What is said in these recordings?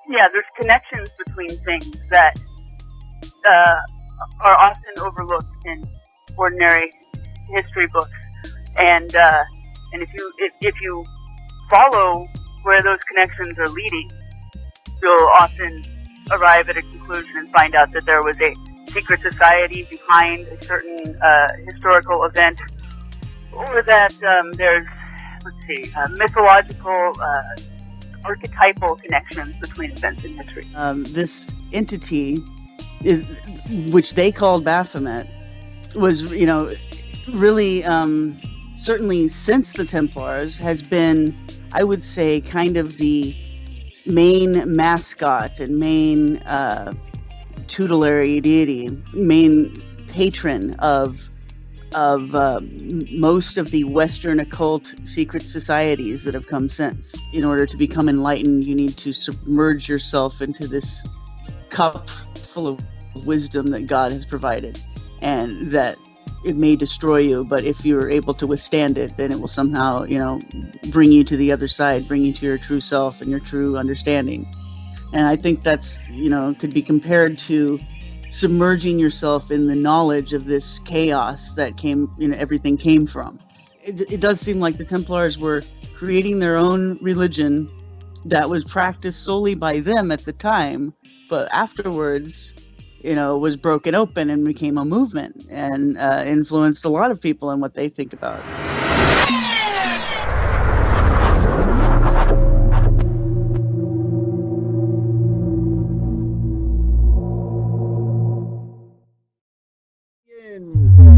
yeah, there's connections between things that are often overlooked in ordinary history books, and if you follow where those connections are leading, you'll often arrive at a conclusion and find out that there was a secret society behind a certain historical event, or that there's, mythological, archetypal connections between events in history. This entity, which they called Baphomet, was, really, certainly since the Templars, has been, I would say, kind of the main mascot and main tutelary deity, main patron of most of the Western occult secret societies that have come since. In order to become enlightened, you need to submerge yourself into this cup full of wisdom that God has provided, and that it may destroy you, but if you're able to withstand it, then it will somehow, bring you to the other side, bring you to your true self and your true understanding. And I think that's, could be compared to submerging yourself in the knowledge of this chaos that everything came from. It does seem like the Templars were creating their own religion that was practiced solely by them at the time, but afterwards, was broken open and became a movement and influenced a lot of people in what they think about.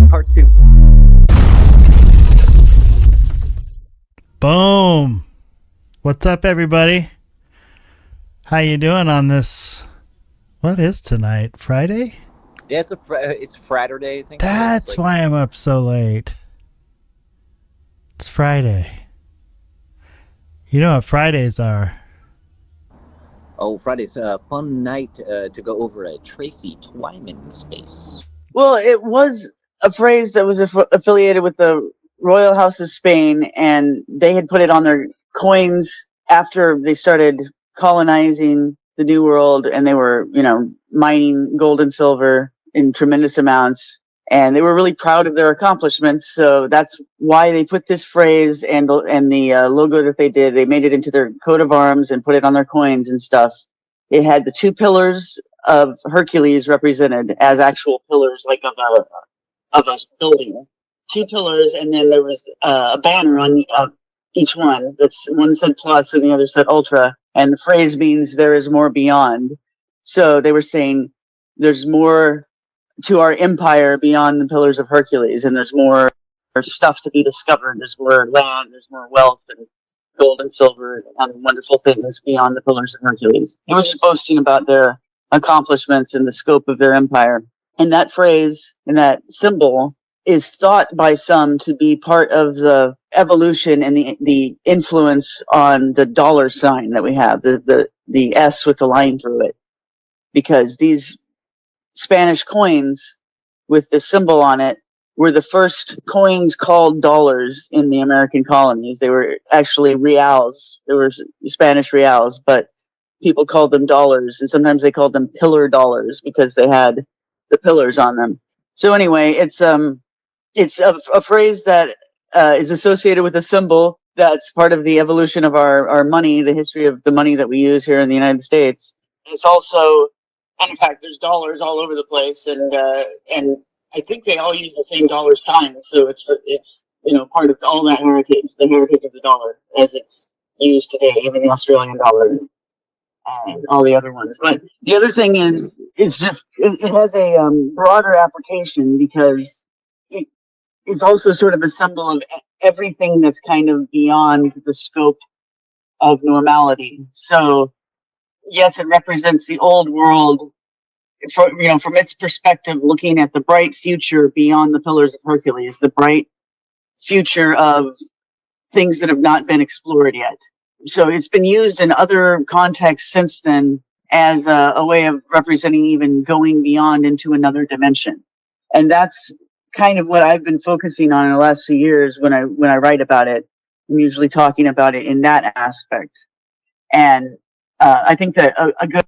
Part 2. Boom. What's up, everybody? How you doing on this? What is tonight? Friday? Yeah, it's Friday, I think. That's why I'm up so late. It's Friday. You know what Fridays are? Oh, Friday's a fun night to go over a Tracy Twyman space. Well, it was a phrase that was affiliated with the Royal House of Spain, and they had put it on their coins after they started colonizing the New World, and they were, mining gold and silver in tremendous amounts, and they were really proud of their accomplishments. So that's why they put this phrase and the logo that they did. They made it into their coat of arms and put it on their coins and stuff. It had the two pillars of Hercules represented as actual pillars, like of a building. Two pillars, and then there was a banner on each one. One said plus and the other said ultra. And the phrase means there is more beyond. So they were saying there's more to our empire beyond the pillars of Hercules, and there's more stuff to be discovered. There's more land, there's more wealth and gold and silver and wonderful things beyond the pillars of Hercules. They were just boasting about their accomplishments and the scope of their empire. And that phrase and that symbol is thought by some to be part of the evolution and the influence on the dollar sign that we have, the S with the line through it. Because these Spanish coins with the symbol on it were the first coins called dollars in the American colonies. They were actually reals. They were Spanish reals, but people called them dollars, and sometimes they called them pillar dollars because they had the pillars on them. So anyway, it's a phrase that is associated with a symbol that's part of the evolution of our money, the history of the money that we use here in the United States. It's also, and in fact, there's dollars all over the place, and I think they all use the same dollar sign. So it's part of all that heritage, the heritage of the dollar as it's used today, even the Australian dollar and all the other ones. But the other thing is, it has a broader application because it's also sort of a symbol of everything that's kind of beyond the scope of normality. So, yes, it represents the old world from its perspective, looking at the bright future beyond the pillars of Hercules, the bright future of things that have not been explored yet. So it's been used in other contexts since then as a way of representing even going beyond into another dimension. And that's kind of what I've been focusing on in the last few years when I write about it. I'm usually talking about it in that aspect. And I think that a good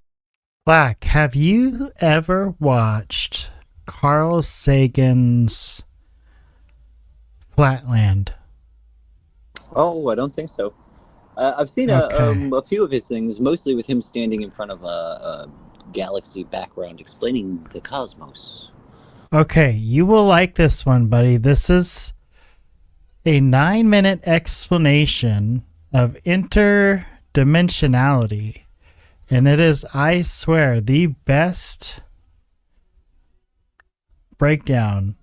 Black, have you ever watched Carl Sagan's Flatland? Oh, I don't think so. I've seen Okay. a few of his things, mostly with him standing in front of a galaxy background explaining the cosmos. Okay, you will like this one, buddy. This is a 9-minute explanation of interdimensionality. And it is, I swear, the best breakdown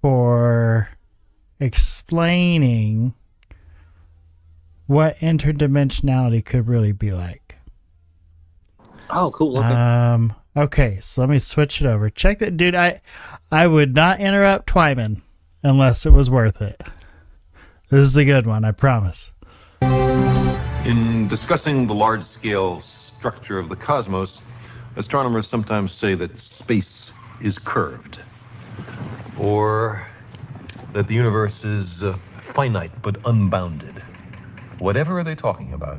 for explaining what interdimensionality could really be like. Oh, cool. Okay. Okay, so let me switch it over. Check that, dude. I would not interrupt Twyman unless it was worth it. This is a good one, I promise. In discussing the large-scale structure of the cosmos, astronomers sometimes say that space is curved, or that the universe is finite but unbounded. Whatever are they talking about?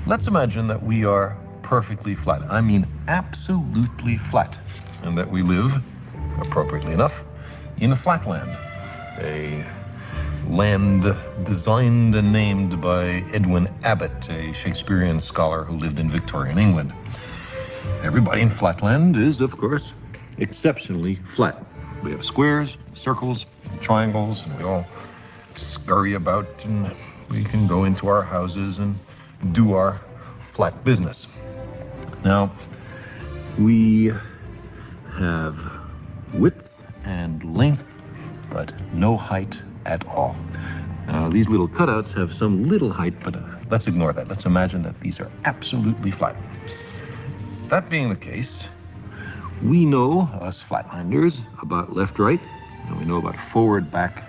Let's imagine that we are perfectly flat. I mean absolutely flat, and that we live, appropriately enough, in a flatland, a land designed and named by Edwin Abbott, a Shakespearean scholar who lived in Victorian England. Everybody in flatland is, of course, exceptionally flat. We have squares, circles, triangles, and we all scurry about, and we can go into our houses and do our flat business. Now, we have width and length, but no height at all. Now, these little cutouts have some little height, but let's ignore that. Let's imagine that these are absolutely flat. That being the case, we know, us flatlanders, about left-right, and we know about forward-back,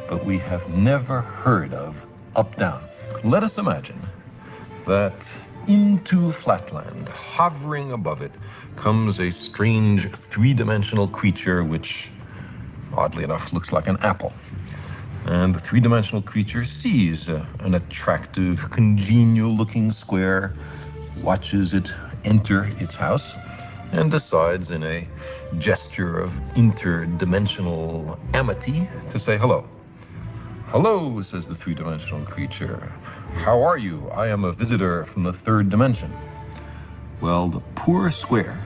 but we have never heard of up-down. Let us imagine that into flatland, hovering above it, comes a strange three-dimensional creature which, oddly enough, looks like an apple. And the three-dimensional creature sees an attractive, congenial-looking square, watches it enter its house, and decides in a gesture of interdimensional amity to say hello. Hello, says the three-dimensional creature. How are you? I am a visitor from the third dimension. Well, the poor square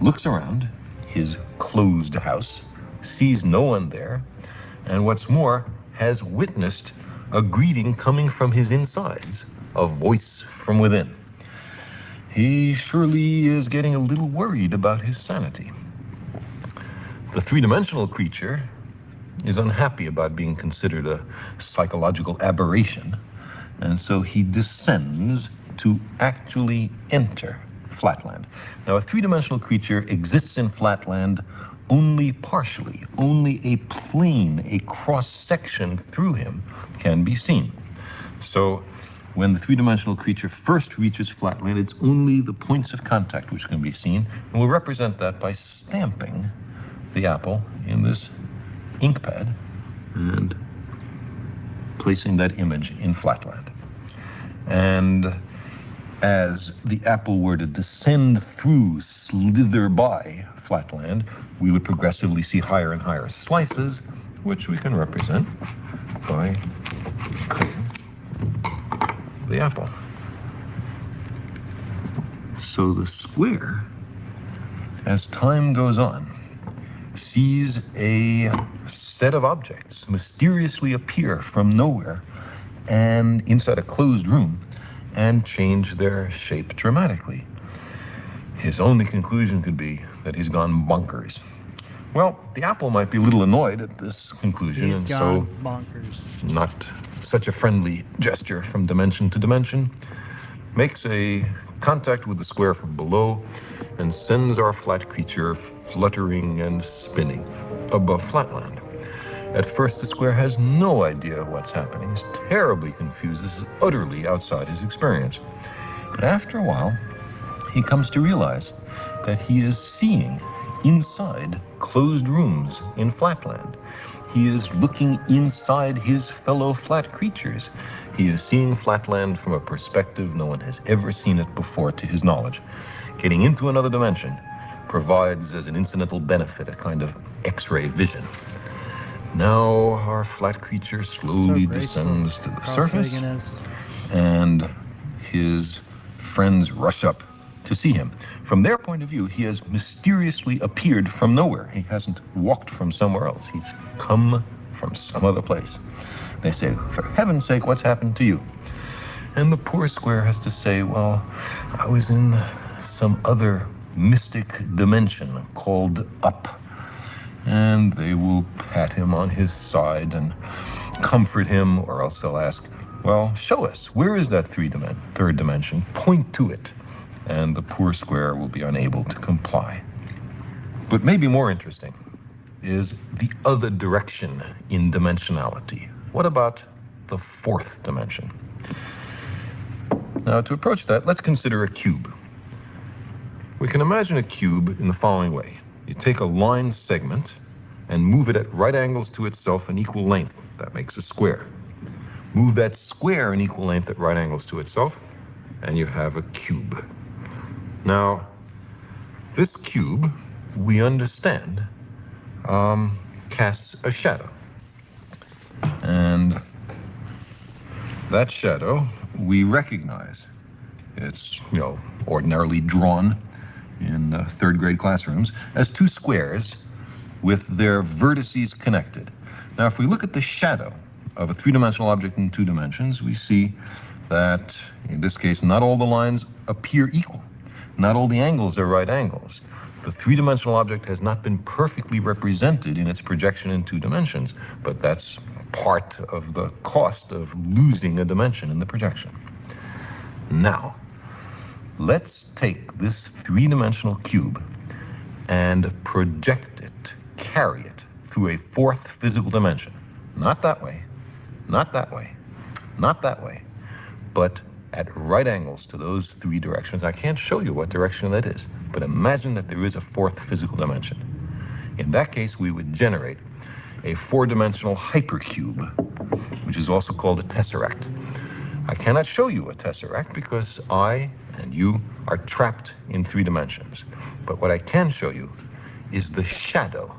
looks around his closed house, sees no one there, and what's more, has witnessed a greeting coming from his insides, a voice from within. He surely is getting a little worried about his sanity. The three-dimensional creature is unhappy about being considered a psychological aberration, and so he descends to actually enter flatland. Now, a three-dimensional creature exists in flatland only partially. Only a plane, a cross-section through him can be seen. So when the three-dimensional creature first reaches flatland, it's only the points of contact which can be seen, and we'll represent that by stamping the apple in this ink pad and placing that image in flatland. And as the apple were to descend through, slither by flatland, we would progressively see higher and higher slices, which we can represent by cutting the apple. So the square, as time goes on, sees a set of objects mysteriously appear from nowhere and inside a closed room and change their shape dramatically. His only conclusion could be that he's gone bonkers. Well, the apple might be a little annoyed at this conclusion, He's and gone so bonkers. not such a friendly gesture from dimension to dimension, makes a contact with the square from below and sends our flat creature fluttering and spinning above flatland. At first, the square has no idea what's happening. He's terribly confused. This is utterly outside his experience. But after a while, he comes to realize that he is seeing inside closed rooms in flatland. he is looking inside his fellow flat creatures. He is seeing flatland from a perspective no one has ever seen it before, to his knowledge. Getting into another dimension provides, as an incidental benefit, a kind of X-ray vision. Now our flat creature slowly descends to the surface, and his friends rush up to see him. From their point of view, he has mysteriously appeared from nowhere. He hasn't walked from somewhere else. He's come from some other place. They say, for heaven's sake, what's happened to you? And the poor square has to say, well, I was in some other mystic dimension called up. And they will pat him on his side and comfort him, or else they'll ask, well, show us, where is that third dimension? Point to it. And the poor square will be unable to comply. But maybe more interesting is the other direction in dimensionality. What about the fourth dimension? Now, to approach that, let's consider a cube. We can imagine a cube in the following way. You take a line segment and move it at right angles to itself in equal length. That makes a square. Move that square in equal length at right angles to itself, and you have a cube. Now, this cube, we understand, casts a shadow. And that shadow we recognize. It's, ordinarily drawn in third grade classrooms as two squares with their vertices connected. Now, if we look at the shadow of a three-dimensional object in two dimensions, we see that, in this case, not all the lines appear equal. Not all the angles are right angles. The three-dimensional object has not been perfectly represented in its projection in two dimensions, but that's part of the cost of losing a dimension in the projection. Now, let's take this three-dimensional cube and project it, carry it through a fourth physical dimension. Not that way, not that way, not that way, but at right angles to those three directions. I can't show you what direction that is, but imagine that there is a fourth physical dimension. In that case, we would generate a four-dimensional hypercube, which is also called a tesseract. I cannot show you a tesseract because I and you are trapped in three dimensions. But what I can show you is the shadow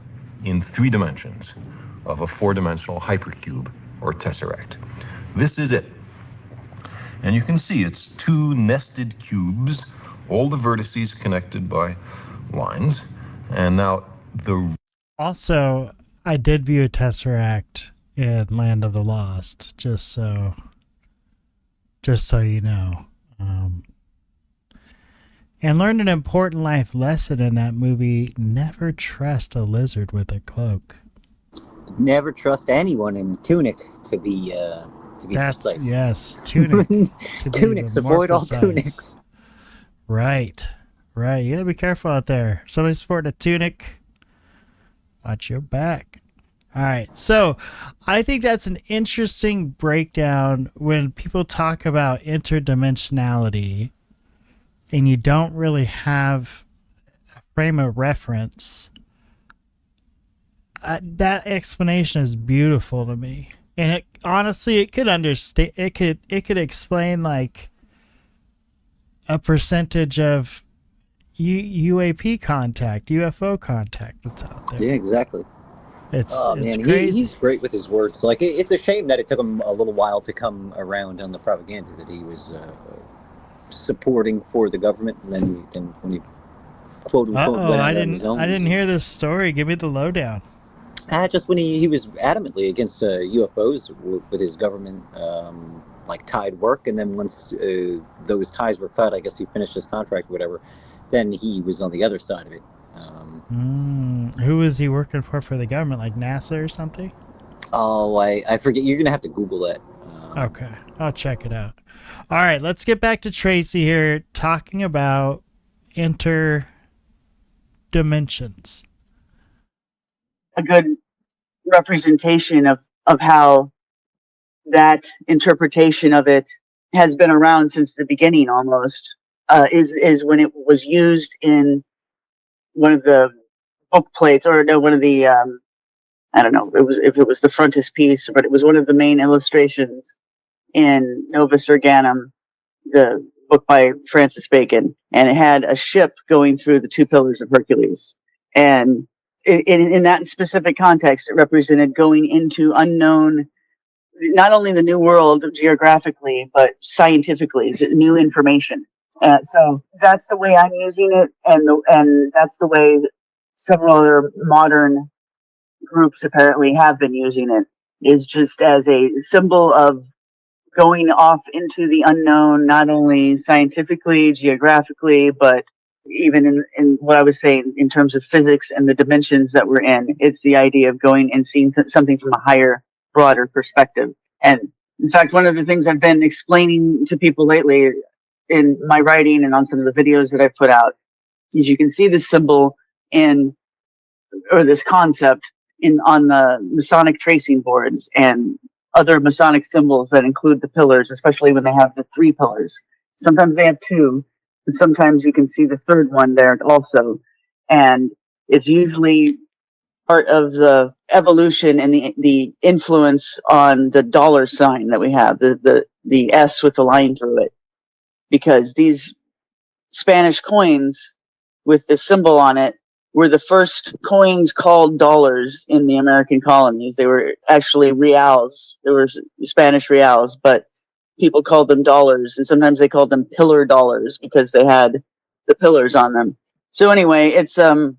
in three dimensions of a four-dimensional hypercube or tesseract. This is it. And you can see it's two nested cubes, all the vertices connected by lines. And now Also, I did view a tesseract in Land of the Lost, just so you know. And learned an important life lesson in that movie: never trust a lizard with a cloak. Never trust anyone in tunic, to be precise. Yes, tunic. Tunics, avoid all tunics. Right. You gotta be careful out there. Somebody's sporting a tunic, watch your back. All right, so I think that's an interesting breakdown when people talk about interdimensionality and you don't really have a frame of reference. That explanation is beautiful to me, and it honestly could understand. It could explain like a percentage of UAP contact, UFO contact that's out there. Yeah, exactly. It's man, crazy. He's great with his words. Like, it's a shame that it took him a little while to come around on the propaganda that he was supporting for the government, and then when he quote unquote went out on his own. I didn't hear this story. Give me the lowdown. Just when he was adamantly against UFOs with his government tied work, and then once those ties were cut, I guess he finished his contract or whatever, then he was on the other side of it. Who was he working for the government, like NASA or something? Oh, I forget. You're gonna have to Google that. Okay, I'll check it out. All right, let's get back to Tracy here, talking about interdimensions. A good representation of how that interpretation of it has been around since the beginning almost, is when it was used in one of the book plates, or no, one of the I don't know if it was the frontispiece, but it was one of the main illustrations in Novus Organum, the book by Francis Bacon, and it had a ship going through the two pillars of Hercules. And in that specific context, it represented going into unknown, not only the new world geographically, but scientifically, new information. So that's the way I'm using it, and that's the way several other modern groups apparently have been using it, is just as a symbol of going off into the unknown, not only scientifically, geographically, but even in what I was saying in terms of physics and the dimensions that we're in. It's the idea of going and seeing something from a higher, broader perspective. And in fact, one of the things I've been explaining to people lately in my writing and on some of the videos that I've put out is you can see this symbol in, or this concept in, on the Masonic tracing boards and other Masonic symbols that include the pillars, especially when they have the three pillars. Sometimes they have two, but sometimes you can see the third one there also. And it's usually part of the evolution and the influence on the dollar sign that we have, the S with the line through it. Because these Spanish coins with the symbol on it were the first coins called dollars in the American colonies. They were actually reals. They were Spanish reals, but people called them dollars, and sometimes they called them pillar dollars because they had the pillars on them. So anyway, it's a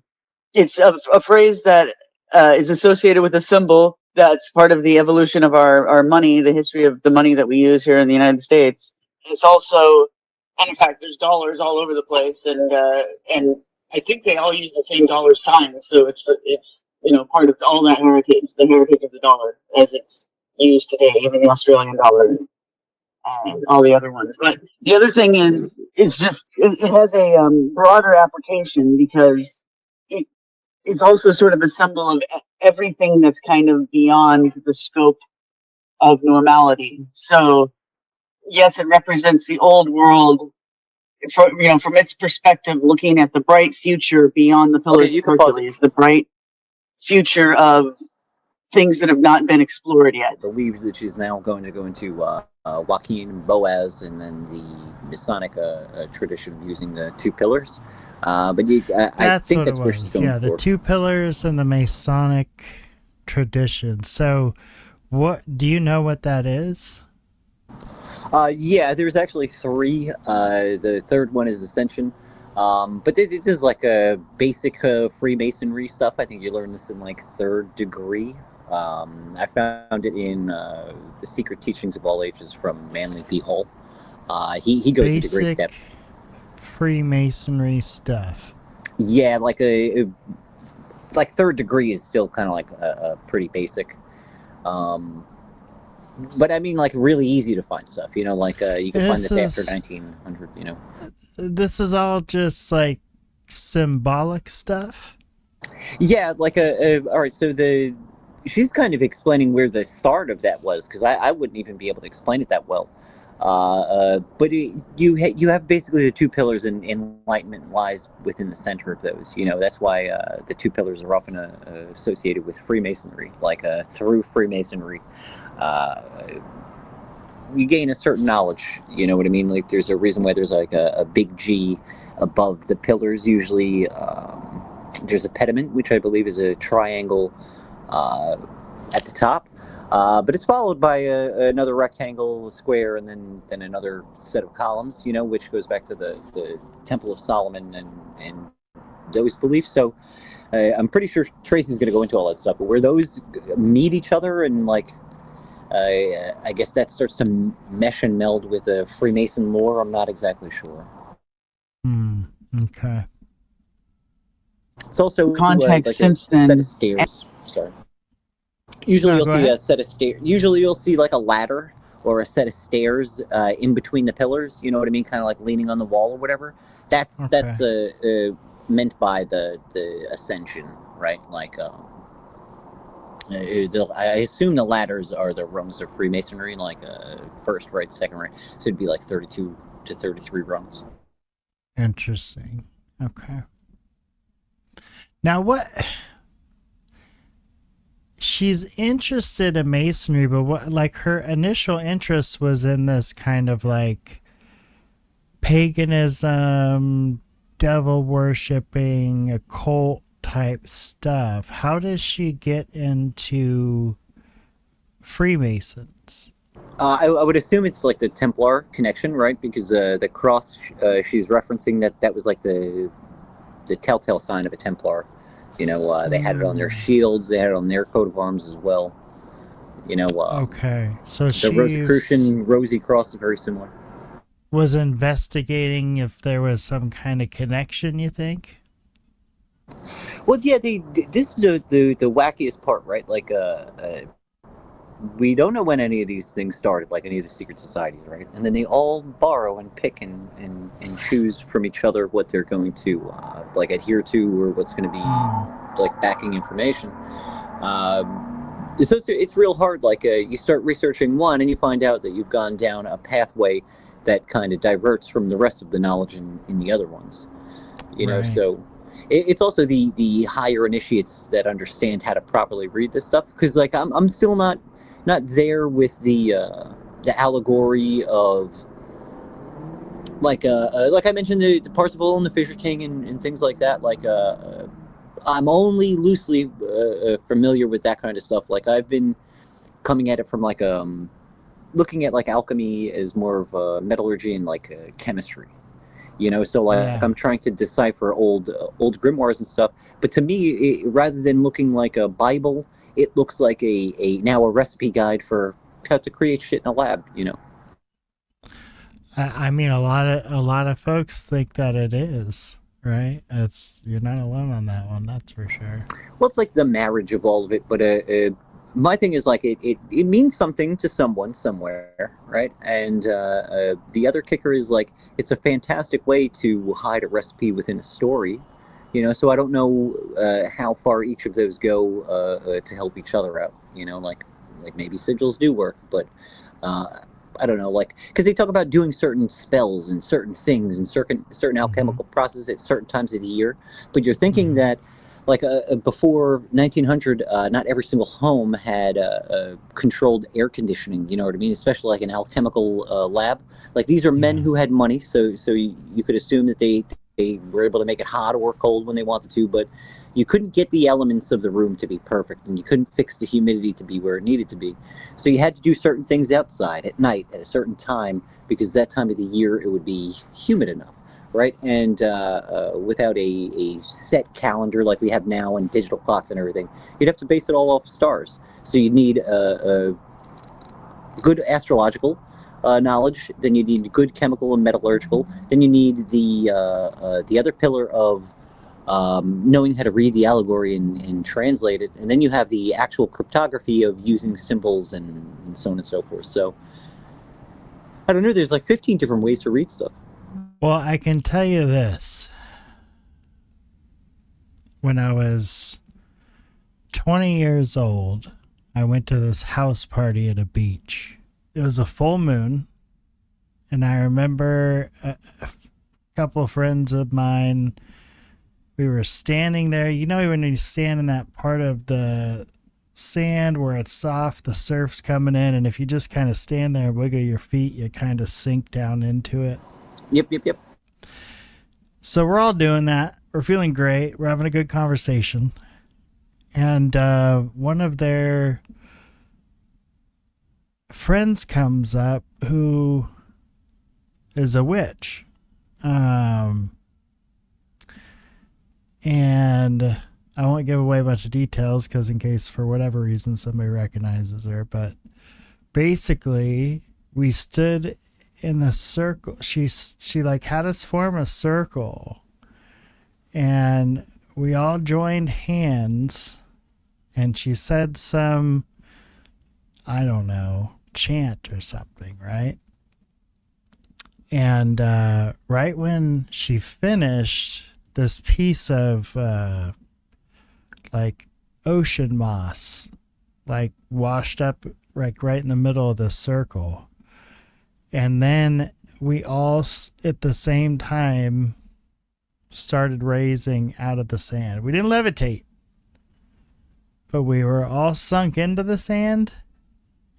phrase that is associated with a symbol that's part of the evolution of our money, the history of the money that we use here in the United States. It's also, and in fact, there's dollars all over the place, and I think they all use the same dollar sign. So it's part of all that heritage, the heritage of the dollar as it's used today, even the Australian dollar and all the other ones. But the other thing is, it has a broader application because it is also sort of a symbol of everything that's kind of beyond the scope of normality. So yes, it represents the old world from its perspective, looking at the bright future beyond the pillars of Hercules, the bright future of things that have not been explored yet. I believe that she's now going to go into Joaquin Boaz and then the Masonic tradition of using the two pillars. But I think that's where she's going. Yeah, the two pillars and the Masonic tradition. So, what do you know what that is? Yeah, there's actually three. The third one is Ascension. But it is like a basic Freemasonry stuff. I think you learn this in like third degree. I found it in The Secret Teachings of All Ages from Manly P. Hall. He goes into great depth. Freemasonry stuff. Yeah, like like third degree is still kind of like a pretty basic. But I mean, like really easy to find stuff. Like you can find this after 1900. This is all just like symbolic stuff. Yeah, like all right. So she's kind of explaining where the start of that was, because I wouldn't even be able to explain it that well. But you have basically the two pillars, and enlightenment lies within the center of those. That's why the two pillars are often associated with Freemasonry. Like through Freemasonry, you gain a certain knowledge. You know what I mean? Like there's a reason why there's like a big G above the pillars. Usually, there's a pediment, which I believe is a triangle at the top. But it's followed by another rectangle, a square, and then another set of columns, which goes back to the Temple of Solomon and those beliefs. So I'm pretty sure Tracy's going to go into all that stuff. But where those meet each other and like, I guess that starts to mesh and meld with the Freemason lore, I'm not exactly sure. Okay. It's also context like since a then. set of stairs. Sorry. Usually you'll see a set of stairs. Usually you'll see like a ladder or a set of stairs in between the pillars. You know what I mean? Kind of like leaning on the wall or whatever. That's meant by the ascension, right? Like I assume the ladders are the rungs of Freemasonry, like first right, second right. So it'd be like 32 to 33 rungs. Interesting. Okay. Now what? she's interested in masonry, but what, like, her initial interest was in this kind of like paganism, devil worshipping, occult type stuff. How does she get into Freemasons? I would assume it's like the Templar connection, right? Because the cross she's referencing, that was like the telltale sign of a Templar. You know, they had it on their shields, they had it on their coat of arms as well. You know, Okay, so the she's Rosicrucian Rosy Cross is very similar. was investigating if there was some kind of connection, you think? Well, yeah, this is the wackiest part, right? Like, we don't know when any of these things started, like any of the secret societies, right? And then they all borrow and pick and choose from each other what they're going to like adhere to, or what's going to be like backing information. So it's real hard. Like you start researching one, and you find out that you've gone down a pathway that kind of diverts from the rest of the knowledge in the other ones. You know, Right. so it's also the higher initiates that understand how to properly read this stuff. Because like I'm still not there with the allegory of like I mentioned the Parzival and the Fisher King and things like that. Like I'm only loosely familiar with that kind of stuff. Like I've been coming at it from like looking at like alchemy as more of metallurgy and like chemistry. You know, so like Yeah. I'm trying to decipher old grimoires and stuff. But to me, rather than looking like a Bible, it looks like a recipe guide for how to create shit in a lab. You know. I mean, a lot of folks think that it is, right? You're not alone on that one, that's for sure. Well, it's like the marriage of all of it. But my thing is like it means something to someone somewhere, right? And the other kicker is like it's a fantastic way to hide a recipe within a story. You know, so I don't know how far each of those go to help each other out. You know, like maybe sigils do work, but I don't know, like because they talk about doing certain spells and certain things and certain alchemical processes at certain times of the year. But you're thinking that like before 1900, not every single home had controlled air conditioning. You know what I mean? Especially like an alchemical lab. Like these are men who had money, so you could assume that they were able to make it hot or cold when they wanted to, but you couldn't get the elements of the room to be perfect, and you couldn't fix the humidity to be where it needed to be. So you had to do certain things outside at night at a certain time, because that time of the year it would be humid enough, right? And without a set calendar like we have now and digital clocks and everything, you'd have to base it all off stars. So you'd need a good astrological knowledge, then you need good chemical and metallurgical, then you need the other pillar of knowing how to read the allegory and translate it, and then you have the actual cryptography of using symbols and so on and so forth. So I don't know, there's like 15 different ways to read stuff. Well, I can tell you this. When I was 20 years old, I went to this house party at a beach. It was a full moon, and I remember a couple of friends of mine, we were standing there. You know, when you stand in that part of the sand where it's soft, the surf's coming in, and if you just kind of stand there and wiggle your feet, you kind of sink down into it. Yep. So we're all doing that. We're feeling great. We're having a good conversation. And one of their friends comes up who is a witch. And I won't give away a bunch of details because in case for whatever reason somebody recognizes her. But basically, we stood in the circle. She like had us form a circle, and we all joined hands, and she said some, I don't know, chant or something, right? And right when she finished, this piece of like ocean moss like washed up like right in the middle of the circle. And then we all at the same time started raising out of the sand. We didn't levitate. but we were all sunk into the sand,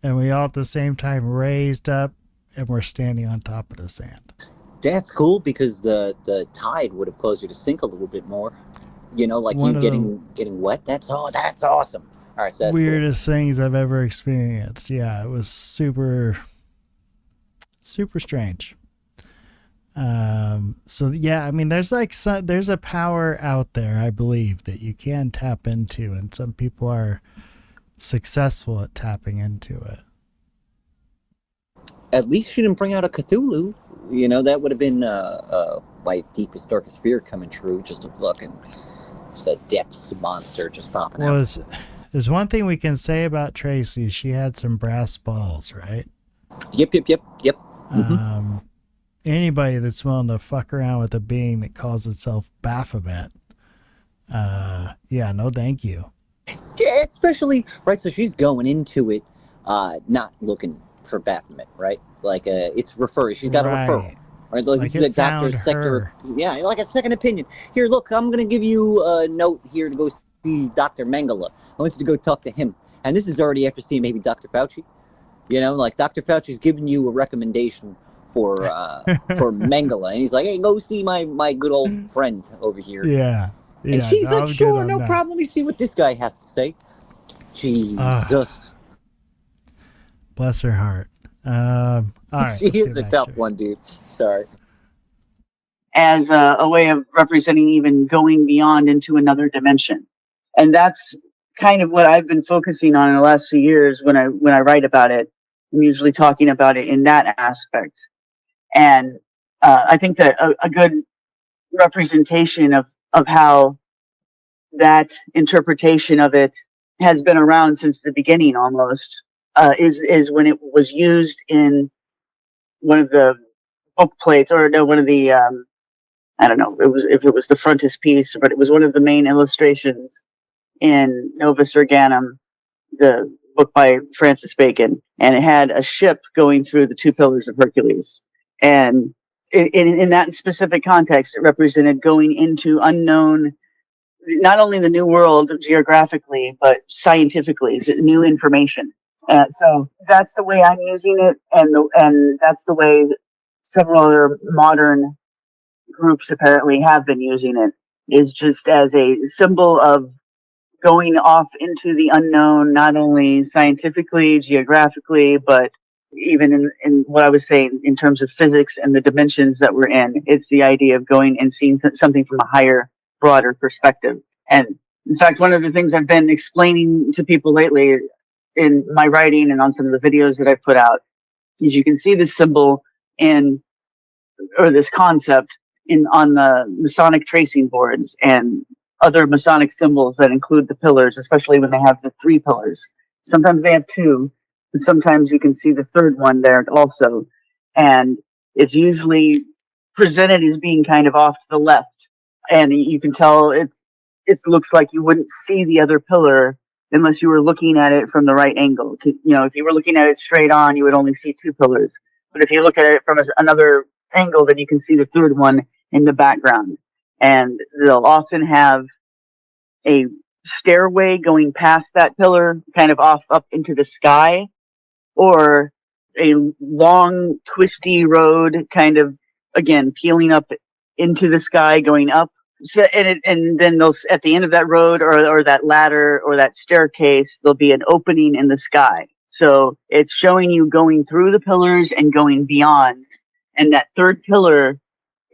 and we all at the same time raised up, and we're standing on top of the sand. That's cool because the tide would have caused you to sink a little bit more. You know, like One you of getting wet. That's awesome. All right, so that's weirdest things I've ever experienced. Yeah, it was super strange. So yeah, I mean, there's there's a power out there, I believe, that you can tap into, and some people are successful at tapping into it. At least you didn't bring out a Cthulhu. You know, that would have been my deepest, darkest fear coming true. Just a fucking, just a depths monster just popping out. There's one thing we can say about Tracy. She had some brass balls, right? Yep. Mm-hmm. Anybody that's willing to fuck around with a being that calls itself Baphomet, yeah, no thank you. Yeah, especially, right, so she's going into it not looking for Baphomet, right? Like, it's referred. She's got a referral. Right, like this is a doctor's sector. Yeah, like a second opinion. Here, look, I'm going to give you a note here to go see Dr. Mengele. I want you to go talk to him. And this is already after seeing maybe Dr. Fauci. You know, like Dr. Fauci's giving you a recommendation for Mengele. And he's like, hey, go see my good old friend over here. Yeah. And she's like, sure, no problem. Let me see what this guy has to say. Jesus. Bless her heart. All right. She is a tough one, dude. Sorry. As a way of representing even going beyond into another dimension. And that's kind of what I've been focusing on in the last few years when I write about it. I'm usually talking about it in that aspect. And I think that a good representation of how that interpretation of it has been around since the beginning almost is when it was used in one of the book plates, or no, one of the I don't know if it was the frontispiece, but it was one of the main illustrations in Novus Organum, the book by Francis Bacon, and it had a ship going through the two pillars of Hercules. And in that specific context, it represented going into unknown, not only the new world geographically, but scientifically, new information. So that's the way I'm using it, and that's the way that several other modern groups apparently have been using it, is just as a symbol of going off into the unknown, not only scientifically, geographically, but even in what I was saying in terms of physics and the dimensions that we're in. It's the idea of going and seeing something from a higher, broader perspective. And in fact, one of the things I've been explaining to people lately in my writing and on some of the videos that I've put out is you can see this symbol or this concept on the Masonic tracing boards and other Masonic symbols that include the pillars, especially when they have the 3 pillars. Sometimes they have 2, but sometimes you can see the third one there also. And it's usually presented as being kind of off to the left. And you can tell it looks like you wouldn't see the other pillar unless you were looking at it from the right angle. You know, if you were looking at it straight on, you would only see 2 pillars. But if you look at it from another angle, then you can see the third one in the background. And they'll often have a stairway going past that pillar, kind of off up into the sky, or a long twisty road kind of, again, peeling up into the sky, going up. So, and then they'll, at the end of that road or that ladder or that staircase, there'll be an opening in the sky. So it's showing you going through the pillars and going beyond. And that third pillar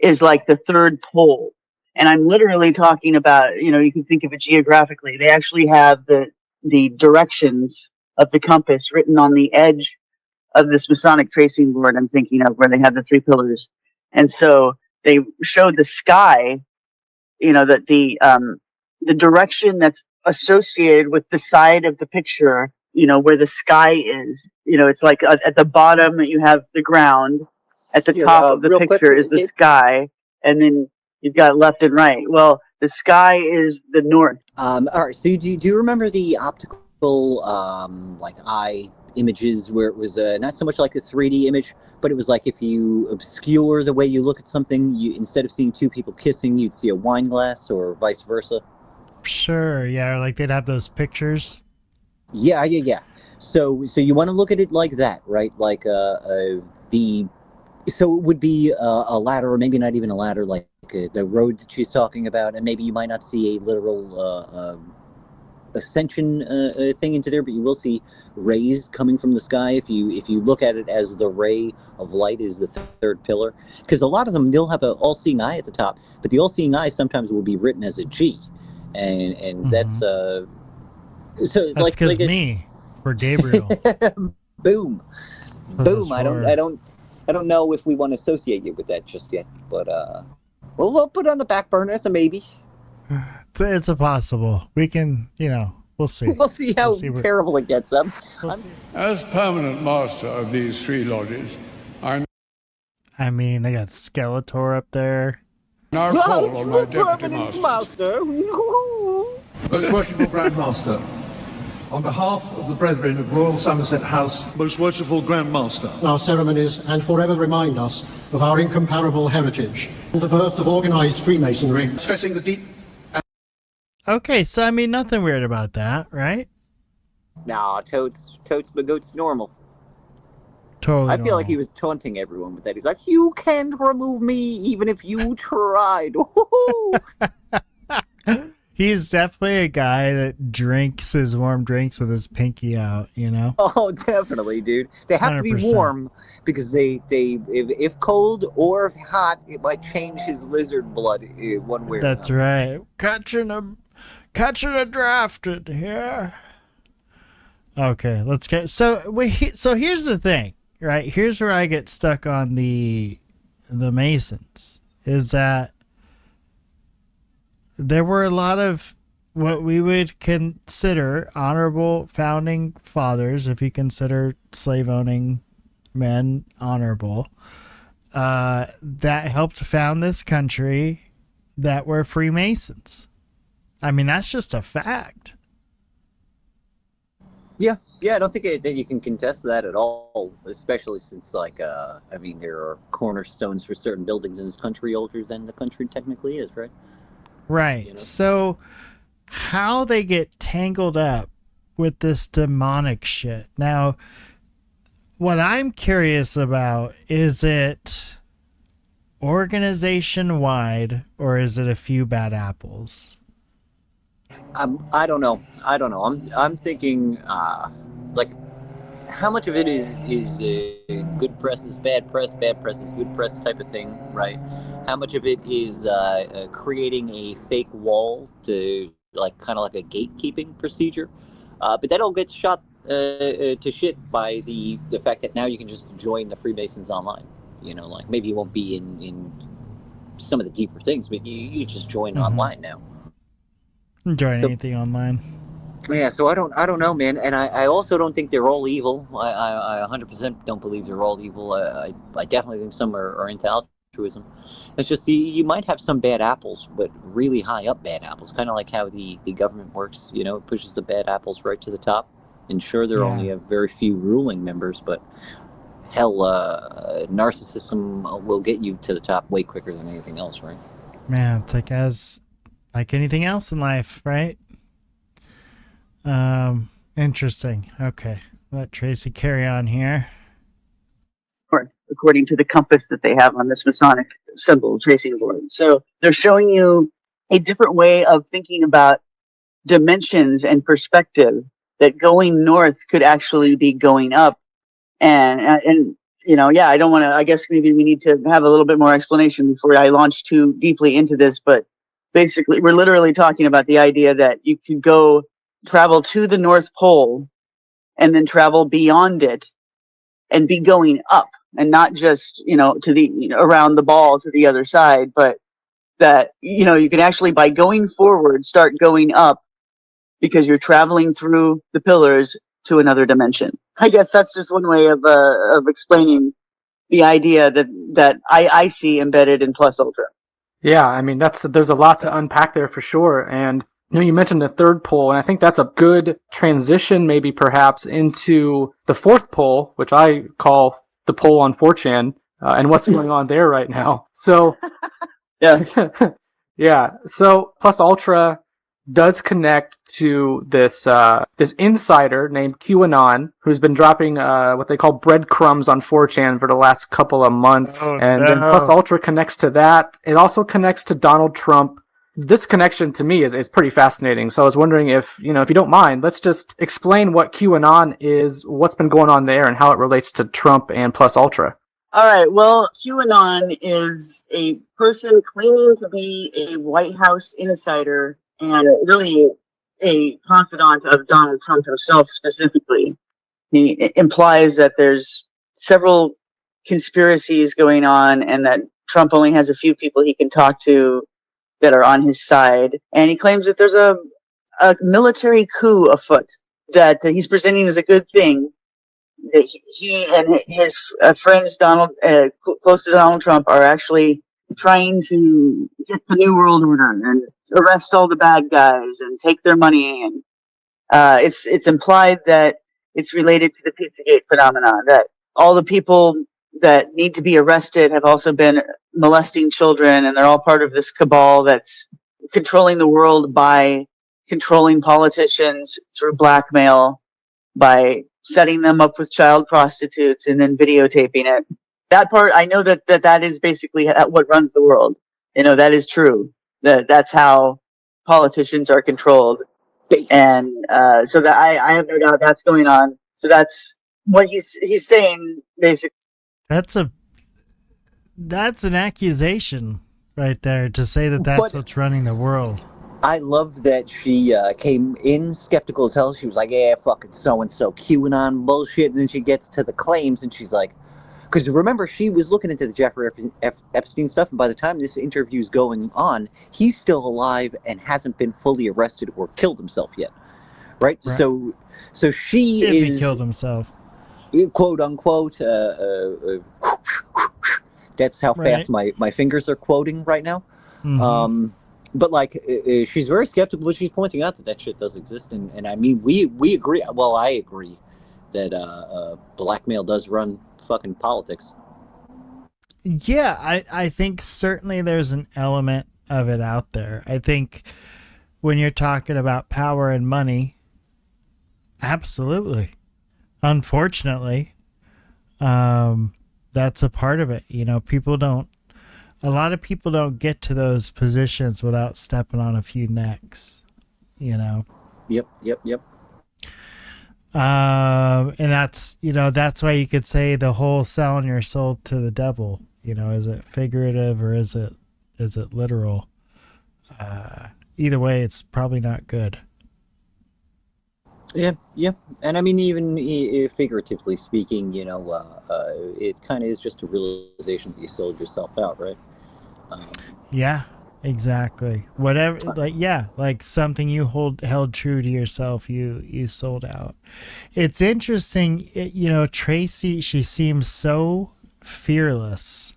is like the third pole. And I'm literally talking about, you know, you can think of it geographically. They actually have the directions of the compass written on the edge of this Masonic tracing board I'm thinking of, where they have the 3 pillars. And so they showed the sky, you know, that the direction that's associated with the side of the picture, you know, where the sky is, you know, it's like at the bottom you have the ground, at the top of the picture is the sky, and then you've got left and right. Well, the sky is the north. All right. So do you remember the optical like eye images where it was not so much like a 3D image, but it was like if you obscure the way you look at something, you instead of seeing 2 people kissing, you'd see a wine glass, or vice versa? Sure, yeah, like they'd have those pictures. Yeah. So you want to look at it like that, right? Like so it would be a ladder, or maybe not even a ladder, like the road that she's talking about, and maybe you might not see a literal ascension thing into there, but you will see rays coming from the sky if you look at it as the ray of light is the third pillar, because a lot of them, they'll have an all-seeing eye at the top, but the all-seeing eye sometimes will be written as a G, and that's so That's like because me for Gabriel. boom. I don't know if we want to associate you with that just yet, but we'll put it on the back burner as a maybe. It's a possible. We can, we'll see. We'll see how terrible it gets. As permanent master of these three lodges, I mean, they got Skeletor up there. now call on my deputy permanent master. Most worshipful Grand Master, on behalf of the brethren of Royal Somerset House, Most worshipful Grand Master, our ceremonies and forever remind us of our incomparable heritage and the birth of organized Freemasonry, stressing the deep. Okay, so I mean, nothing weird about that, right? Nah, totes but goats normal. Totally. I feel like he was taunting everyone with that. He's like, "You can't remove me, even if you tried." He's definitely a guy that drinks his warm drinks with his pinky out, Oh, definitely, dude. They have to be 100%. warm because they if cold or if hot, it might change his lizard blood one way or That's another. right. Catching a drafted here. Okay, let's get so here's the thing, right? Here's where I get stuck on the Masons, is that there were a lot of what we would consider honorable founding fathers, if you consider slave owning men honorable, that helped found this country, that were Freemasons. I mean, that's just a fact. Yeah, I don't think that you can contest that at all, especially since, I mean, there are cornerstones for certain buildings in this country older than the country technically is, right? Right. So how they get tangled up with this demonic shit. Now, what I'm curious about, is it organization wide or is it a few bad apples? I don't know. I'm thinking, how much of it is good press is bad press is good press type of thing, right? How much of it is creating a fake wall to kind of like a gatekeeping procedure? But that all gets shot to shit by the fact that now you can just join the Freemasons online. Maybe you won't be in some of the deeper things, but you just join online now. Join anything online. Yeah, so I don't know, man, and I also don't think they're all evil. I 100% don't believe they're all evil. I definitely think some are into altruism. It's just you might have some bad apples, but really high up bad apples, kind of like how the government works. It pushes the bad apples right to the top. And sure, there only have very few ruling members, but hell, narcissism will get you to the top way quicker than anything else, right? Man, it's like anything else in life, right? Interesting. Okay. Let Tracy carry on here. According to the compass that they have on this Masonic symbol tracing board. So they're showing you a different way of thinking about dimensions and perspective, that going north could actually be going up. And I don't want to, I guess maybe we need to have a little bit more explanation before I launch too deeply into this, but basically we're literally talking about the idea that you could go travel to the North Pole and then travel beyond it and be going up, and not just, to the, around the ball to the other side, but that, you can actually, by going forward, start going up because you're traveling through the pillars to another dimension. I guess that's just one way of explaining the idea that I see embedded in Plus Ultra. Yeah, I mean, there's a lot to unpack there for sure. And you mentioned the third pole, and I think that's a good transition, maybe perhaps, into the fourth pole, which I call the pole on 4chan, and what's going on there right now. So, yeah, yeah. So Plus Ultra, does connect to this this insider named QAnon, who's been dropping what they call breadcrumbs on 4chan for the last couple of months. Then Plus Ultra connects to that. It also connects to Donald Trump. This connection to me is pretty fascinating. So I was wondering if you don't mind, let's just explain what QAnon is, what's been going on there, and how it relates to Trump and Plus Ultra. All right. Well, QAnon is a person claiming to be a White House insider and really a confidant of Donald Trump himself specifically. He implies that there's several conspiracies going on and that Trump only has a few people he can talk to that are on his side. And he claims that there's a military coup afoot that he's presenting as a good thing. That he and his friends, close to Donald Trump, are actually trying to get the New World Order and arrest all the bad guys and take their money. And it's implied that it's related to the Pizzagate phenomenon, that all the people that need to be arrested have also been molesting children, and they're all part of this cabal that's controlling the world by controlling politicians through blackmail, by setting them up with child prostitutes and then videotaping it. That part, I know that is basically what runs the world. That is true. That's how politicians are controlled. And so that I have no doubt that's going on. So that's what he's saying, basically. That's an accusation right there, to say that's what's running the world. I love that she came in skeptical as hell. She was like, yeah, fucking so-and-so, QAnon bullshit. And then she gets to the claims, and she's like, because remember, she was looking into the Jeffrey Epstein stuff, and by the time this interview's going on, he's still alive and hasn't been fully arrested or killed himself yet. Right? So she if is... he killed himself. Quote, unquote. That's how fast my fingers are quoting right now. Mm-hmm. But she's very skeptical, but she's pointing out that shit does exist, and I mean we agree. Well, I agree that blackmail does run fucking politics. Yeah, I think certainly there's an element of it out there. I think when you're talking about power and money, absolutely. Unfortunately, that's a part of it. A lot of people don't get to those positions without stepping on a few necks, Yep. And that's why you could say the whole selling your soul to the devil, is it figurative or is it literal? Either way, it's probably not good. Yeah. And I mean, even figuratively speaking, it kind of is just a realization that you sold yourself out, right? Yeah, exactly. Whatever, like something you held true to yourself, you sold out. It's interesting, Tracy, she seems so fearless,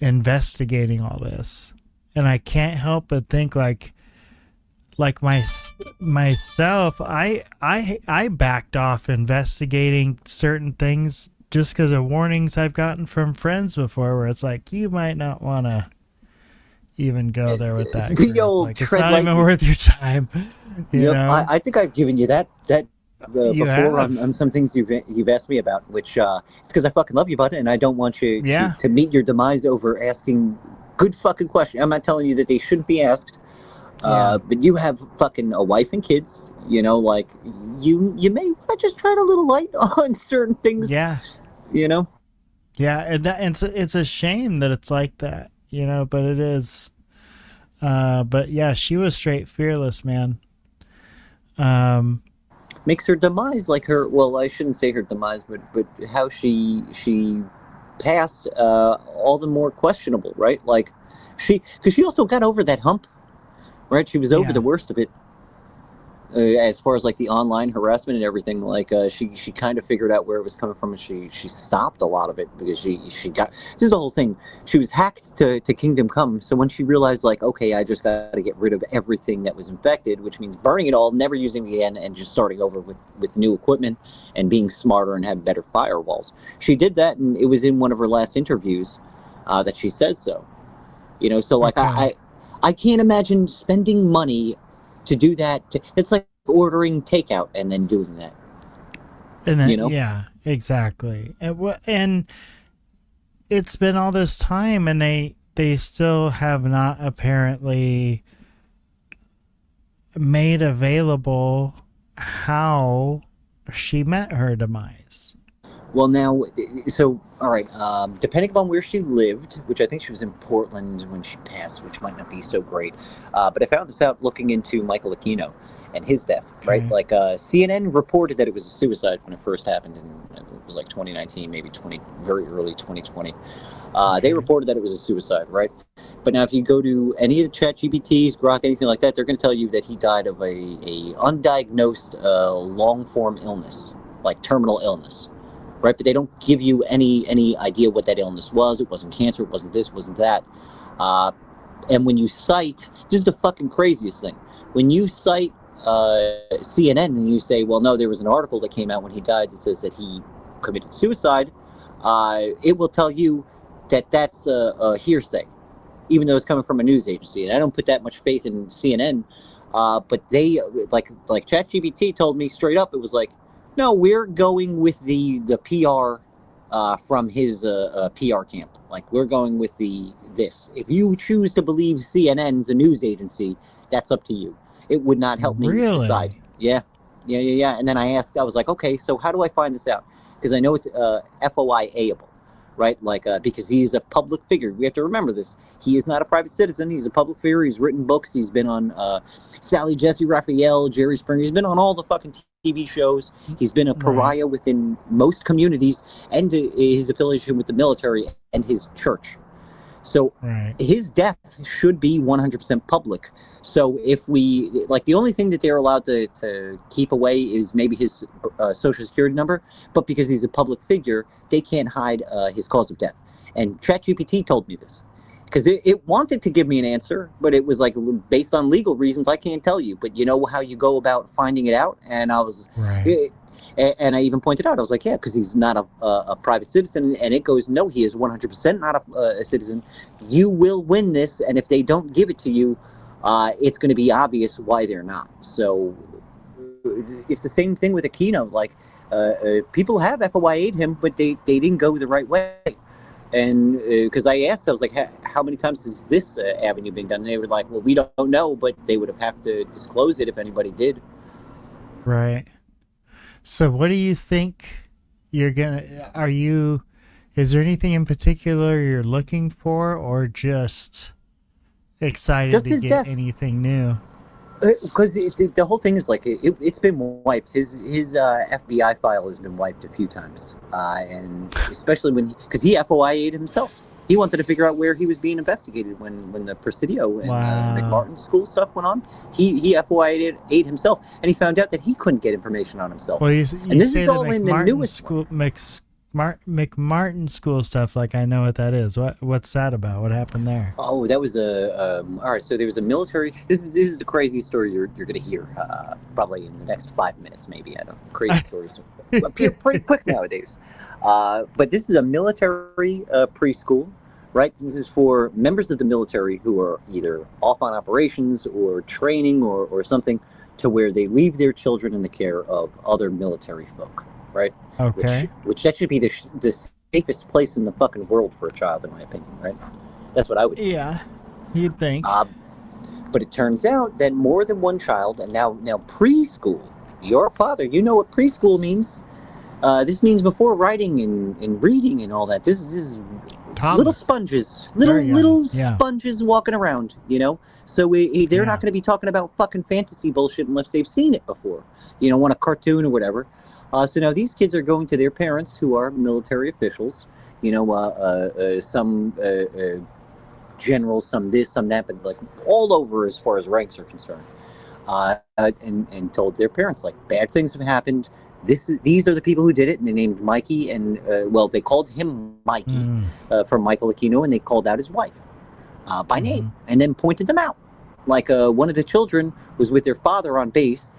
investigating all this, and I can't help but think like myself, I backed off investigating certain things just because of warnings I've gotten from friends before, where it's like, you might not want to even go there with that. It's not even worth your time. You know? I think I've given you that before on some things you've asked me about, which it's because I fucking love you, bud, and I don't want you to meet your demise over asking good fucking questions. I'm not telling you that they shouldn't be asked. But you have fucking a wife and kids, you may just tread a little light on certain things. Yeah. Yeah, and it's a shame that it's like that, but it is. But yeah, she was straight fearless, man. Makes her demise like her. Well, I shouldn't say her demise, but how she passed all the more questionable, right? Like because she also got over that hump. Right, she was over the worst of it, as far as like the online harassment and everything. Like she kind of figured out where it was coming from, and she stopped a lot of it because she got. This is the whole thing. She was hacked to Kingdom Come. So when she realized, like, okay, I just got to get rid of everything that was infected, which means burning it all, never using it again, and just starting over with new equipment and being smarter and have better firewalls. She did that, and it was in one of her last interviews that she says so. So like okay. I can't imagine spending money to do that. It's like ordering takeout and then doing that. And then, You know? yeah, exactly. And it's been all this time, and they still have not apparently made available how she met her demise. Well, now, so, all right, depending upon where she lived, which I think she was in Portland when she passed, which might not be so great, but I found this out looking into Michael Aquino and his death, right? Okay. Like, CNN reported that it was a suicide when it first happened, and it was like 2019, maybe very early 2020. They reported that it was a suicide, right? But now if you go to any of the ChatGPTs, Grok, anything like that, they're going to tell you that he died of a undiagnosed long-form illness, like terminal illness. Right, but they don't give you any idea what that illness was. It wasn't cancer. It wasn't this. Wasn't that. And when you cite, this is the fucking craziest thing. When you cite CNN and you say, well, no, there was an article that came out when he died that says that he committed suicide, it will tell you that that's a hearsay, even though it's coming from a news agency. And I don't put that much faith in CNN. But they, like ChatGPT told me straight up, it was like, no, we're going with the PR from his PR camp. Like, we're going with this. If you choose to believe CNN, the news agency, that's up to you. It would not help me decide. Yeah. And then I was like, okay, so how do I find this out? Because I know it's FOIA-able, right? Like, because he's a public figure. We have to remember this. He is not a private citizen. He's a public figure. He's written books. He's been on Sally Jesse Raphael, Jerry Springer. He's been on all the fucking TV shows. He's been a pariah within most communities, and his affiliation with the military and his church. So his death should be 100% public. So if we, like, the only thing that they're allowed to keep away is maybe his social security number, but because he's a public figure, they can't hide his cause of death. And ChatGPT told me this. Because it wanted to give me an answer, but it was like, based on legal reasons, I can't tell you. But you know how you go about finding it out? And I was, and I even pointed out, I was like, yeah, because he's not a private citizen. And it goes, no, he is 100% not a citizen. You will win this. And if they don't give it to you, it's going to be obvious why they're not. So it's the same thing with Aquino. Like, people have FOIA'd him, but they didn't go the right way. And because I asked, I was like, how many times has this avenue been done? And they were like, well, we don't know, but they would have to disclose it if anybody did. Right. So what do you think is there anything in particular you're looking for, or just excited to get anything new? Because the whole thing is like, it's been wiped. His FBI file has been wiped a few times, and especially because he FOIA'd himself. He wanted to figure out where he was being investigated when the Presidio and McMartin school stuff went on. He FOIA'd himself, and he found out that he couldn't get information on himself. Well, and this is all in the newest school, McMartin school stuff. Like, I know what that is. What's that about? What happened there? Oh, that was all right. So there was a military. This is the crazy story you're going to hear probably in the next 5 minutes, maybe. I don't know. Crazy stories appear pretty quick nowadays. But this is a military preschool, right? This is for members of the military who are either off on operations or training or something, to where they leave their children in the care of other military folk. Right. Okay. Which that should be the safest place in the fucking world for a child, in my opinion. Right. That's what I would say. Yeah, you'd think. But it turns out that more than one child, and now preschool. You're a father. You know what preschool means. This means before writing and reading and all that. This is little sponges, little sponges walking around. You know. So they're not going to be talking about fucking fantasy bullshit unless they've seen it before. You know, on a cartoon or whatever. So now these kids are going to their parents, who are military officials, you know, some generals, some this, some that, but like all over as far as ranks are concerned, and told their parents, like, bad things have happened. These are the people who did it, and they named Mikey, and they called him Mikey from Michael Aquino, and they called out his wife by name, and then pointed them out. Like, one of the children was with their father on base.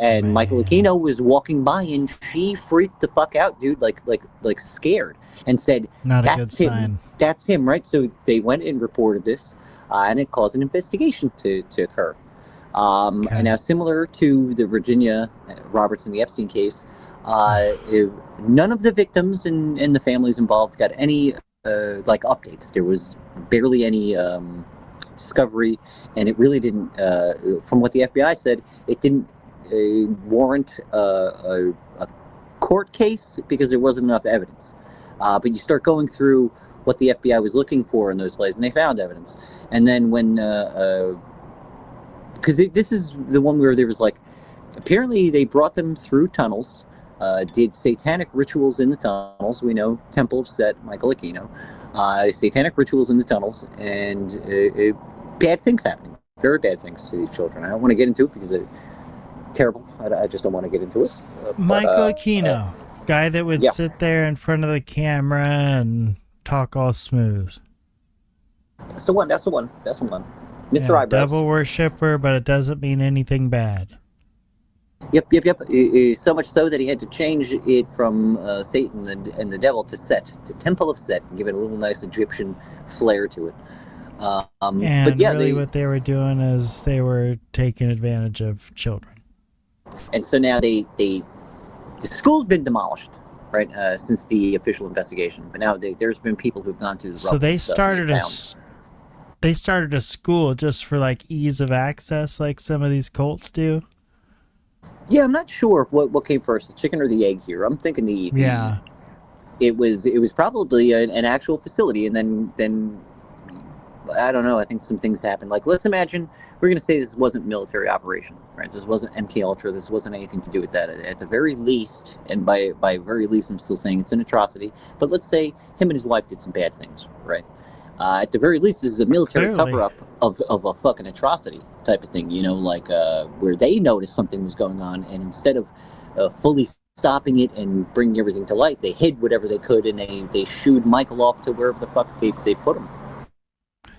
And Michael Aquino was walking by, and she freaked the fuck out, dude, like scared, and said, Not a good "That's him. sign. That's him, right?" So they went and reported this, and it caused an investigation to occur. Okay. And now, similar to the Virginia Roberts and the Epstein case, none of the victims and the families involved got any like updates. There was barely any discovery, and it really didn't. From what the FBI said, it didn't warrant a court case because there wasn't enough evidence. But you start going through what the FBI was looking for in those places, and they found evidence. And then when because this is the one where there was like, apparently they brought them through tunnels, did satanic rituals in the tunnels. We know Temple of Set, Michael Aquino, satanic rituals in the tunnels, and bad things happening, very bad things to these children. I don't want to get into it because it's terrible. I just don't want to get into it. Michael Aquino, guy that would sit there in front of the camera and talk all smooth. That's the one. That's the one. That's the one. Mr. Eyebrows. Devil worshipper, but it doesn't mean anything bad. Yep. So much so that he had to change it from Satan and the devil to Set, the Temple of Set, and give it a little nice Egyptian flair to it. And but yeah, really what they were doing is they were taking advantage of children. And so now the school's been demolished, right, since the official investigation. But now there's been people who've gone through the So they started they started a school just for like ease of access, like some of these cults do. Yeah, I'm not sure what came first, the chicken or the egg here. I'm thinking it was probably an actual facility, and then I don't know. I think some things happened. Like, let's imagine we're going to say this wasn't military operation, right? This wasn't MK Ultra. This wasn't anything to do with that. At the very least, and by very least, I'm still saying it's an atrocity. But let's say him and his wife did some bad things, right? At the very least, this is a military cover-up of a fucking atrocity type of thing, you know, like where they noticed something was going on, and instead of fully stopping it and bringing everything to light, they hid whatever they could, and they shooed Michael off to wherever the fuck they put him.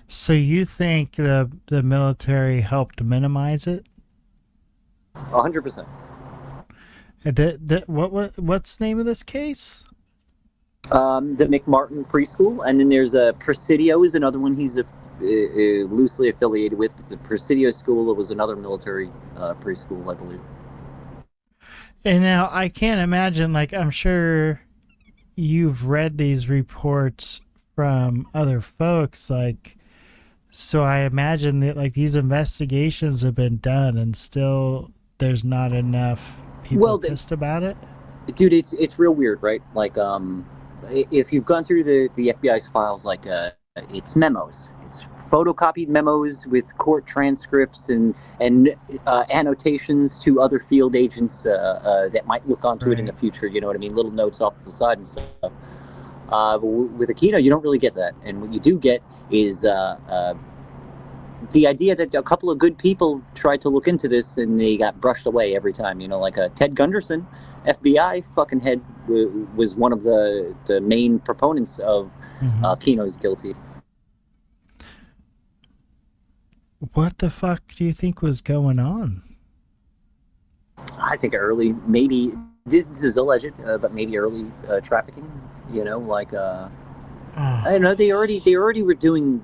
So you think the military helped minimize it? 100%. What's the name of this case? The McMartin preschool, and then there's Presidio is another one he's loosely affiliated with. But the Presidio school was another military preschool, I believe. And now I can't imagine, like, I'm sure you've read these reports from other folks, like, so I imagine that like these investigations have been done and still there's not enough people pissed about it. Dude, it's real weird, right? Like, if you've gone through the FBI's files, like, it's memos. It's photocopied memos with court transcripts and annotations to other field agents that might look onto it in the future. You know what I mean? Little notes off to the side and stuff. But with Aquino, you don't really get that. And what you do get is the idea that a couple of good people tried to look into this and they got brushed away every time. You know, like Ted Gunderson, FBI fucking head, was one of the main proponents of Aquino's guilty. What the fuck do you think was going on? I think early, maybe, this is alleged, but maybe early trafficking. You know, like I don't know. They already were doing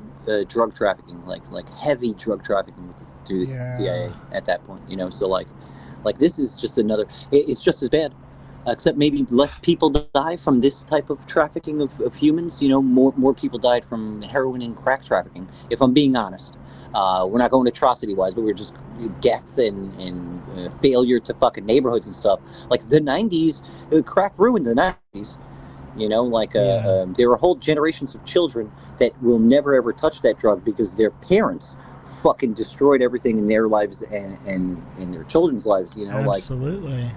drug trafficking, like heavy drug trafficking through the CIA at that point. You know, so like this is just another. It's just as bad, except maybe less people die from this type of trafficking of humans. You know, more people died from heroin and crack trafficking. If I'm being honest, we're not going atrocity wise, but we're just death and failure to fucking neighborhoods and stuff. Like the 90s, crack ruined the 90s. You know, like there are whole generations of children that will never ever touch that drug because their parents fucking destroyed everything in their lives and in their children's lives. You know, absolutely.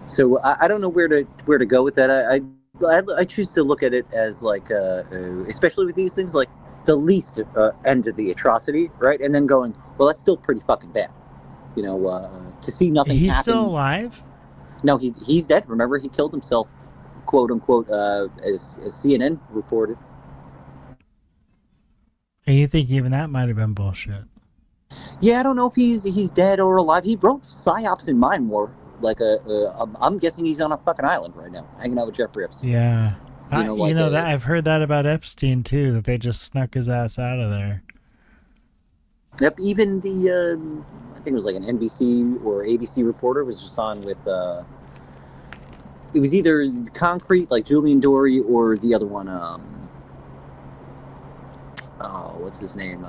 So I don't know where to go with that. I choose to look at it as like, especially with these things, like the least end of the atrocity, right? And then going, well, that's still pretty fucking bad. You know, to see nothing happen. He's still alive? No, he's dead. Remember, he killed himself, quote unquote, as CNN reported. And you think even that might have been bullshit? Yeah, I don't know if he's dead or alive. He wrote Psyops in Mind War. I'm guessing he's on a fucking island right now, hanging out with Jeffrey Epstein. Yeah. You know, that I've heard that about Epstein too, that they just snuck his ass out of there. Yep, even the I think it was like an NBC or ABC reporter was just on with it was either Concrete, like Julian Dory, or the other one. What's his name?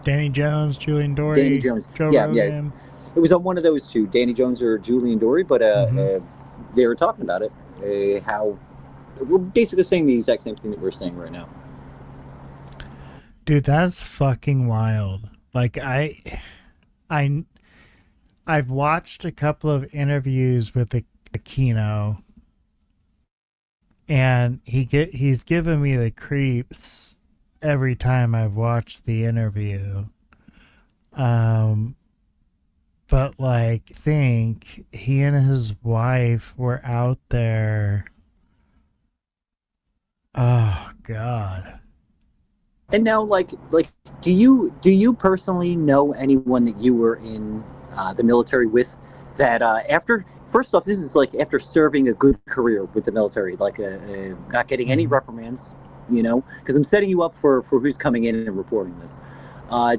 Danny Jones, Julian Dory, Danny Jones. Joe Yeah, Rogan. yeah. It was on one of those two, Danny Jones or Julian Dory, but they were talking about it, how we're basically saying the exact same thing that we're saying right now. Dude, that's fucking wild. Like I've watched a couple of interviews with Aquino, and he's given me the creeps every time I've watched the interview. But like, think he and his wife were out there. Oh God. And now, do you personally know anyone that you were in the military with that after? First off, this is like after serving a good career with the military, not getting any reprimands, you know, because I'm setting you up for who's coming in and reporting this.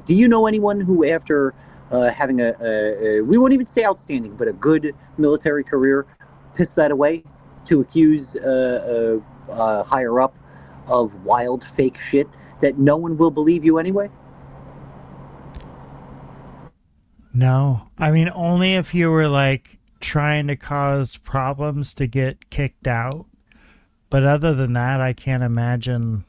Do you know anyone who, after having we won't even say outstanding, but a good military career, pissed that away to accuse higher up of wild fake shit that no one will believe you anyway? No. I mean, only if you were like trying to cause problems to get kicked out. But other than that, I can't imagine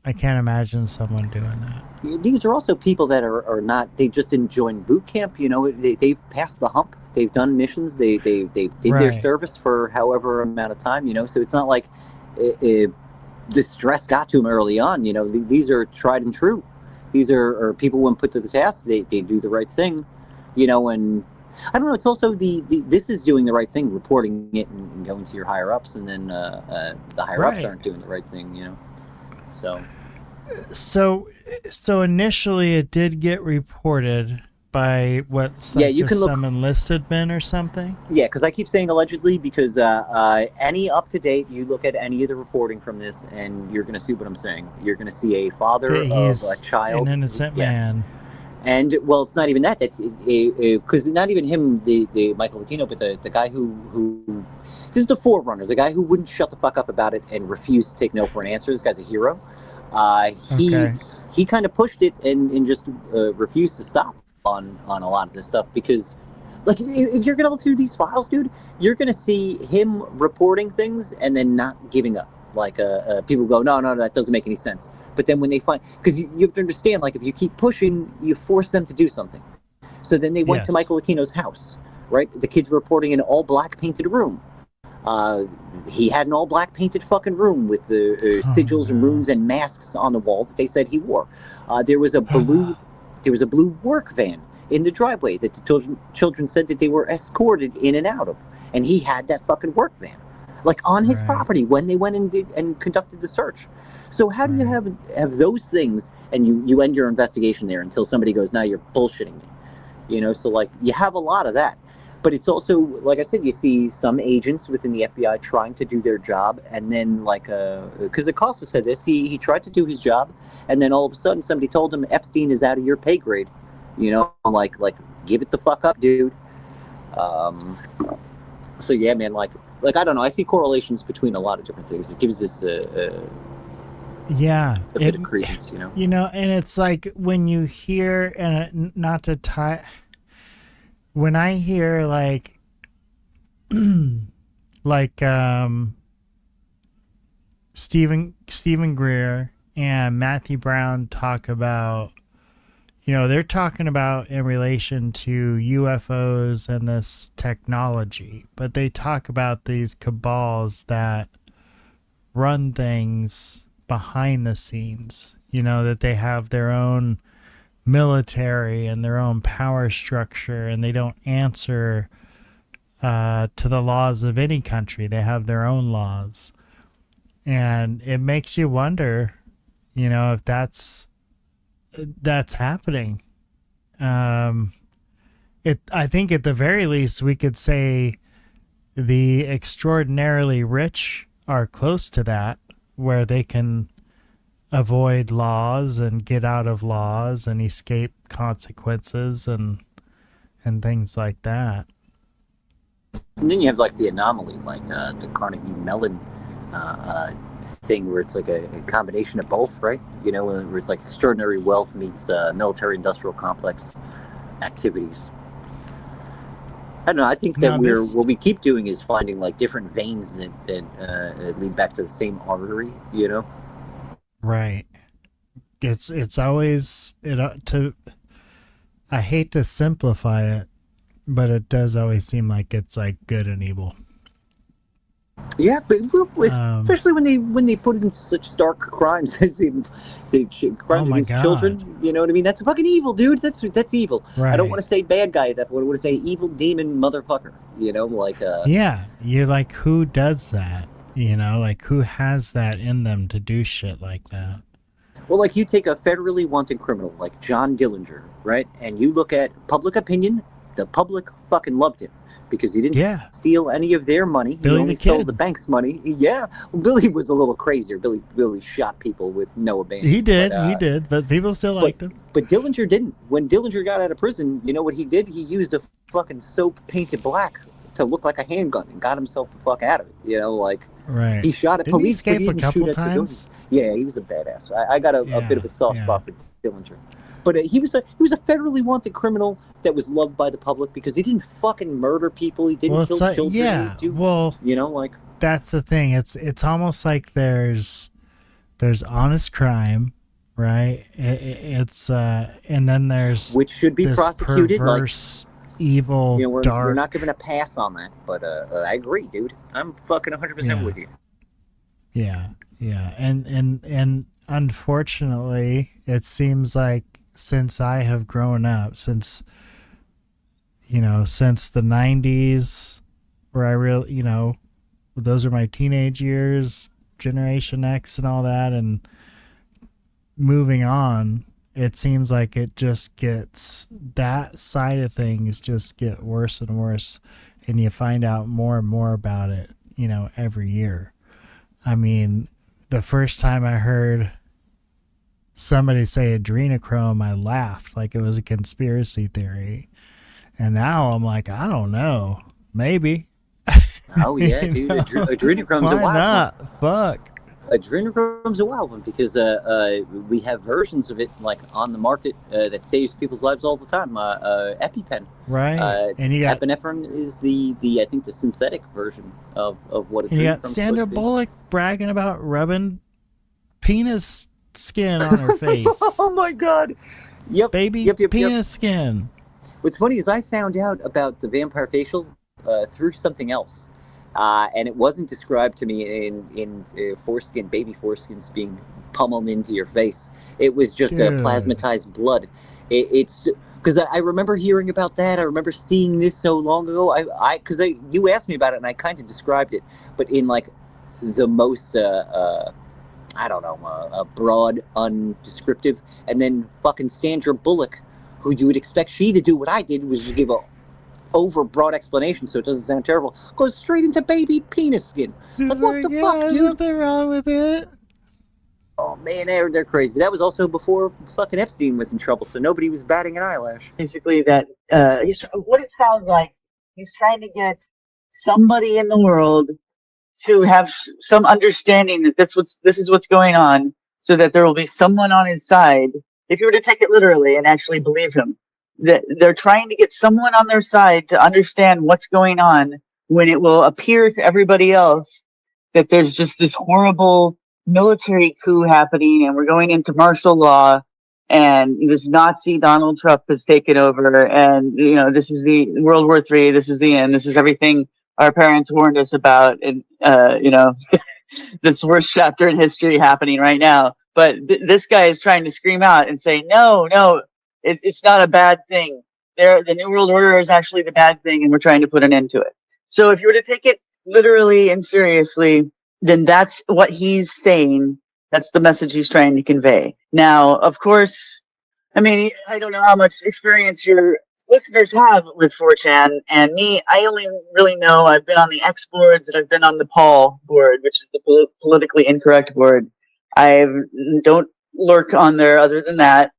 someone doing that. These are also people that are not, they just didn't join boot camp, you know, they've passed the hump. They've done missions. They did their service for however amount of time, you know, so it's not like the stress got to them early on, you know. These are tried and true. These are people when put to the task, they do the right thing, you know. And I don't know, it's also this is doing the right thing, reporting it and going to your higher ups, and then the higher ups aren't doing the right thing, you know. So initially it did get reported by you can look some enlisted men or something. Yeah, because I keep saying allegedly, because any up to date, you look at any of the reporting from this, and you're going to see what I'm saying. You're going to see a father of a child, an innocent man. And well, it's not even that. Because not even him, the Michael Aquino, but the guy who this is the forerunner, the guy who wouldn't shut the fuck up about it and refused to take no for an answer. This guy's a hero. He kind of pushed it and just refused to stop on a lot of this stuff, because like, if you're gonna look through these files, dude, you're gonna see him reporting things and then not giving up. Like people go, no, that doesn't make any sense. But then when they find, because you have to understand, like, if you keep pushing, you force them to do something. So then they went to Michael Aquino's house, right? The kids were reporting an all black painted room. He had an all black painted fucking room with the sigils and runes and masks on the wall that they said he wore. There was a blue work van in the driveway that the children said that they were escorted in and out of, and he had that fucking work van, like, on his property when they went and conducted the search. So how do you have those things, and you end your investigation there until somebody goes, now you're bullshitting me, you know? So, like, you have a lot of that. But it's also, like I said, you see some agents within the FBI trying to do their job, and then, like, because Acosta said this, he tried to do his job, and then all of a sudden somebody told him, Epstein is out of your pay grade. You know, like give it the fuck up, dude. So yeah, man, like I don't know, I see correlations between a lot of different things. It gives this a bit of credence, you know. You know, and it's like when you hear, and not to tie, when I hear like Stephen Greer and Matthew Brown talk about, you know, they're talking about in relation to UFOs and this technology, but they talk about these cabals that run things behind the scenes, you know, that they have their own military and their own power structure, and they don't answer to the laws of any country. They have their own laws. And it makes you wonder, you know, if that's that's happening. I think at the very least we could say the extraordinarily rich are close to that, where they can avoid laws and get out of laws and escape consequences and things like that. And then you have like the anomaly, like the Carnegie Mellon thing, where it's like a combination of both, right? You know, where it's like extraordinary wealth meets military-industrial complex activities. I don't know. I think that what we keep doing is finding like different veins that lead back to the same artery. You know, right? It's always I hate to simplify it, but it does always seem like it's like good and evil. Yeah, but especially when they put in such stark crimes as crimes against children. You know what I mean? That's fucking evil, dude. That's evil. Right. I don't want to say bad guy. I want to say evil demon motherfucker. You know, like yeah, you like, who does that? You know, like, who has that in them to do shit like that? Well, like, you take a federally wanted criminal like John Dillinger, right? And you look at public opinion. The public fucking loved him because he didn't steal any of their money. He only stole the bank's money. Yeah. Well, Billy was a little crazier. Billy shot people with no abandon. He did, but people still liked him. But Dillinger didn't. When Dillinger got out of prison, you know what he did? He used a fucking soap painted black to look like a handgun and got himself the fuck out of it. You know, like, he shot at police, but he didn't shoot at civilians. Yeah, he was a badass. I got a bit of a soft spot for Dillinger. But he was a federally wanted criminal that was loved by the public because he didn't fucking murder people. He didn't kill children. Yeah, you know, like, that's the thing. It's almost like there's honest crime, right? It's and then there's which should be prosecuted, perverse, like, evil, you know, dark. We're not giving a pass on that, but I agree, dude. I'm fucking 100% with you. Yeah, and unfortunately, it seems like, since I have grown up, since the 90s, where I really, you know, those are my teenage years, Generation X and all that, and moving on, it seems like it just gets, that side of things just get worse and worse, and you find out more and more about it, you know, every year. I mean, the first time I heard somebody say adrenochrome, I laughed like it was a conspiracy theory. And now I'm like, I don't know. Maybe. Oh, yeah, dude. Adrenochrome's a wild one. Why not? Fuck. Adrenochrome's a wild one because we have versions of it, like, on the market that saves people's lives all the time. EpiPen. Right. And you got... epinephrine is the I think, the synthetic version of what adrenochrome's. You got Sandra Bullock bragging about rubbing penis skin on her face. Oh my god. Yep. Baby penis skin. What's funny is I found out about the vampire facial through something else. And it wasn't described to me in foreskin, baby foreskins being pummeled into your face. It was just plasmatized blood. It's because I remember hearing about that. I remember seeing this so long ago. Because you asked me about it and I kind of described it, but in like the most I don't know, broad, undescriptive, and then fucking Sandra Bullock, who you would expect she to do what I did, was just give a over-broad explanation so it doesn't sound terrible, goes straight into baby penis skin. Like, what the fuck, dude? There's nothing wrong with it. Oh, man, they're crazy. But that was also before fucking Epstein was in trouble, so nobody was batting an eyelash. Basically, that what it sounds like, he's trying to get somebody in the world to have some understanding that this is what's going on, so that there will be someone on his side. If you were to take it literally and actually believe him, that they're trying to get someone on their side to understand what's going on, when it will appear to everybody else that there's just this horrible military coup happening and we're going into martial law and this Nazi Donald Trump has taken over and, you know, this is the World War III, this is the end, this is everything our parents warned us about, and you know, this worst chapter in history happening right now. But this guy is trying to scream out and say, no, it's not a bad thing. The New World Order is actually the bad thing, and we're trying to put an end to it. So if you were to take it literally and seriously, then that's what he's saying. That's the message he's trying to convey. Now, of course, I mean, I don't know how much experience your listeners have with 4chan, and me, I only really know I've been on the X boards and I've been on the Paul board, which is the politically incorrect board. I don't lurk on there other than that,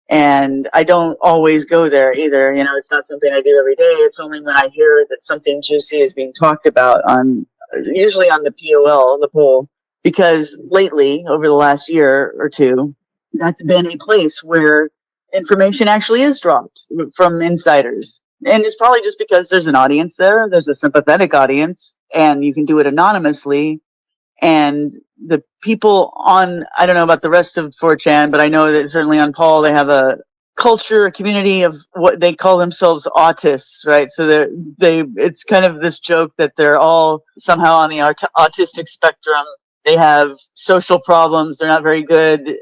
and I don't always go there either. You know, it's not something I do every day. It's only when I hear that something juicy is being talked about on, usually on the POL, the poll, because lately, over the last year or two, that's been a place where information actually is dropped from insiders. And it's probably just because there's an audience there, there's a sympathetic audience, and you can do it anonymously. And the people on, I don't know about the rest of 4chan, but I know that certainly on Paul, they have a culture, a community of what they call themselves autists, right? So it's kind of this joke that they're all somehow on the autistic spectrum. They have social problems. They're not very good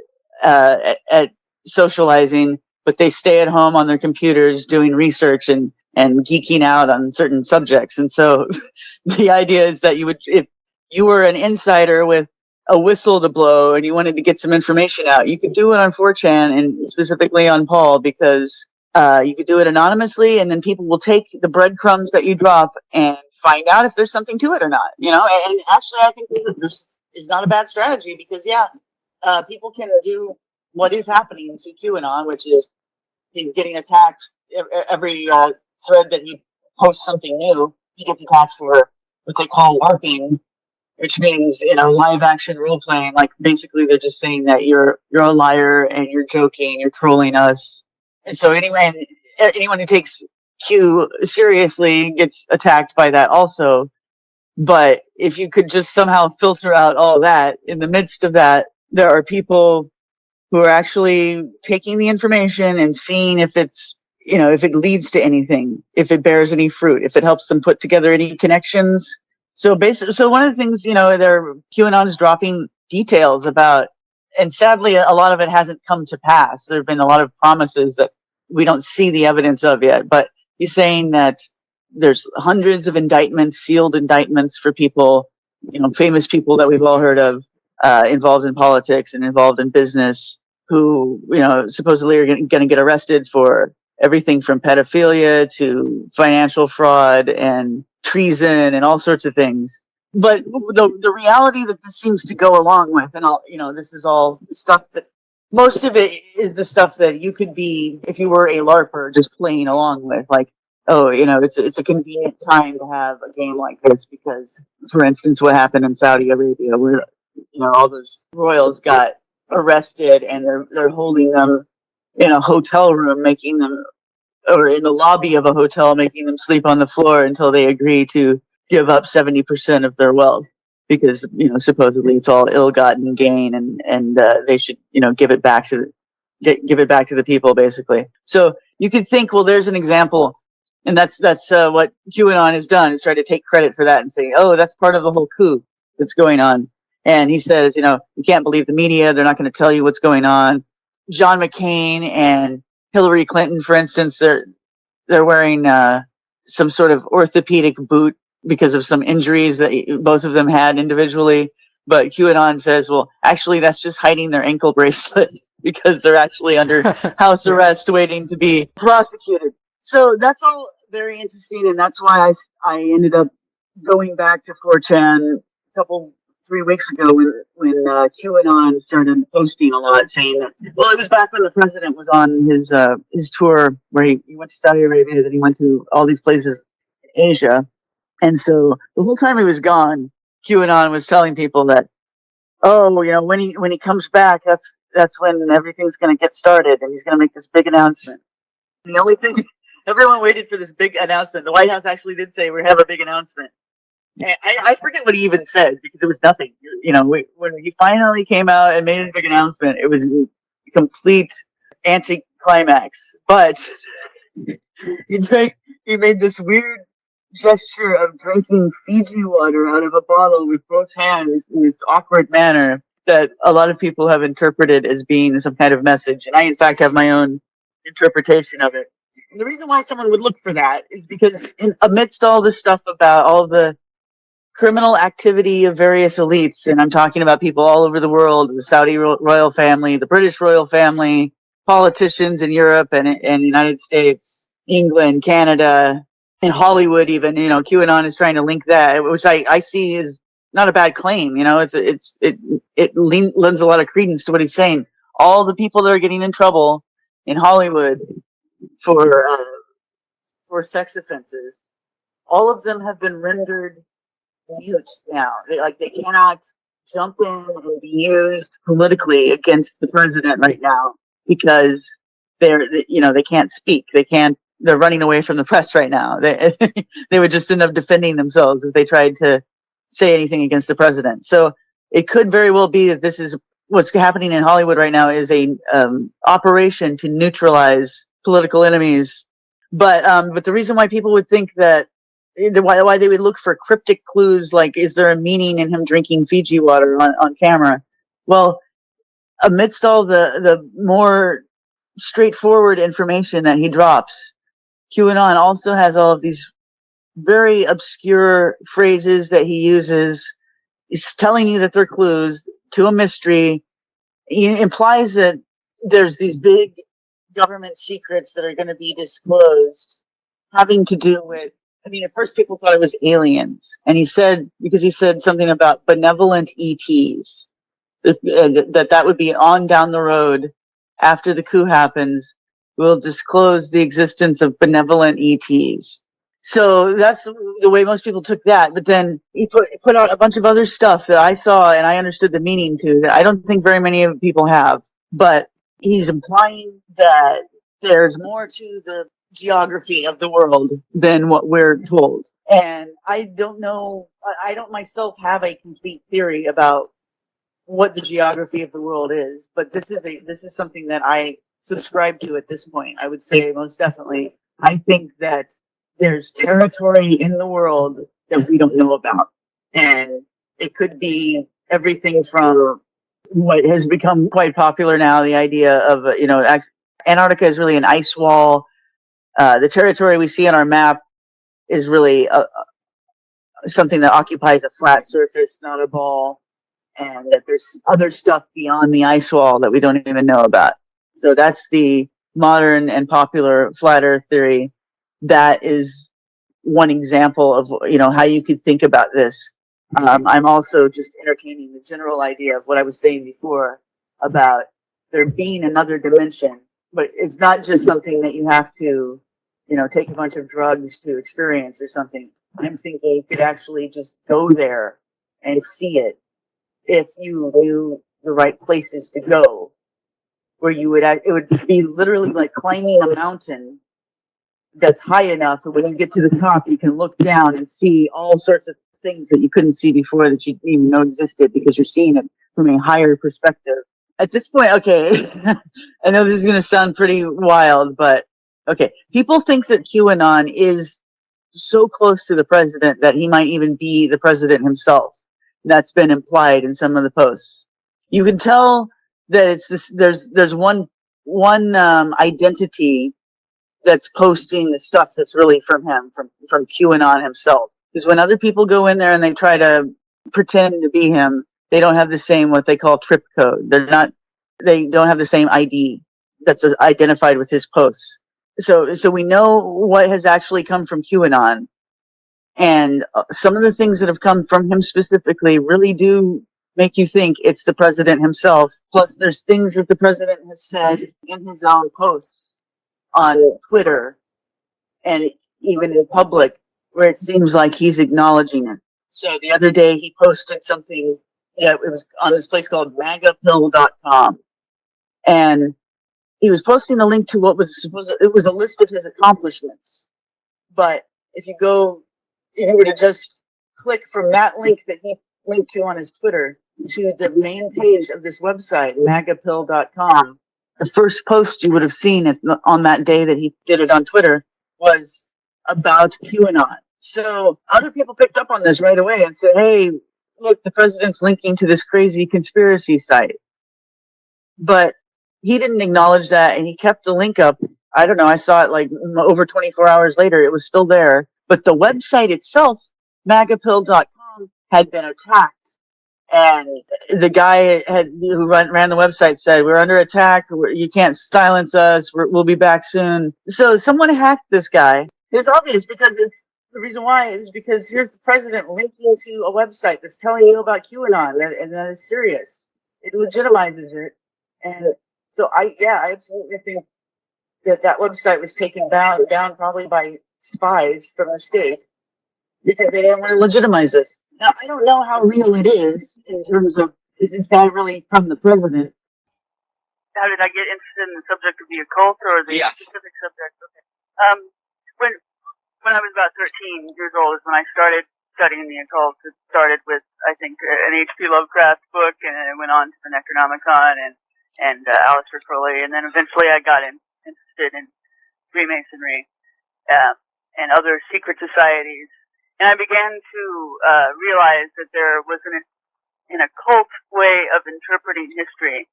at socializing, but they stay at home on their computers doing research and geeking out on certain subjects. And so the idea is that if you were an insider with a whistle to blow and you wanted to get some information out, you could do it on 4chan and specifically on Paul, because you could do it anonymously, and then people will take the breadcrumbs that you drop and find out if there's something to it or not. You know, and actually, I think this is not a bad strategy, because people can do what is happening to QAnon, which is he's getting attacked every thread that he posts something new. He gets attacked for what they call LARPing, which means, you know, live action role playing. Like, basically they're just saying that you're a liar and you're joking, you're trolling us. And so anyone who takes Q seriously gets attacked by that also. But if you could just somehow filter out all that, in the midst of that, there are people who are actually taking the information and seeing if it's, you know, if it leads to anything, if it bears any fruit, if it helps them put together any connections. So one of the things, you know, QAnon is dropping details about, and sadly, a lot of it hasn't come to pass. There have been a lot of promises that we don't see the evidence of yet. But he's saying that there's hundreds of indictments, sealed indictments for people, you know, famous people that we've all heard of, involved in politics and involved in business, who, you know, supposedly are going to get arrested for everything from pedophilia to financial fraud and treason and all sorts of things. But the reality that this seems to go along with, and this is all stuff that, most of it is the stuff that you could be, if you were a LARPer, just playing along with. Like, oh, you know, it's a convenient time to have a game like this because, for instance, what happened in Saudi Arabia, where, you know, all those royals got arrested and they're holding them in a hotel room, or in the lobby of a hotel, making them sleep on the floor until they agree to give up 70% of their wealth, because, you know, supposedly it's all ill-gotten gain, and they should, you know, give it back to the people, basically. So you could think, well, there's an example, and that's what QAnon has done, is try to take credit for that and say, oh, that's part of the whole coup that's going on. And he says, you know, you can't believe the media; they're not going to tell you what's going on. John McCain and Hillary Clinton, for instance, they're wearing some sort of orthopedic boot because of some injuries that both of them had individually. But QAnon says, well, actually, that's just hiding their ankle bracelet because they're actually under house arrest waiting to be prosecuted. So that's all very interesting, and that's why I ended up going back to 4chan a 3 weeks ago when QAnon started posting a lot, saying that, well, it was back when the president was on his tour where he went to Saudi Arabia, then he went to all these places in Asia. And so the whole time he was gone, QAnon was telling people that, oh, you know, when he comes back, that's when everything's going to get started, and he's going to make this big announcement. And the only thing, everyone waited for this big announcement. The White House actually did say, we have a big announcement. I forget what he even said, because it was nothing. You know, when he finally came out and made his big announcement, it was a complete anticlimax. But he made this weird gesture of drinking Fiji water out of a bottle with both hands in this awkward manner that a lot of people have interpreted as being some kind of message. And I, in fact, have my own interpretation of it. And the reason why someone would look for that is because amidst all this stuff about all the criminal activity of various elites, and I'm talking about people all over the world, the Saudi royal family, the British royal family, politicians in Europe and the United States, England, Canada, and Hollywood even, QAnon is trying to link that, which I see is not a bad claim. It lends a lot of credence to what he's saying. All the people that are getting in trouble in Hollywood for sex offenses, all of them have been rendered mute now. They cannot jump in and be used politically against the president right now because they can't speak. They're running away from the press right now. They would just end up defending themselves if they tried to say anything against the president. So it could very well be that this is what's happening in Hollywood right now is a operation to neutralize political enemies. But the reason why people would think that why they would look for cryptic clues, like is there a meaning in him drinking Fiji water on camera? Well, amidst all the more straightforward information that he drops, QAnon also has all of these very obscure phrases that he uses. He's telling you that they're clues to a mystery. He implies that there's these big government secrets that are going to be disclosed having to do with, at first people thought it was aliens. And he said something about benevolent ETs, that would be on down the road after the coup happens, will disclose the existence of benevolent ETs. So that's the way most people took that. But then he put out a bunch of other stuff that I saw and I understood the meaning to that I don't think very many people have. But he's implying that there's more to the geography of the world than what we're told. And I don't know, I don't myself have a complete theory about what the geography of the world is, but this is something that I subscribe to at this point. I would say most definitely. I think that there's territory in the world that we don't know about. And it could be everything from what has become quite popular now, the idea of, Antarctica is really an ice wall. The territory we see on our map is really something that occupies a flat surface, not a ball, and that there's other stuff beyond the ice wall that we don't even know about. So that's the modern and popular flat Earth theory. That is one example of how you could think about this. I'm also just entertaining the general idea of what I was saying before about there being another dimension, but it's not just something that you have to take a bunch of drugs to experience or something. I'm thinking you could actually just go there and see it if you knew the right places to go, where it would be literally like climbing a mountain that's high enough that when you get to the top, you can look down and see all sorts of things that you couldn't see before that you didn't even know existed because you're seeing it from a higher perspective. At this point, okay, I know this is going to sound pretty wild, but okay, people think that QAnon is so close to the president that he might even be the president himself. That's been implied in some of the posts. You can tell that it's this. There's one identity that's posting the stuff that's really from him, from QAnon himself. Because when other people go in there and they try to pretend to be him, they don't have the same what they call trip code. They don't have the same ID that's identified with his posts. So we know what has actually come from QAnon. And some of the things that have come from him specifically really do make you think it's the president himself. Plus, there's things that the president has said in his own posts on Twitter and even in public where it seems like he's acknowledging it. So the other day he posted something, it was on this place called magapill.com. And he was posting a link to what was it was a list of his accomplishments. But if you were to just click from that link that he linked to on his Twitter to the main page of this website, magapill.com, the first post you would have seen on that day that he did it on Twitter was about QAnon. So other people picked up on this right away and said, hey, look, the president's linking to this crazy conspiracy site. But he didn't acknowledge that, and he kept the link up. I don't know, I saw it like over 24 hours later. It was still there. But the website itself, magapill.com, had been attacked. And the guy who ran the website said, "We're under attack. You can't silence us. We'll be back soon." So someone hacked this guy. It's obvious because the reason why is because here's the president linking to a website that's telling you about QAnon, and that is serious. It legitimizes it. And so I absolutely think that website was taken down probably by spies from the state because they didn't want to legitimize this. Now, I don't know how real it is in terms of, is this guy really from the president? How did I get interested in the subject of the occult or the specific subject? Okay. When I was about 13 years old is when I started studying the occult. It started with, I think, an H.P. Lovecraft book, and it went on to the Necronomicon and Aleister Crowley, and then eventually I got interested in Freemasonry and other secret societies. And I began to realize that there was an occult way of interpreting history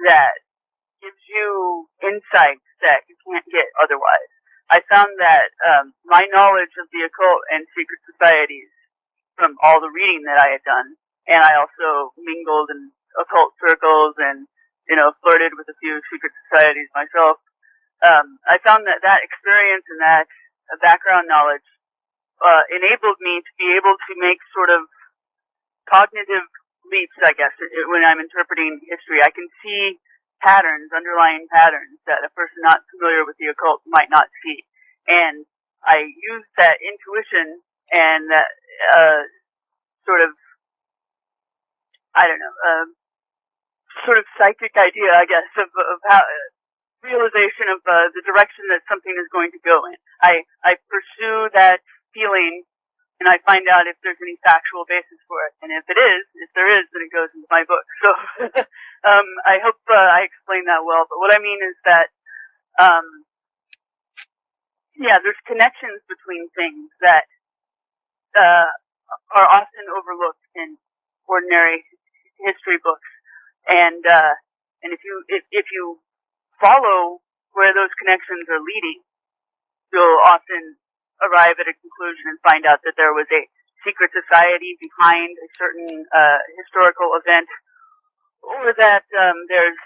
that gives you insights that you can't get otherwise. I found that my knowledge of the occult and secret societies from all the reading that I had done, and I also mingled in occult circles and, flirted with a few secret societies myself, I found that experience and that background knowledge enabled me to be able to make sort of cognitive leaps, I guess, when I'm interpreting history. I can see underlying patterns that a person not familiar with the occult might not see. And I use that intuition and that sort of, sort of psychic idea, I guess, of how realization of the direction that something is going to go in. I pursue that feeling and I find out if there's any factual basis for it. And if there is, then it goes into my book. So, I hope I explained that well. But what I mean is that, there's connections between things that, are often overlooked in ordinary history books. And if you follow where those connections are leading, you'll often arrive at a conclusion and find out that there was a secret society behind a certain historical event, or that there's,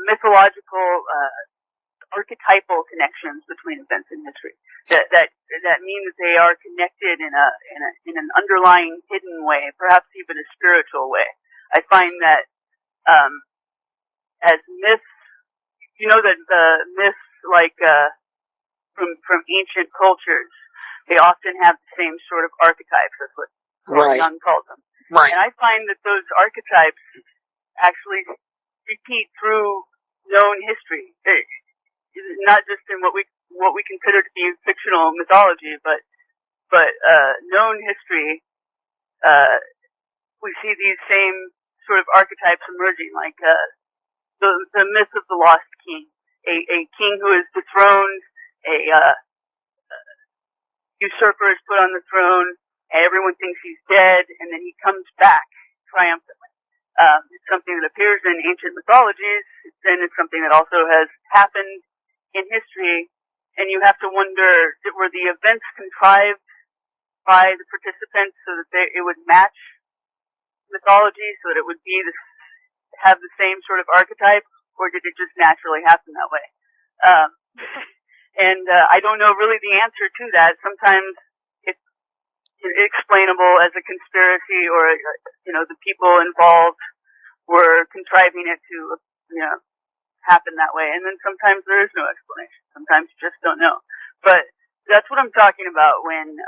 mythological, archetypal connections between events in history that mean that they are connected in an underlying hidden way, perhaps even a spiritual way. I find that as myths, that the myths from ancient cultures, they often have the same sort of archetypes. That's what Young calls them. Right. And I find that those archetypes actually repeat through known history, not just in what we consider to be fictional mythology, but known history. We see these same sort of archetypes emerging, like the myth of the lost king, a king who is dethroned, a usurper is put on the throne, and everyone thinks he's dead, and then he comes back triumphantly. It's something that appears in ancient mythologies, and it's something that also has happened in history, and you have to wonder, were the events contrived by the participants so that it would match mythology, so that it would have the same sort of archetype, or did it just naturally happen that way? And I don't know really the answer to that. Sometimes it's explainable as a conspiracy, or the people involved were contriving it to happen that way. And then sometimes there is no explanation. Sometimes you just don't know. But that's what I'm talking about when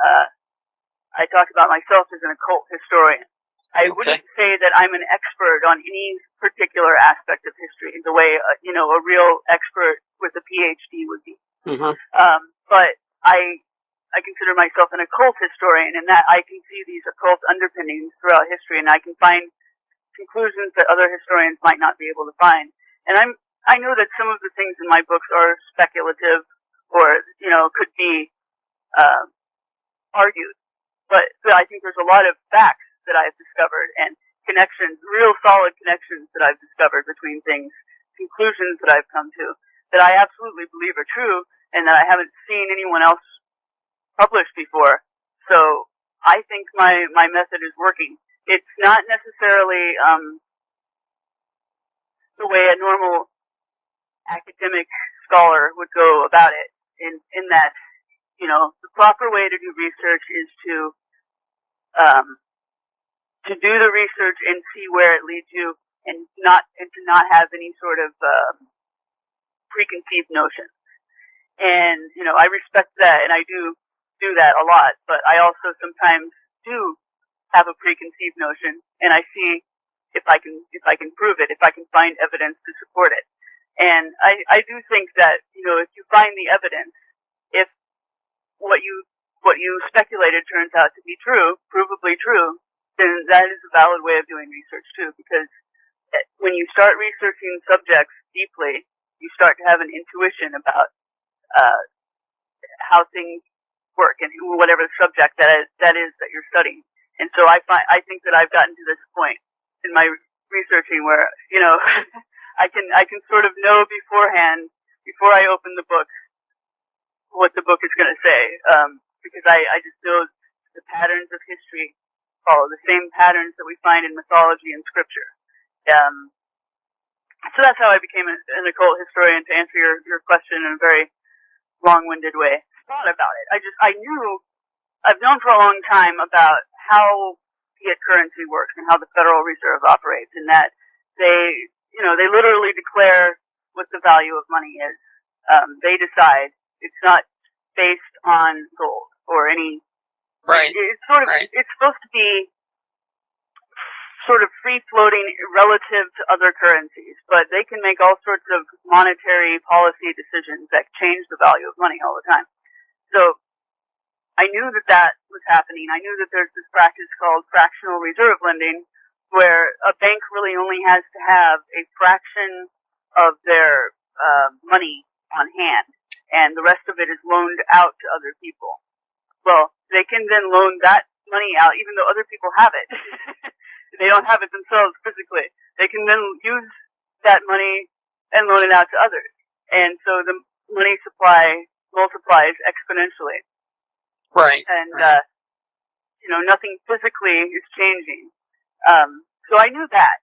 I talk about myself as an occult historian. I wouldn't say that I'm an expert on any particular aspect of history the way a real expert with a PhD would be. Mm-hmm. But I consider myself an occult historian, and that I can see these occult underpinnings throughout history, and I can find conclusions that other historians might not be able to find. And I know that some of the things in my books are speculative, or could be argued, but I think there's a lot of facts that I've discovered and connections, real solid connections that I've discovered between things, conclusions that I've come to that I absolutely believe are true, and that I haven't seen anyone else published before. So I think my method is working, it's not necessarily the way a normal academic scholar would go about it. In that, the proper way to do research is to do the research and see where it leads you, and to not have any sort of preconceived notion. And I respect that, and I do that a lot. But I also sometimes do have a preconceived notion, and I see if I can prove it, if I can find evidence to support it. And I do think that if you find the evidence, if what you speculated turns out to be true, provably true, then that is a valid way of doing research too. Because when you start researching subjects deeply, you start to have an intuition about how things work and whatever the subject that is that you're studying. And so I think that I've gotten to this point in my researching where I can sort of know beforehand, before I open the book, what the book is going to say, because I just know the patterns of history follow the same patterns that we find in mythology and scripture. So that's how I became an occult historian, to answer your question in a very long-winded way. Thought about it. I've known for a long time about how fiat currency works and how the Federal Reserve operates, and that they literally declare what the value of money is. They decide. It's not based on gold or any. Right. It's supposed to be sort of free-floating relative to other currencies, but they can make all sorts of monetary policy decisions that change the value of money all the time. So I knew that was happening. I knew that there's this practice called fractional reserve lending, where a bank really only has to have a fraction of their money on hand, and the rest of it is loaned out to other people. Well, they can then loan that money out, even though other people have it. They don't have it themselves physically. They can then use that money and loan it out to others. And so the money supply multiplies exponentially. Right. And, nothing physically is changing. So I knew that.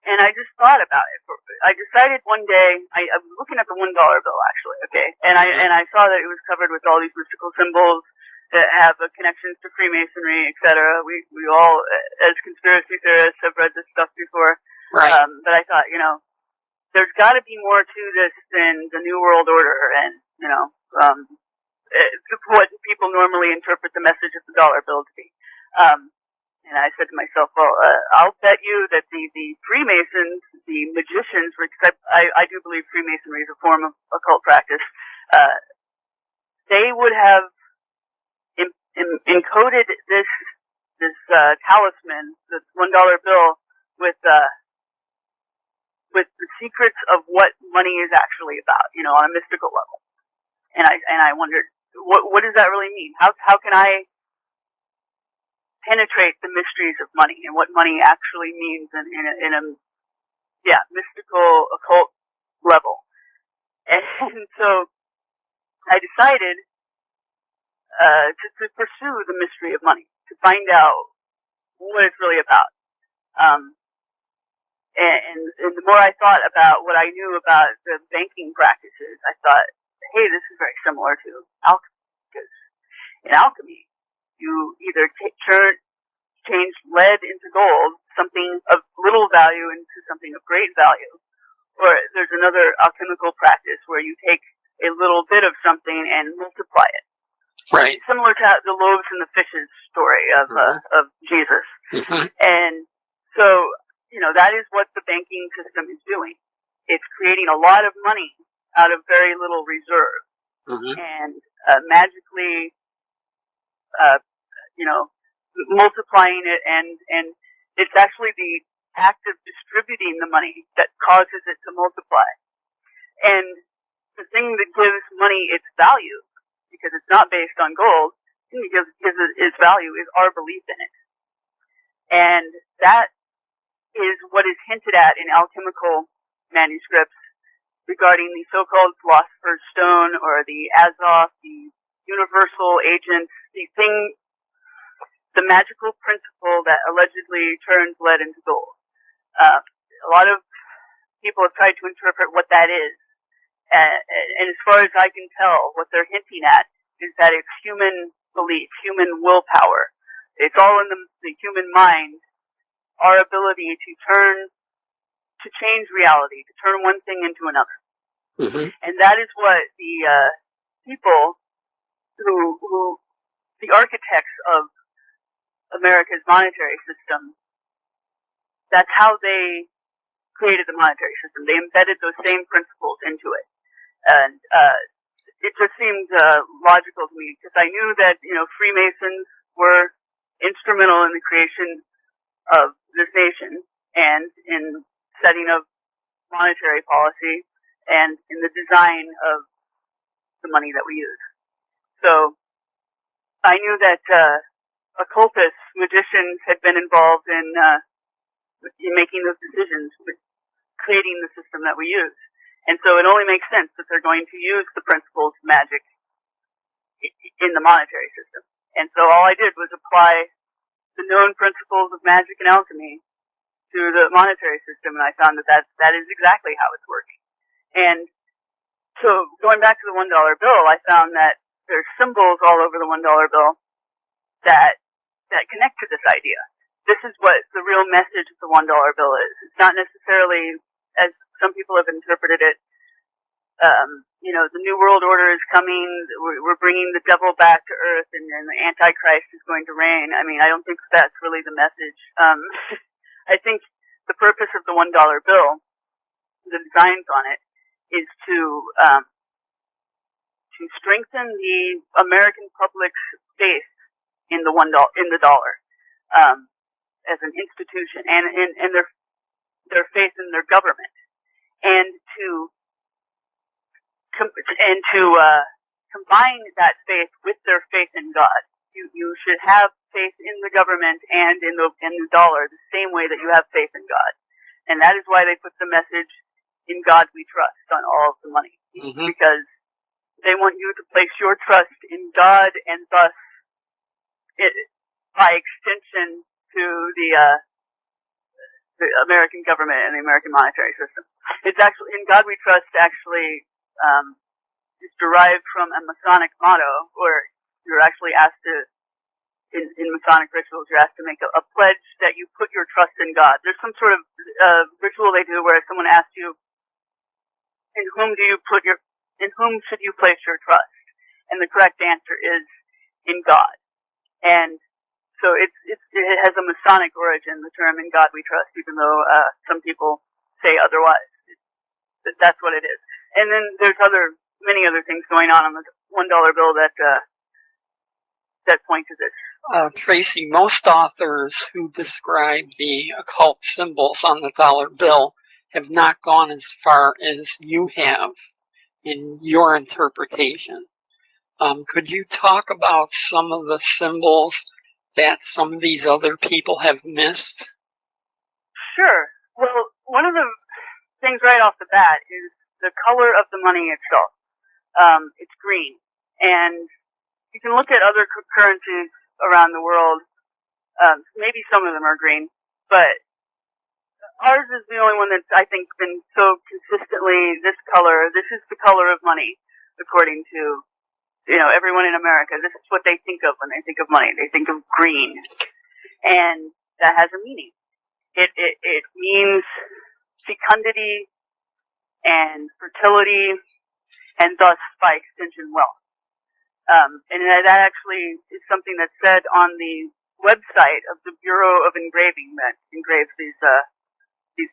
And I just thought about it. I decided one day, I was looking at the $1 bill actually, okay? And I saw that it was covered with all these mystical symbols that have connections to Freemasonry, etc. We all, as conspiracy theorists, have read this stuff before. Right. But I thought, there's got to be more to this than the New World Order, and what people normally interpret the message of the dollar bill to be. And I said to myself, well, I'll bet you that the Freemasons, the magicians, because I do believe Freemasonry is a form of occult practice, they would have encoded this talisman, this $1 bill, with the secrets of what money is actually about, on a mystical level. And I wondered, what does that really mean? How can I penetrate the mysteries of money and what money actually means in a mystical occult level? And so I decided to pursue the mystery of money, to find out what it's really about. And the more I thought about what I knew about the banking practices, I thought, hey, this is very similar to alchemy. Because in alchemy, you either change lead into gold, something of little value into something of great value, or there's another alchemical practice where you take a little bit of something and multiply it. Right. Similar to the loaves and the fishes story of Jesus. Mm-hmm. And so, that is what the banking system is doing. It's creating a lot of money out of very little reserve. Mm-hmm. And magically, multiplying it, and it's actually the act of distributing the money that causes it to multiply. And the thing that gives money its value, because it's not based on gold, the thing that gives it its value is our belief in it. And that is what is hinted at in alchemical manuscripts regarding the so-called philosopher's stone, or the Azoth, the universal agent, the thing the magical principle that allegedly turns lead into gold. A lot of people have tried to interpret what that is. And as far as I can tell, what they're hinting at is that it's human belief, human willpower. It's all in the human mind, our ability to change reality, to turn one thing into another. Mm-hmm. And that is what the people who the architects of America's monetary system, that's how they created the monetary system. They embedded those same principles into it. And it just seemed logical to me, because I knew that, Freemasons were instrumental in the creation of this nation and in setting of monetary policy and in the design of the money that we use. So I knew that occultists, magicians had been involved in making those decisions, creating the system that we use. And so it only makes sense that they're going to use the principles of magic in the monetary system. And so all I did was apply the known principles of magic and alchemy to the monetary system, and I found that is exactly how it's working. And so going back to the $1 bill, I found that there's symbols all over the $1 bill that connect to this idea. This is what the real message of the $1 bill is. It's not necessarily, as some people have interpreted it, the New World Order is coming, we're bringing the devil back to earth, and the Antichrist is going to reign. I mean, I don't think that's really the message. I think the purpose of the $1 bill, the designs on it, is to strengthen the American public's faith in the dollar, as an institution, and their faith in their government, and to combine that faith with their faith in God. You should have faith in the government and in the dollar the same way that you have faith in God, and that is why they put the message "In God We Trust" on all of the money, because they want you to place your trust in God, and thus, by extension, to the American government and the American monetary system. It's actually, "In God We Trust" actually is derived from a Masonic motto, where you're actually asked to, in Masonic rituals, you're asked to make a pledge that you put your trust in God. There's some sort of ritual they do where someone asks you, in whom should you place your trust? And the correct answer is in God. And so it has a Masonic origin, the term "In God We Trust," even though some people say otherwise. That's what it is. And then there's many other things going on the $1 bill that point to this. Tracy, most authors who describe the occult symbols on the dollar bill have not gone as far as you have in your interpretation. Could you talk about some of the symbols that some of these other people have missed? Sure. Well, one of the things right off the bat is the color of the money itself. It's green. And you can look at other currencies around the world. Maybe some of them are green, but ours is the only one that's, I think, been so consistently this color. This is the color of money, according to, everyone in America. This is what they think of when they think of money. They think of green. And that has a meaning. It means fecundity and fertility, and thus, by extension, wealth. And that actually is something that's said on the website of the Bureau of Engraving that engraves these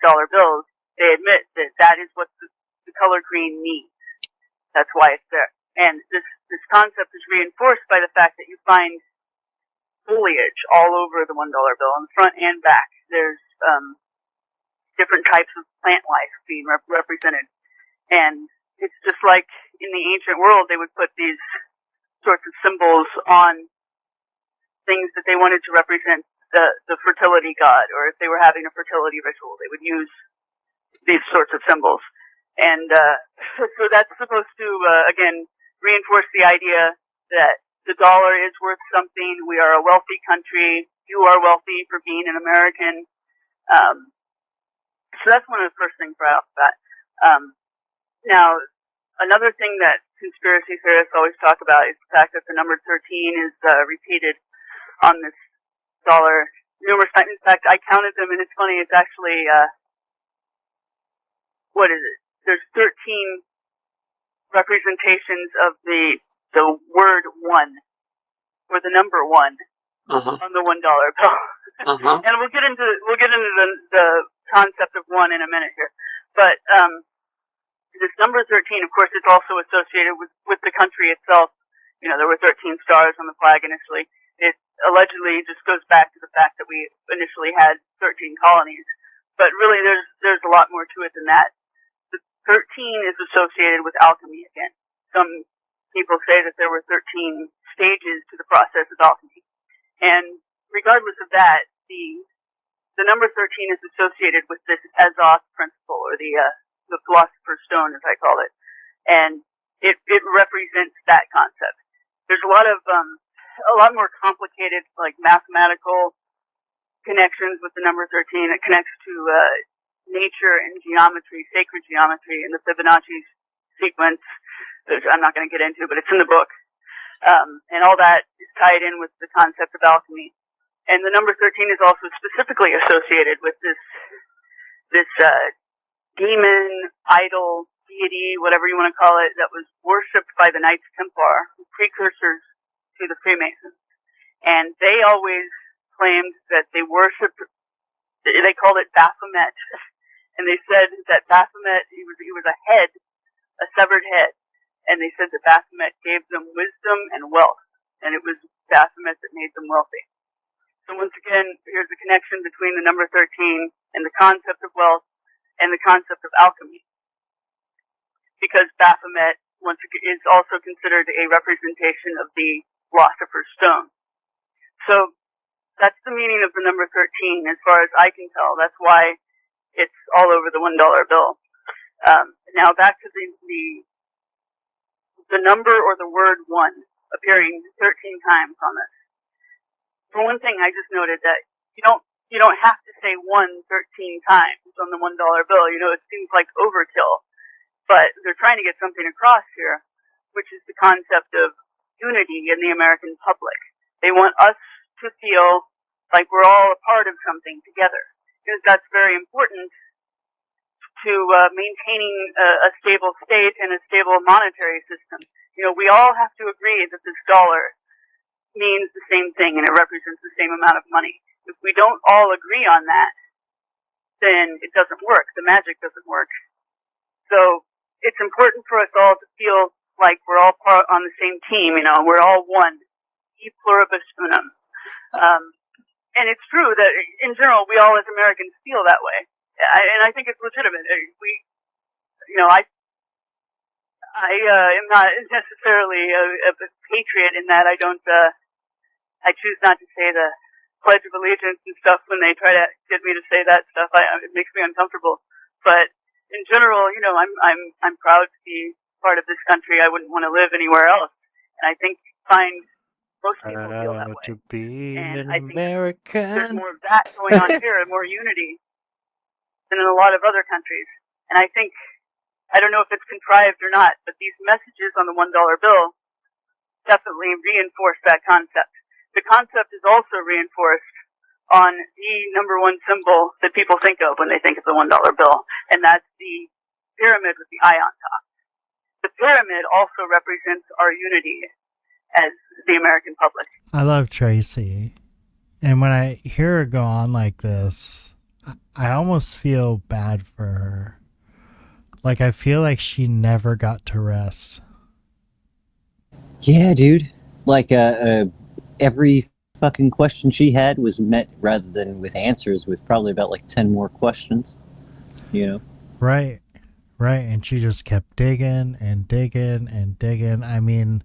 dollar bills. They admit that is what the color green means. That's why it's there. And this concept is reinforced by the fact that you find foliage all over the $1 bill, on the front and back. There's different types of plant life being represented. And it's just like in the ancient world, they would put these sorts of symbols on things that they wanted to represent the fertility god, or if they were having a fertility ritual, they would use these sorts of symbols. And so that's supposed to, again, reinforce the idea that the dollar is worth something. We are a wealthy country. You are wealthy for being an American. So that's one of the first things right off the bat. Now, another thing that conspiracy theorists always talk about is the fact that the number 13 is repeated on this dollar numerous times. In fact, I counted them, and it's funny. It's actually what is it? There's 13 representations of the word one or the number one on the $1 bill. And we'll get into the concept of one in a minute here, but this number 13, of course, is also associated with the country itself. You know, there were 13 stars on the flag initially. It allegedly just goes back to the fact that we initially had 13 colonies. But really, there's a lot more to it than that. The 13 is associated with alchemy again. Some people say that there were 13 stages to the process of alchemy. And regardless of that, the number 13 is associated with this Ezos principle, or the philosopher's stone, as I call it. And it represents that concept. There's a lot more complicated, like, mathematical connections with the number 13. It connects to nature and geometry, sacred geometry, and the Fibonacci sequence, which I'm not going to get into, but it's in the book. And all that is tied in with the concept of alchemy. And the number 13 is also specifically associated with this demon, idol, deity, whatever you want to call it, that was worshipped by the Knights Templar, precursors to the Freemasons. And they always claimed that they called it Baphomet. And they said that Baphomet, he was a head, a severed head. And they said that Baphomet gave them wisdom and wealth. And it was Baphomet that made them wealthy. So once again, here's the connection between the number 13 and the concept of wealth and the concept of alchemy. Because Baphomet is also considered a representation of the philosopher's stone. So that's the meaning of the number 13 as far as I can tell. That's why it's all over the $1 bill. Now back to the number or the word one appearing 13 times on this. For one thing, I just noted that you don't have to say 13 times on the $1 bill. You know, it seems like overkill, but they're trying to get something across here, which is the concept of unity in the American public. They want us to feel like we're all a part of something together, because that's very important to maintaining a stable state and a stable monetary system. You know, we all have to agree that this dollar means the same thing and it represents the same amount of money. If we don't all agree on that, then it doesn't work. The magic doesn't work. So it's important for us all to feel like we're all part on the same team. You know, we're all one. E pluribus unum. And it's true that in general we all as Americans feel that way, and I think it's legitimate. I am not necessarily a patriot in that I don't. I choose not to say the Pledge of Allegiance and stuff when they try to get me to say that stuff. It makes me uncomfortable. But in general, you know, I'm proud to be part of this country. I wouldn't want to live anywhere else. And I think most people feel that way. To be and an I think American. there's more of that going on here, and more unity than in a lot of other countries. And I think, I don't know if it's contrived or not, but these messages on the $1 bill definitely reinforce that concept. The concept is also reinforced on the number one symbol that people think of when they think of the $1 bill, and that's the pyramid with the eye on top. The pyramid also represents our unity as the American public. I love Tracy. And when I hear her go on like this, I almost feel bad for her. Like, I feel like she never got to rest. Yeah, dude. Like, every fucking question she had was met rather than with answers, with probably about like 10 more questions, you know? Right. And she just kept digging and digging and digging. I mean,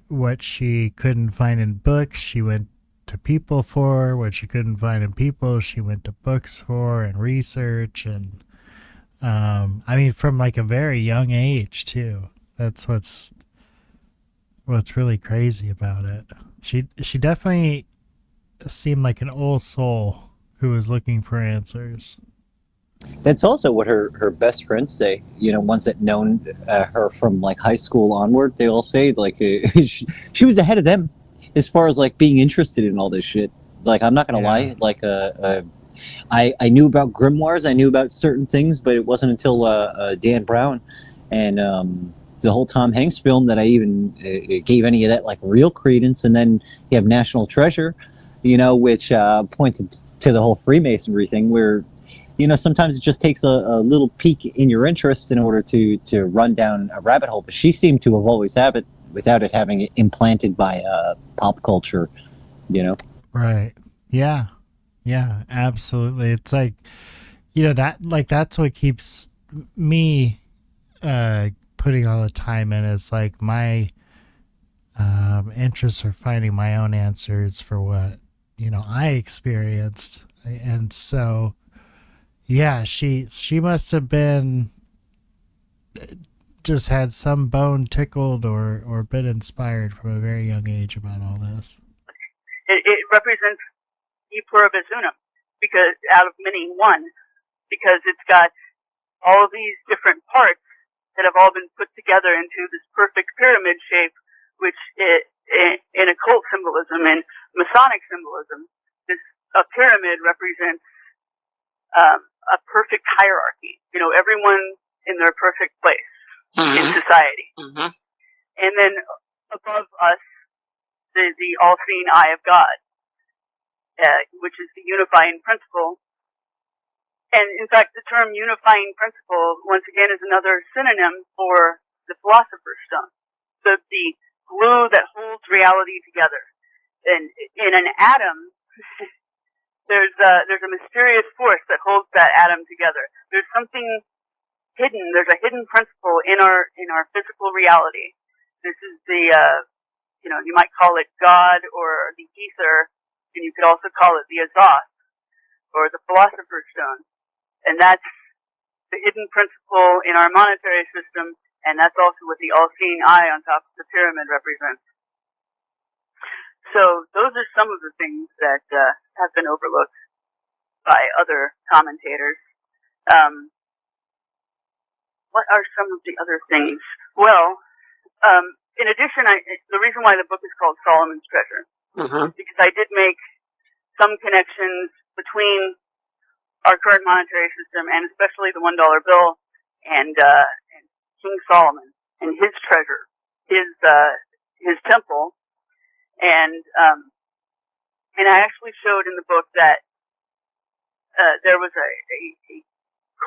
what she couldn't find in books, she went to people for. What she couldn't find in people, she went to books for and research. And I mean, from like a very young age too. That's what's what's really crazy about it. She definitely seemed like an old soul who was looking for answers. That's also what her best friends say. Ones that known her from like high school onward, they all say like she was ahead of them as far as like being interested in all this shit. Like I'm not gonna lie, like I knew about grimoires, I knew about certain things, but it wasn't until Dan Brown and the whole Tom Hanks film that I even gave any of that like real credence. And then you have National Treasure, which pointed to the whole Freemasonry thing, where sometimes it just takes a little peek in your interest in order to run down a rabbit hole. But she seemed to have always had it without it having it implanted by pop culture, Right. Yeah. Yeah, absolutely. It's like, that's what keeps me putting all the time in. It's like my interests are finding my own answers for what, I experienced. And so, yeah, she must have been just had some bone tickled or been inspired from a very young age about all this. It represents E pluribus unum, because out of many one, because it's got all of these different parts that have all been put together into this perfect pyramid shape, which in occult symbolism and Masonic symbolism, a pyramid represents a perfect hierarchy. Everyone in their perfect place in society. And then above us, the all-seeing eye of God, which is the unifying principle. And in fact, the term unifying principle, once again, is another synonym for the philosopher's stone. The glue that holds reality together. And in an atom, there's a mysterious force that holds that atom together. There's something hidden. There's a hidden principle in our physical reality. This is the you might call it God or the ether, and you could also call it the Azoth or the philosopher's stone. And that's the hidden principle in our monetary system, and that's also what the all-seeing eye on top of the pyramid represents. So those are some of the things that have been overlooked by other commentators. What are some of the other things? Well, in addition, the reason why the book is called Solomon's Treasure is because I did make some connections between our current monetary system, and especially the $1 bill, and King Solomon and his treasure, his temple, and I actually showed in the book that there was a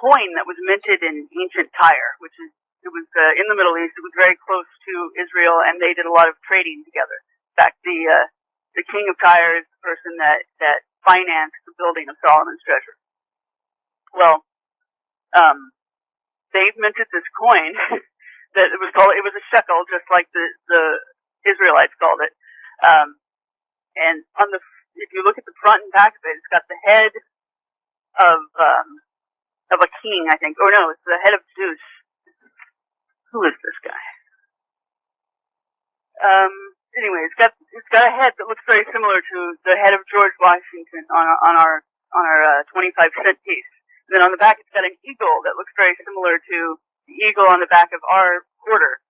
coin that was minted in ancient Tyre, it was in the Middle East. It was very close to Israel, and they did a lot of trading together. In fact, the king of Tyre is the person that financed the building of Solomon's treasure. Well, they minted this coin that it was a shekel, just like the Israelites called it. And if you look at the front and back of it, it's got the head of a king, I think. Or no, it's the head of Zeus. Who is this guy? Anyway, it's got a head that looks very similar to the head of George Washington on our 25-cent piece. And then on the back, it's got an eagle that looks very similar to the eagle on the back of our quarter.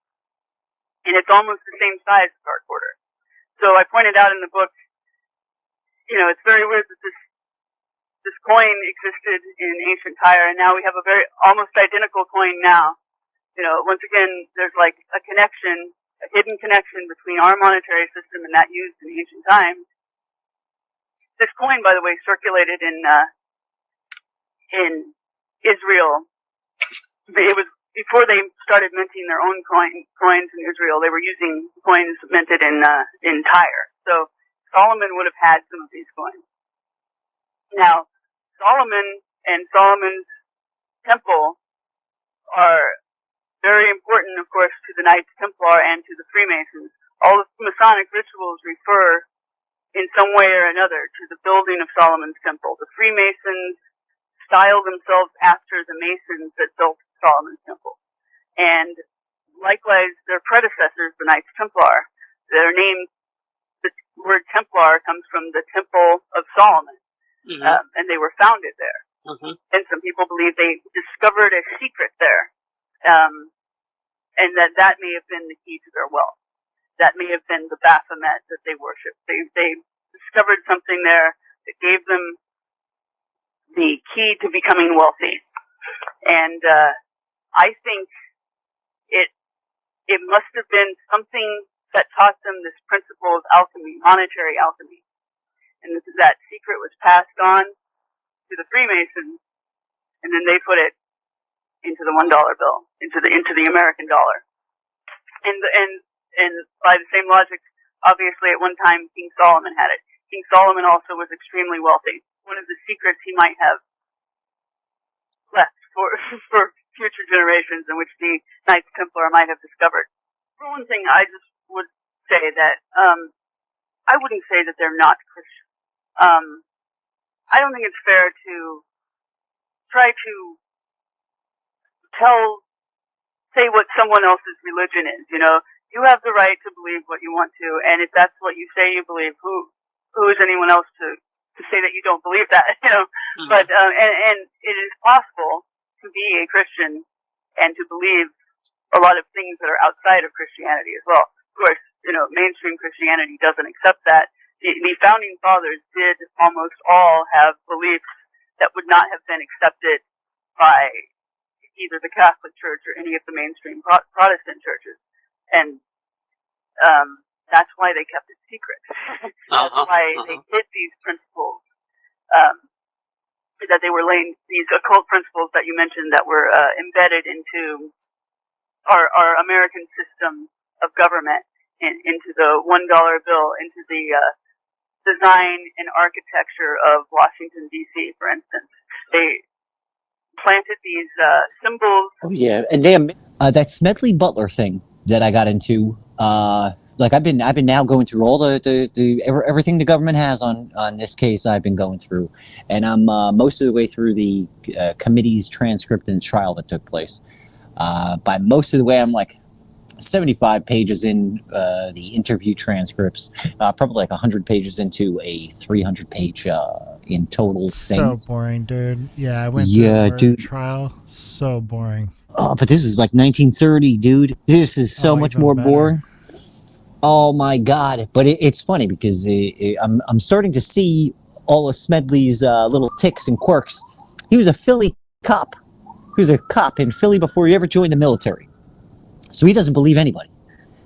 And it's almost the same size as our quarter. So I pointed out in the book, it's very weird that this coin existed in ancient Tyre, and now we have a very almost identical coin now. Once again, there's like a connection, a hidden connection between our monetary system and that used in ancient times. This coin, by the way, circulated in Israel. It was before they started minting their own coins in Israel. They were using coins minted in Tyre. So Solomon would have had some of these coins. Now, Solomon and Solomon's temple are very important, of course, to the Knights Templar and to the Freemasons. All the Masonic rituals refer in some way or another to the building of Solomon's temple. The Freemasons style themselves after the Masons that built Solomon's temple. And likewise, their predecessors, the Knights Templar, their name, the word Templar comes from the Temple of Solomon, and they were founded there. And some people believe they discovered a secret there, and that may have been the key to their wealth. That may have been the Baphomet that they worshipped. They discovered something there that gave them the key to becoming wealthy. And I think it must have been something that taught them this principle of alchemy, monetary alchemy. And that secret was passed on to the Freemasons, and then they put it into the $1 bill, into the American dollar. And by the same logic, obviously at one time King Solomon had it. King Solomon also was extremely wealthy. One of the secrets he might have left for future generations, in which the Knights Templar might have discovered. For one thing, I just would say that I wouldn't say that they're not Christian. I don't think it's fair to try to say what someone else's religion is. You know, you have the right to believe what you want to, and if that's what you say you believe, who is anyone else to say that you don't believe that? You know, but and it is possible to be a Christian and to believe a lot of things that are outside of Christianity as well. Of course, you know, mainstream Christianity doesn't accept that. The founding fathers did almost all have beliefs that would not have been accepted by either the Catholic Church or any of the mainstream Protestant churches. And that's why they kept it secret. That's why they hid these principles, that they were laying, these occult principles that you mentioned that were embedded into our American system of government, into the $1 bill, into the design and architecture of Washington, D.C., for instance. They planted these symbols. Oh, yeah. And that Smedley Butler thing that I got into, like I've been now going through all the everything the government has on this case. I've been going through, and I'm most of the way through the committee's transcript and trial that took place. By most of the way, I'm like 75 pages in the interview transcripts, probably like 100 pages into a 300-page in total thing. So boring, dude. Yeah, I went through a murder trial. So boring. Oh, but this is like 1930, dude. This is so much more boring. Oh my god! But it's funny because I'm starting to see all of Smedley's little ticks and quirks. He was a Philly cop. He was a cop in Philly before he ever joined the military. So he doesn't believe anybody.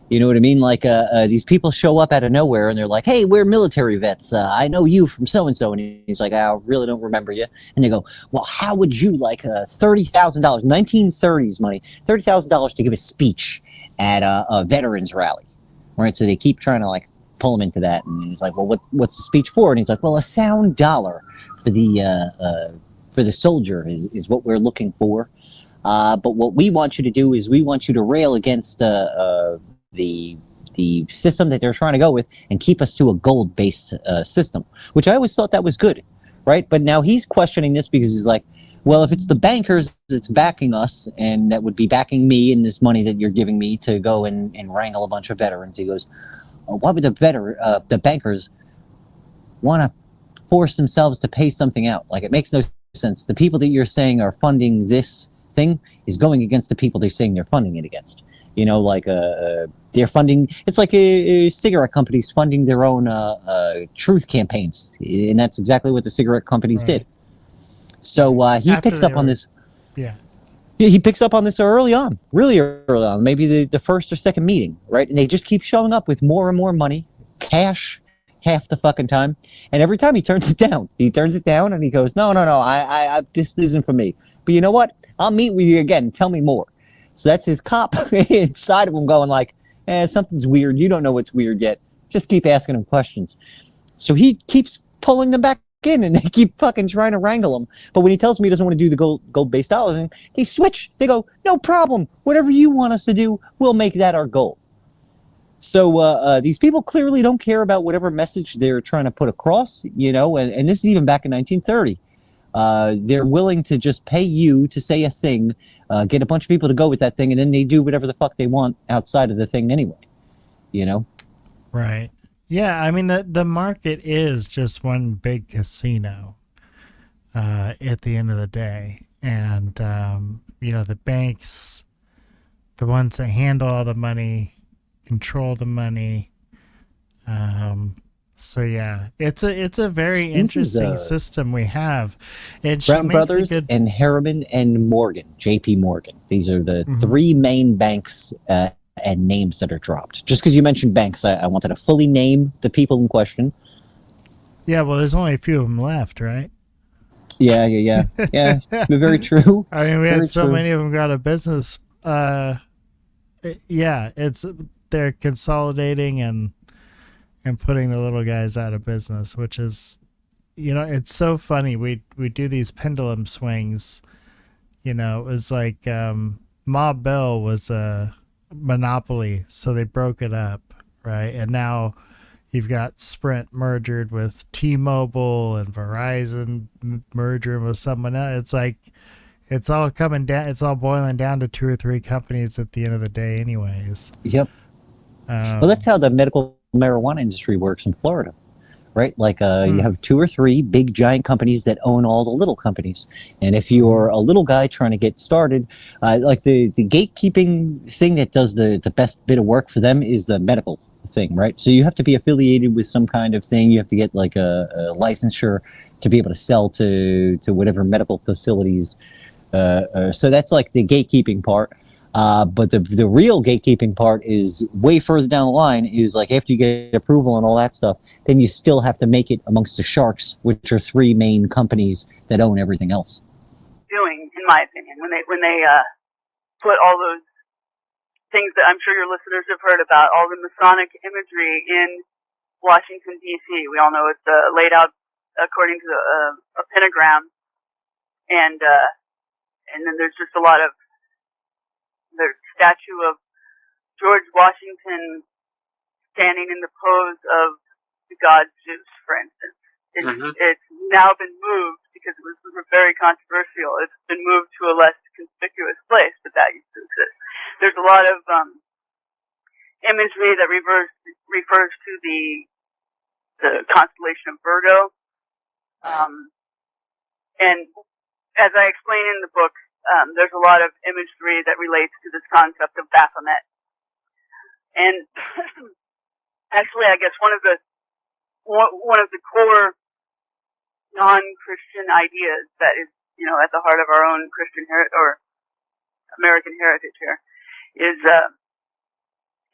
You know what I mean? Like these people show up out of nowhere and they're like, "Hey, we're military vets. I know you from so and so." And he's like, "I really don't remember you." And they go, "Well, how would you like $30,000, 1930s money, $30,000 to give a speech at a veterans rally?" Right? So they keep trying to like pull him into that. And he's like, "Well, what's the speech for?" And he's like, "Well, a sound dollar for the soldier is what we're looking for. But what we want you to do is we want you to rail against the system that they're trying to go with and keep us to a gold-based system," which I always thought that was good, right? But now he's questioning this because he's like, well, if it's the bankers that's backing us and that would be backing me in this money that you're giving me to go and wrangle a bunch of veterans, he goes, why would the bankers want to force themselves to pay something out? Like, it makes no sense. The people that you're saying are funding this thing is going against the people they're saying they're funding it against. You know, like they're funding. It's like cigarette companies funding their own truth campaigns, and that's exactly what the cigarette companies did. So he picks up on this. Yeah. He picks up on this early on, really early on, maybe the first or second meeting, right? And they just keep showing up with more and more money, cash, half the fucking time, and every time he turns it down. He turns it down, and he goes, "No, I this isn't for me. But you know what? I'll meet with you again. Tell me more." So that's his cop inside of him going like, something's weird. You don't know what's weird yet. Just keep asking him questions. So he keeps pulling them back in, and they keep fucking trying to wrangle him. But when he tells me he doesn't want to do the gold-based dollar thing, they switch. They go, "No problem. Whatever you want us to do, we'll make that our goal." So these people clearly don't care about whatever message they're trying to put across, you know, and this is even back in 1930. They're willing to just pay you to say a thing, get a bunch of people to go with that thing, and then they do whatever the fuck they want outside of the thing anyway, you know? Right. Yeah, I mean the market is just one big casino at the end of the day, and the banks, the ones that handle all the money, control the money. So yeah, it's a very And this is interesting system we have, and she Brown makes a Brothers good. and Harriman and Morgan, J.P. Morgan. These are the Mhm. three main banks and names that are dropped. Just because you mentioned banks, I wanted to fully name the people in question. Yeah, well, there's only a few of them left, right? Yeah. Very true. I mean, we had Very so true. many of them go out of business. Yeah, they're consolidating and putting the little guys out of business, which is, it's so funny. We do these pendulum swings. It was like Ma Bell was a monopoly, so they broke it up, right? And now you've got Sprint merged with T-Mobile and Verizon merging with someone else. It's like it's all coming down. It's all boiling down to two or three companies at the end of the day, anyways. Yep. Well, that's how the medical marijuana industry works in Florida, right? Like you have two or three big giant companies that own all the little companies. And if you're a little guy trying to get started, like the gatekeeping thing that does the best bit of work for them is the medical thing, right? So you have to be affiliated with some kind of thing. You have to get like a licensure to be able to sell to whatever medical facilities. So that's like the gatekeeping part. But the real gatekeeping part is way further down the line, is like after you get approval and all that stuff, then you still have to make it amongst the sharks, which are three main companies that own everything else. Doing, in my opinion, when they put all those things that I'm sure your listeners have heard about, all the Masonic imagery in Washington D.C. We all know it's laid out according to a pentagram, and then there's just a lot of the statue of George Washington standing in the pose of the god Zeus, for instance. It's now been moved because it was very controversial. It's been moved to a less conspicuous place, but that used to exist. There's a lot of imagery that refers to the constellation of Virgo. And as I explain in the book, there's a lot of imagery that relates to this concept of Baphomet. And actually, I guess one of the core non-Christian ideas that is, at the heart of our own Christian or American heritage here is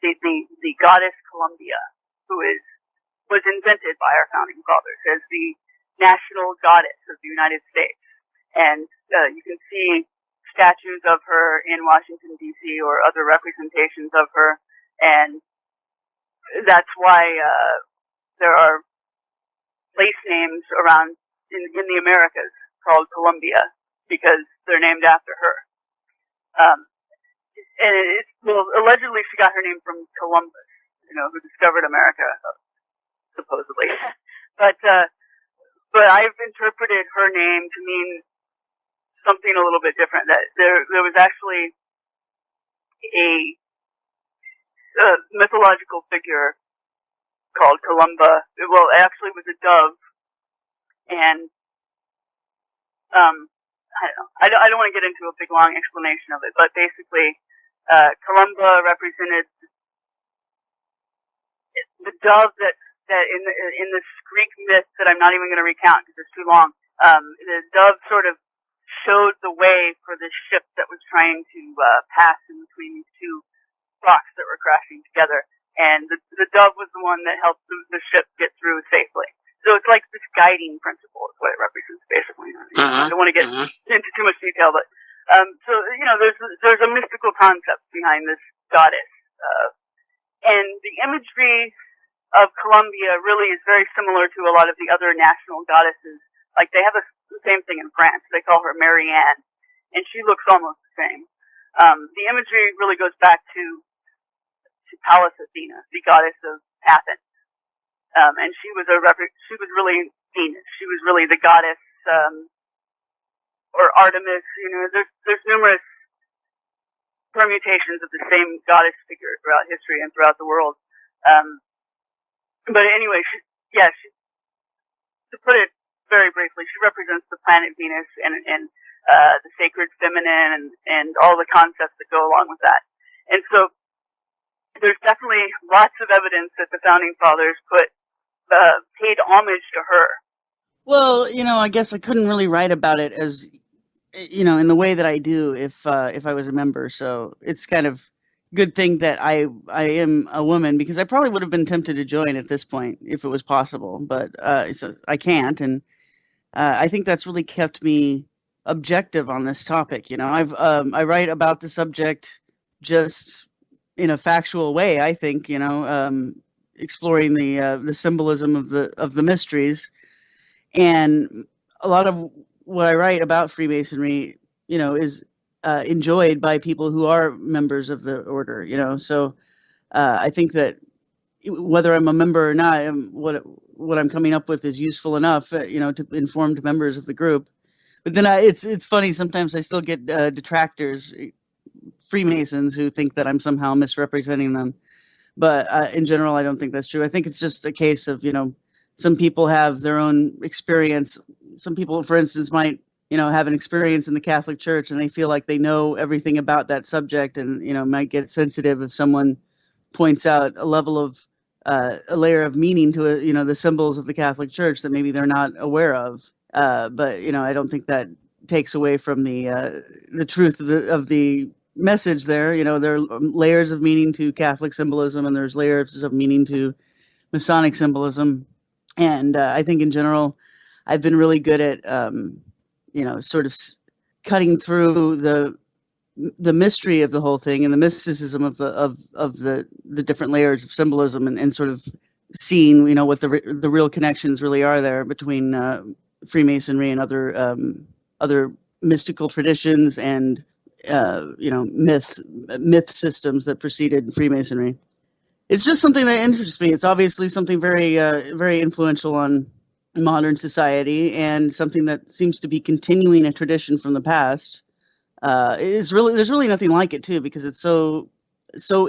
the goddess Columbia, who was invented by our founding fathers as the national goddess of the United States. And you can see statues of her in Washington, D.C., or other representations of her. And that's why there are place names around in the Americas called Columbia, because they're named after her. And allegedly she got her name from Columbus, who discovered America, supposedly. But I've interpreted her name to mean something a little bit different. That there was actually a mythological figure called Columba. Well, it actually was a dove, and I don't want to get into a big long explanation of it, but basically, Columba represented the dove that in this Greek myth that I'm not even going to recount because it's too long. The dove sort of showed the way for the ship that was trying to pass in between these two rocks that were crashing together, and the dove was the one that helped the ship get through safely. So it's like this guiding principle is what it represents, basically. I don't want to get into too much detail, but so there's a mystical concept behind this goddess, and the imagery of Columbia really is very similar to a lot of the other national goddesses. Like they have the same thing in France. They call her Marianne, and she looks almost the same. The imagery really goes back to Pallas Athena, the goddess of Athens. And she was really Venus. She was really the goddess, or Artemis. There's numerous permutations of the same goddess figure throughout history and throughout the world. But anyway, to put it very briefly, she represents the planet Venus and the sacred feminine and all the concepts that go along with that. And so there's definitely lots of evidence that the founding fathers paid homage to her. Well, I guess I couldn't really write about it as, in the way that I do if I was a member. So it's kind of good thing that I am a woman, because I probably would have been tempted to join at this point if it was possible, but so I can't, and I think that's really kept me objective on this topic. I write about the subject just in a factual way. I think exploring the symbolism of the mysteries, and a lot of what I write about Freemasonry, is enjoyed by people who are members of the order. So I think that whether I'm a member or not, what I'm coming up with is useful enough, to informed members of the group. But then it's funny, sometimes I still get detractors, Freemasons, who think that I'm somehow misrepresenting them. But in general, I don't think that's true. I think it's just a case of, some people have their own experience. Some people, for instance, might, have an experience in the Catholic Church, and they feel like they know everything about that subject, and, might get sensitive if someone points out a level of a layer of meaning to it, the symbols of the Catholic Church that maybe they're not aware of. But I don't think that takes away from the truth of the message there. There are layers of meaning to Catholic symbolism, and there's layers of meaning to Masonic symbolism. And I think in general, I've been really good at sort of cutting through the mystery of the whole thing and the mysticism of the different layers of symbolism, and sort of seeing what the real connections really are there between Freemasonry and other mystical traditions and myth systems that preceded Freemasonry. It's just something that interests me. It's obviously something very very influential on modern society, and something that seems to be continuing a tradition from the past. There's really nothing like it too, because it's so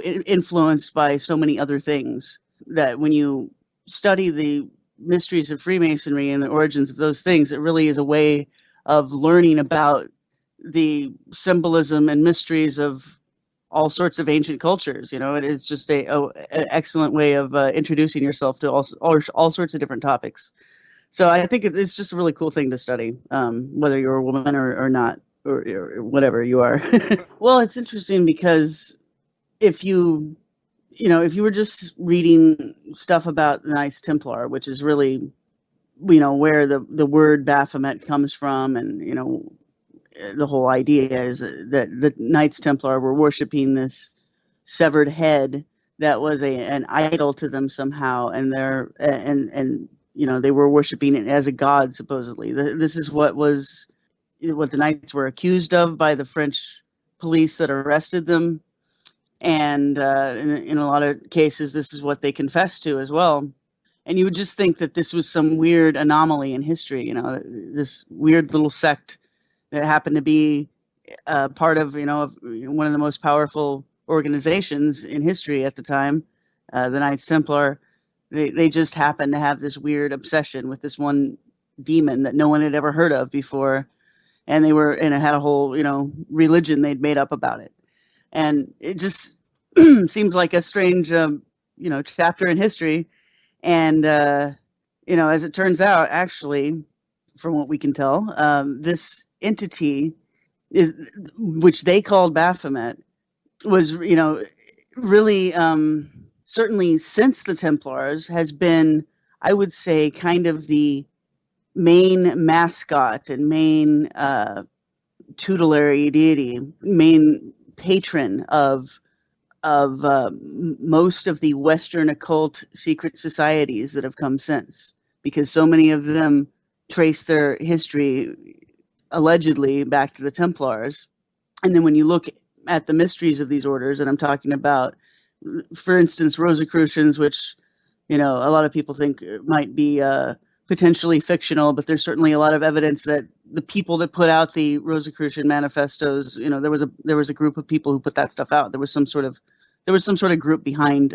influenced by so many other things that when you study the mysteries of Freemasonry and the origins of those things, it really is a way of learning about the symbolism and mysteries of all sorts of ancient cultures. It is just an excellent way of introducing yourself to all sorts of different topics. So I think it's just a really cool thing to study, whether you're a woman or not, or whatever you are. Well, it's interesting because if you were just reading stuff about the Knights Templar, which is really, where the word Baphomet comes from, and, the whole idea is that the Knights Templar were worshiping this severed head that was an idol to them somehow, and they were worshiping it as a god, supposedly. This is what the Knights were accused of by the French police that arrested them, and in a lot of cases, this is what they confessed to as well. And you would just think that this was some weird anomaly in history, this weird little sect that happened to be part of, of one of the most powerful organizations in history at the time, the Knights Templar. They just happened to have this weird obsession with this one demon that no one had ever heard of before, and it had a whole, religion they'd made up about it. And it just seems like a strange, chapter in history. And, as it turns out, actually, from what we can tell, this entity, which they called Baphomet, was, really, certainly since the Templars, has been, I would say, kind of the main mascot and main tutelary deity, main patron of most of the Western occult secret societies that have come since, because so many of them trace their history allegedly back to the Templars. And then when you look at the mysteries of these orders, and I'm talking about, for instance, Rosicrucians, which, a lot of people think might be potentially fictional, but there's certainly a lot of evidence that the people that put out the Rosicrucian manifestos, there was a group of people who put that stuff out. There was some sort of group behind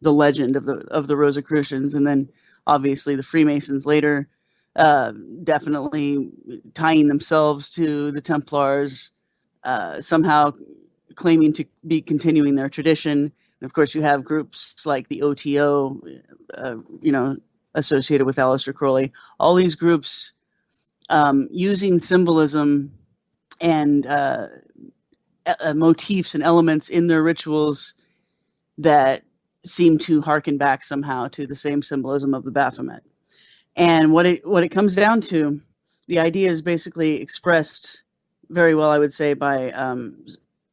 the legend of the Rosicrucians, and then obviously the Freemasons later, definitely tying themselves to the Templars, somehow claiming to be continuing their tradition. And of course, you have groups like the OTO, associated with Aleister Crowley. All these groups using symbolism and motifs and elements in their rituals that seem to harken back somehow to the same symbolism of the Baphomet. And what it comes down to, the idea is basically expressed very well, I would say, by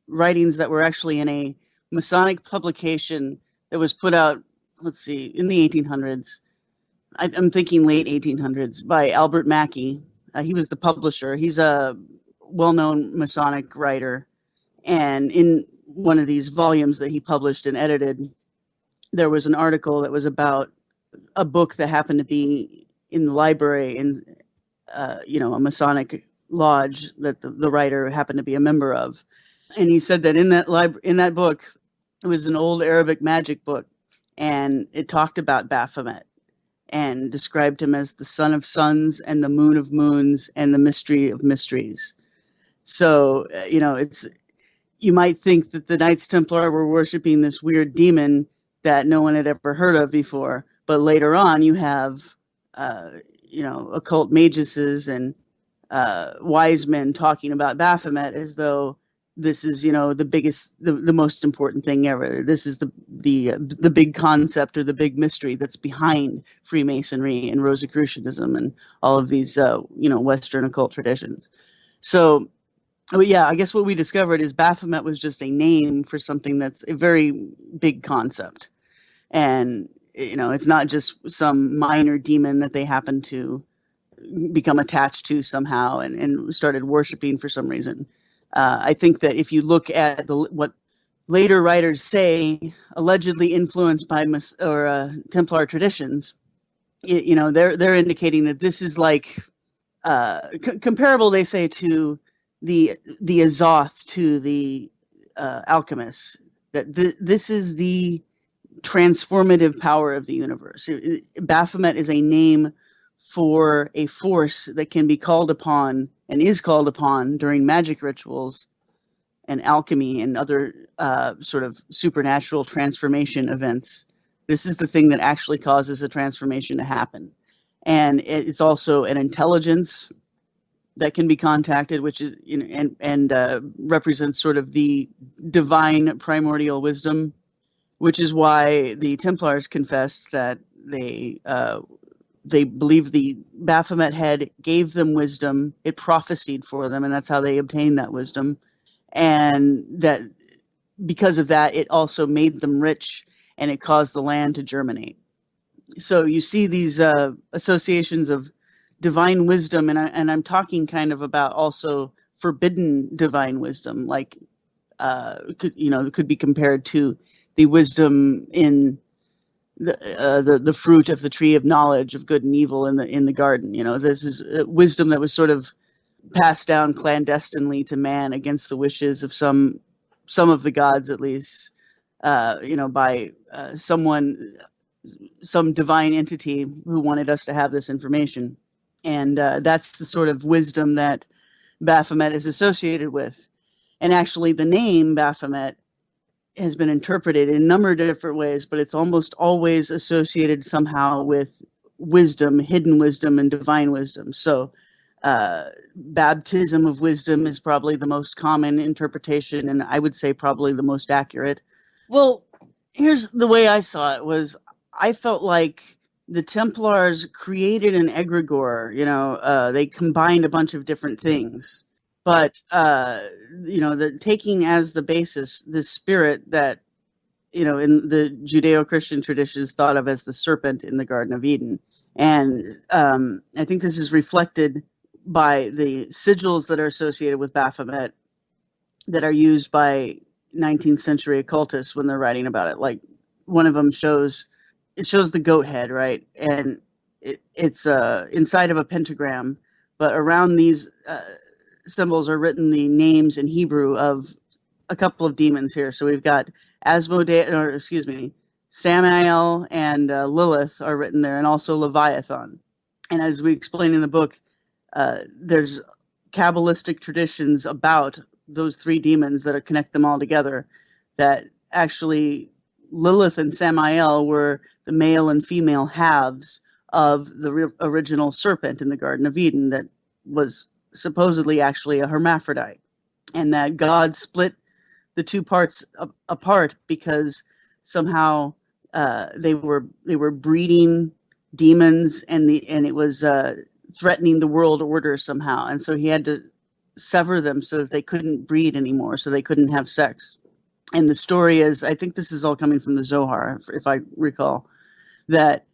writings that were actually in a Masonic publication that was put out, in the 1800s. I'm thinking late 1800s, by Albert Mackey. He was the publisher. He's a well-known Masonic writer. And in one of these volumes that he published and edited, there was an article that was about a book that happened to be in the library in, a Masonic lodge that the writer happened to be a member of. And he said that in that book, it was an old Arabic magic book, and it talked about Baphomet and described him as the sun of suns and the moon of moons and the mystery of mysteries. So, you might think that the Knights Templar were worshiping this weird demon that no one had ever heard of before. But later on, you have, occult maguses and wise men talking about Baphomet as though this is, the biggest, the most important thing ever. This is the big concept or the big mystery that's behind Freemasonry and Rosicrucianism and all of these, Western occult traditions. So, I guess what we discovered is Baphomet was just a name for something that's a very big concept. And, it's not just some minor demon that they happen to become attached to somehow and started worshiping for some reason. I think that if you look at what later writers say, allegedly influenced by Templar traditions, they're indicating that this is like comparable, they say, to the Azoth to the alchemists. That this is the transformative power of the universe. Baphomet is a name for a force that can be called upon and is called upon during magic rituals and alchemy and other sort of supernatural transformation events. This is the thing that actually causes a transformation to happen. And it's also an intelligence that can be contacted, which is, and represents sort of the divine primordial wisdom, which is why the Templars confessed that they believed the Baphomet head gave them wisdom. It prophesied for them, and that's how they obtained that wisdom. And that because of that, it also made them rich, and it caused the land to germinate. So you see these associations of divine wisdom, and I'm talking kind of about also forbidden divine wisdom, like could be compared to the wisdom in the fruit of the tree of knowledge of good and evil in the garden. This is wisdom that was sort of passed down clandestinely to man against the wishes of some of the gods, at least, by some divine entity who wanted us to have this information. And that's the sort of wisdom that Baphomet is associated with. And actually, the name Baphomet has been interpreted in a number of different ways, but it's almost always associated somehow with wisdom, hidden wisdom, and divine wisdom. So baptism of wisdom is probably the most common interpretation, and I would say probably the most accurate. Well, here's the way I saw it was I felt like the Templars created an egregore. They combined a bunch of different things. But, they're taking as the basis this spirit that, in the Judeo-Christian tradition is thought of as the serpent in the Garden of Eden. And I think this is reflected by the sigils that are associated with Baphomet that are used by 19th century occultists when they're writing about it. Like one of them shows the goat head, right? And it's inside of a pentagram, but around these symbols are written the names in Hebrew of a couple of demons here. So we've got Samael and Lilith are written there, and also Leviathan. And as we explain in the book, there's Kabbalistic traditions about those three demons that connect them all together, that actually Lilith and Samael were the male and female halves of the original serpent in the Garden of Eden that was supposedly actually a hermaphrodite, and that God split the two parts apart because somehow they were breeding demons, and it was threatening the world order somehow, and so he had to sever them so that they couldn't breed anymore, so they couldn't have sex. And the story is, I think this is all coming from the Zohar, if I recall, that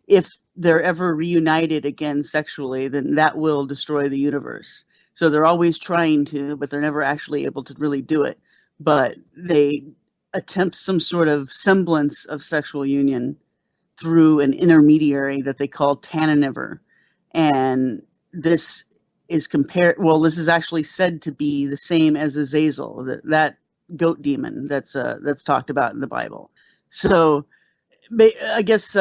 if they're ever reunited again sexually, then that will destroy the universe. So they're always trying to, but they're never actually able to really do it. But they attempt some sort of semblance of sexual union through an intermediary that they call Tananiver. And this is this is actually said to be the same as Azazel, that goat demon that's talked about in the Bible. So I guess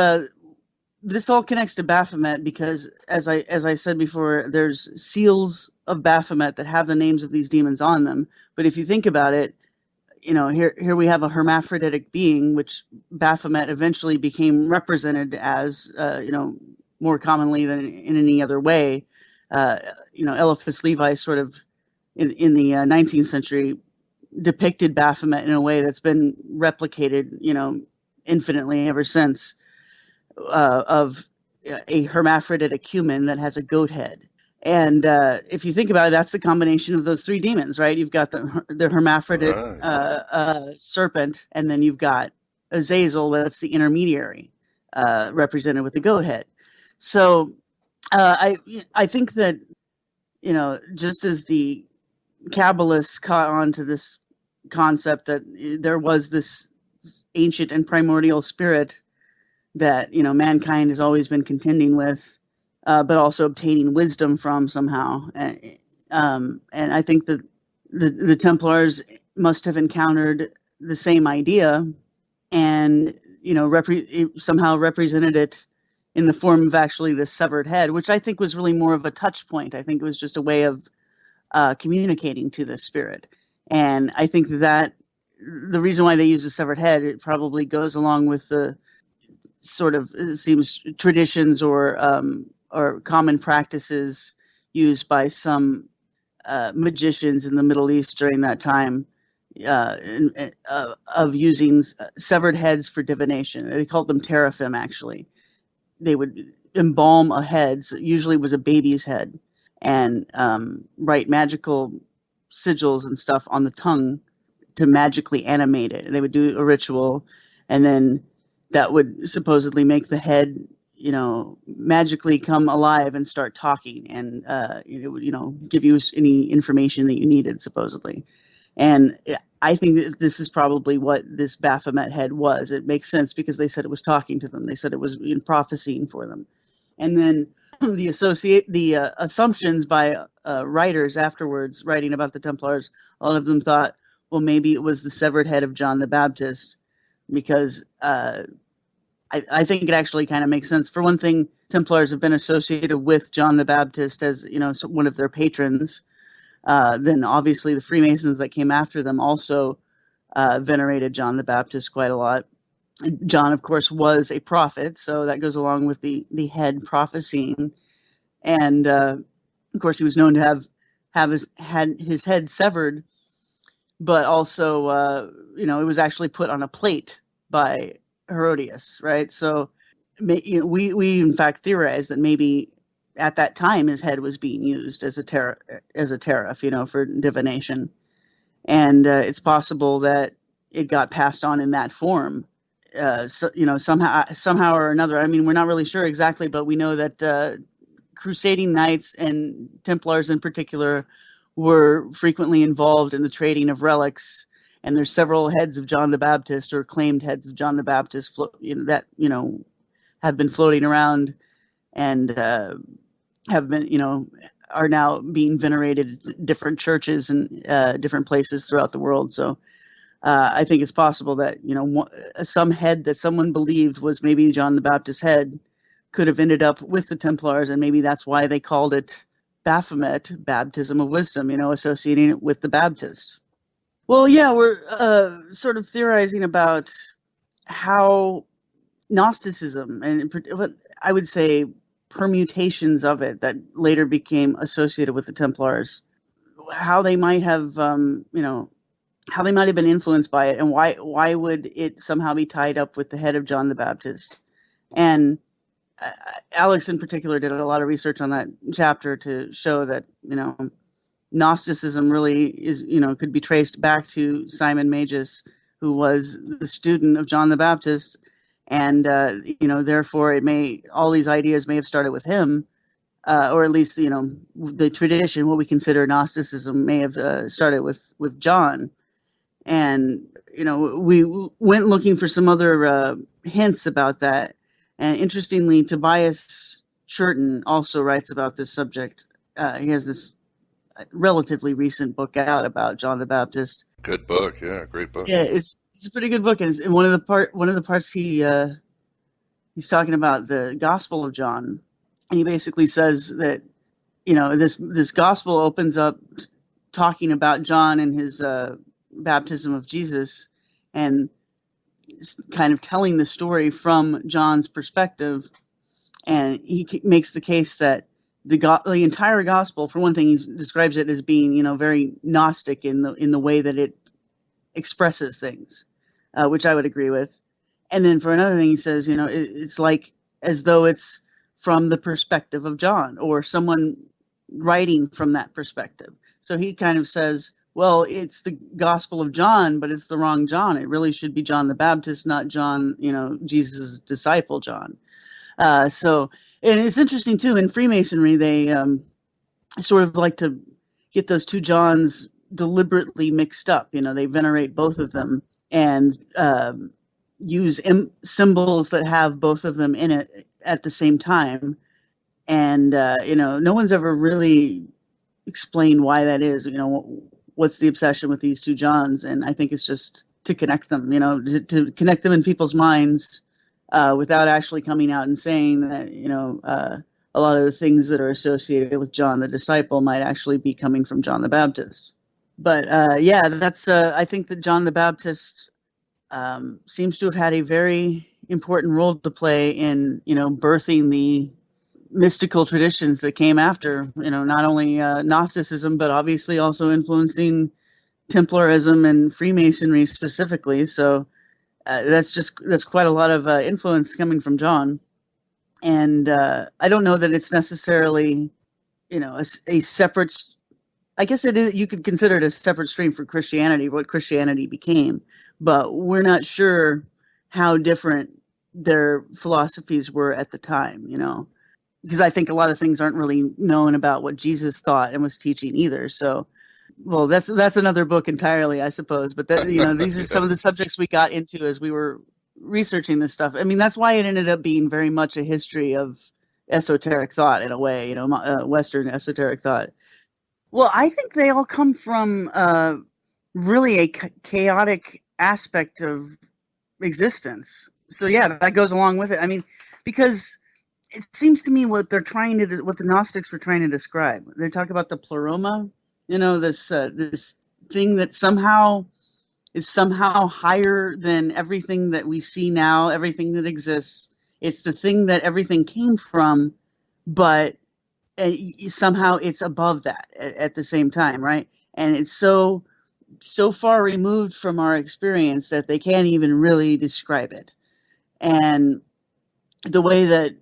this all connects to Baphomet because, as I said before, there's seals of Baphomet that have the names of these demons on them. But if you think about it, here we have a hermaphroditic being, which Baphomet eventually became represented as, more commonly than in any other way. Eliphas Levi sort of in the 19th century depicted Baphomet in a way that's been replicated, infinitely ever since, of a hermaphroditic human that has a goat head. And if you think about it, that's the combination of those three demons, right? You've got the hermaphrodite serpent, and then you've got Azazel, that's the intermediary, represented with the goat head. So I think that, just as the Kabbalists caught on to this concept that there was this ancient and primordial spirit that, mankind has always been contending with, but also obtaining wisdom from somehow. And I think that the Templars must have encountered the same idea and, somehow represented it in the form of actually the severed head, which I think was really more of a touch point. I think it was just a way of communicating to the spirit. And I think that the reason why they use a severed head, it probably goes along with the sort of, it seems, traditions or common practices used by some magicians in the Middle East during that time, of using severed heads for divination. They called them teraphim, actually. They would embalm a head, so usually it was a baby's head, and write magical sigils and stuff on the tongue to magically animate it. They would do a ritual, and then that would supposedly make the head, magically come alive and start talking, and it would, give you any information that you needed, supposedly. And I think that this is probably what this Baphomet head was. It makes sense because they said it was talking to them. They said it was prophesying for them. And then the assumptions by writers afterwards, writing about the Templars, a lot of them thought, well, maybe it was the severed head of John the Baptist, because I think it actually kind of makes sense. For one thing, Templars have been associated with John the Baptist as, one of their patrons. Then obviously the Freemasons that came after them also venerated John the Baptist quite a lot. John, of course, was a prophet, so that goes along with the head prophesying. And of course, he was known to have his head severed, but also, it was actually put on a plate by Herodias, right? So we in fact theorize that maybe at that time his head was being used as a tariff, for divination, and it's possible that it got passed on in that form, somehow or another. I mean, we're not really sure exactly, but we know that crusading knights and Templars in particular were frequently involved in the trading of relics. And there's several heads of John the Baptist, or claimed heads of John the Baptist, that have been floating around and have been, are now being venerated at different churches and different places throughout the world. So I think it's possible that, some head that someone believed was maybe John the Baptist's head could have ended up with the Templars, and maybe that's why they called it Baphomet, baptism of wisdom, associating it with the Baptist. Well, yeah, we're sort of theorizing about how Gnosticism, and I would say permutations of it that later became associated with the Templars, how they might have, how they might have been influenced by it, and why would it somehow be tied up with the head of John the Baptist. And Alex in particular did a lot of research on that chapter to show that, Gnosticism really is, could be traced back to Simon Magus, who was the student of John the Baptist. And, therefore all these ideas may have started with him, or at least, the tradition, what we consider Gnosticism, may have started with John. And, we went looking for some other hints about that. And interestingly, Tobias Churton also writes about this subject. He has this relatively recent book out about John the Baptist. Good book, yeah, great book. Yeah, it's a pretty good book, and one of the parts he's talking about the Gospel of John, and he basically says that this Gospel opens up talking about John and his baptism of Jesus, and kind of telling the story from John's perspective, and he makes the case that the entire gospel, for one thing, he describes it as being very Gnostic in the way that it expresses things, which I would agree with. And then for another thing, he says it's like as though it's from the perspective of John or someone writing from that perspective. So he kind of says, well, it's the Gospel of John, but it's the wrong John. It really should be John the Baptist, not John, Jesus' disciple John. And it's interesting too, in Freemasonry, they sort of like to get those two Johns deliberately mixed up. They venerate both of them and use symbols that have both of them in it at the same time. And, no one's ever really explained why that is, what's the obsession with these two Johns. And I think it's just to connect them, to connect them in people's minds without actually coming out and saying that, a lot of the things that are associated with John the disciple might actually be coming from John the Baptist. But that's I think that John the Baptist seems to have had a very important role to play in, birthing the mystical traditions that came after, not only Gnosticism, but obviously also influencing Templarism and Freemasonry specifically. So that's quite a lot of influence coming from John. And I don't know that it's necessarily, a separate, I guess it is, you could consider it a separate stream for Christianity, what Christianity became, but we're not sure how different their philosophies were at the time, because I think a lot of things aren't really known about what Jesus thought and was teaching either. So, well, that's another book entirely, I suppose. But these are some of the subjects we got into as we were researching this stuff. I mean, that's why it ended up being very much a history of esoteric thought in a way, Western esoteric thought. Well, I think they all come from really a chaotic aspect of existence. So yeah, that goes along with it. I mean, because it seems to me what the Gnostics were trying to describe. They talk about the pleroma, this thing that somehow is higher than everything that we see now, everything that exists. It's the thing that everything came from, but somehow it's above that at the same time, right? And it's so far removed from our experience that they can't even really describe it. And the way that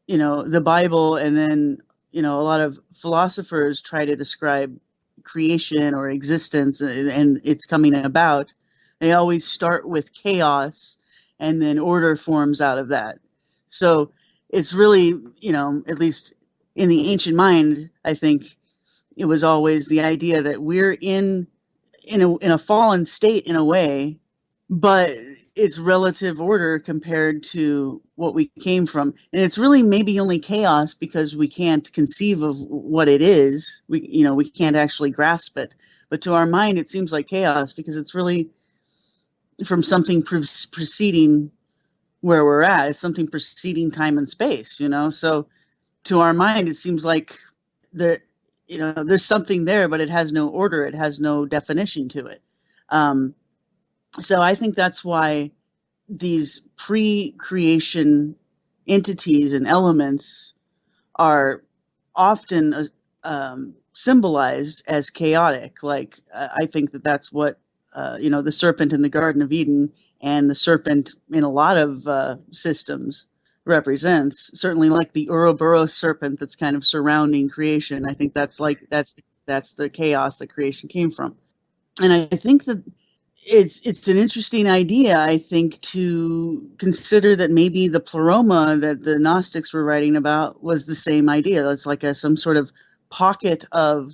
the Bible and then a lot of philosophers try to describe creation or existence and it's coming about, they always start with chaos and then order forms out of that. So it's really, at least in the ancient mind, I think it was always the idea that we're in a fallen state in a way, but it's relative order compared to what we came from. And it's really maybe only chaos because we can't conceive of what it is. We can't actually grasp it. But to our mind, it seems like chaos because it's really from something preceding where we're at. It's something preceding time and space, you know. So to our mind, it seems like there's something there, but it has no order. It has no definition to it. So I think that's why these pre-creation entities and elements are often symbolized as chaotic. Like I think that's what the serpent in the Garden of Eden and the serpent in a lot of systems represents. Certainly, like the Ouroboros serpent that's kind of surrounding creation. I think that's the chaos that creation came from. And I think that it's an interesting idea, I think, to consider that maybe the pleroma that the Gnostics were writing about was the same idea. It's like some sort of pocket of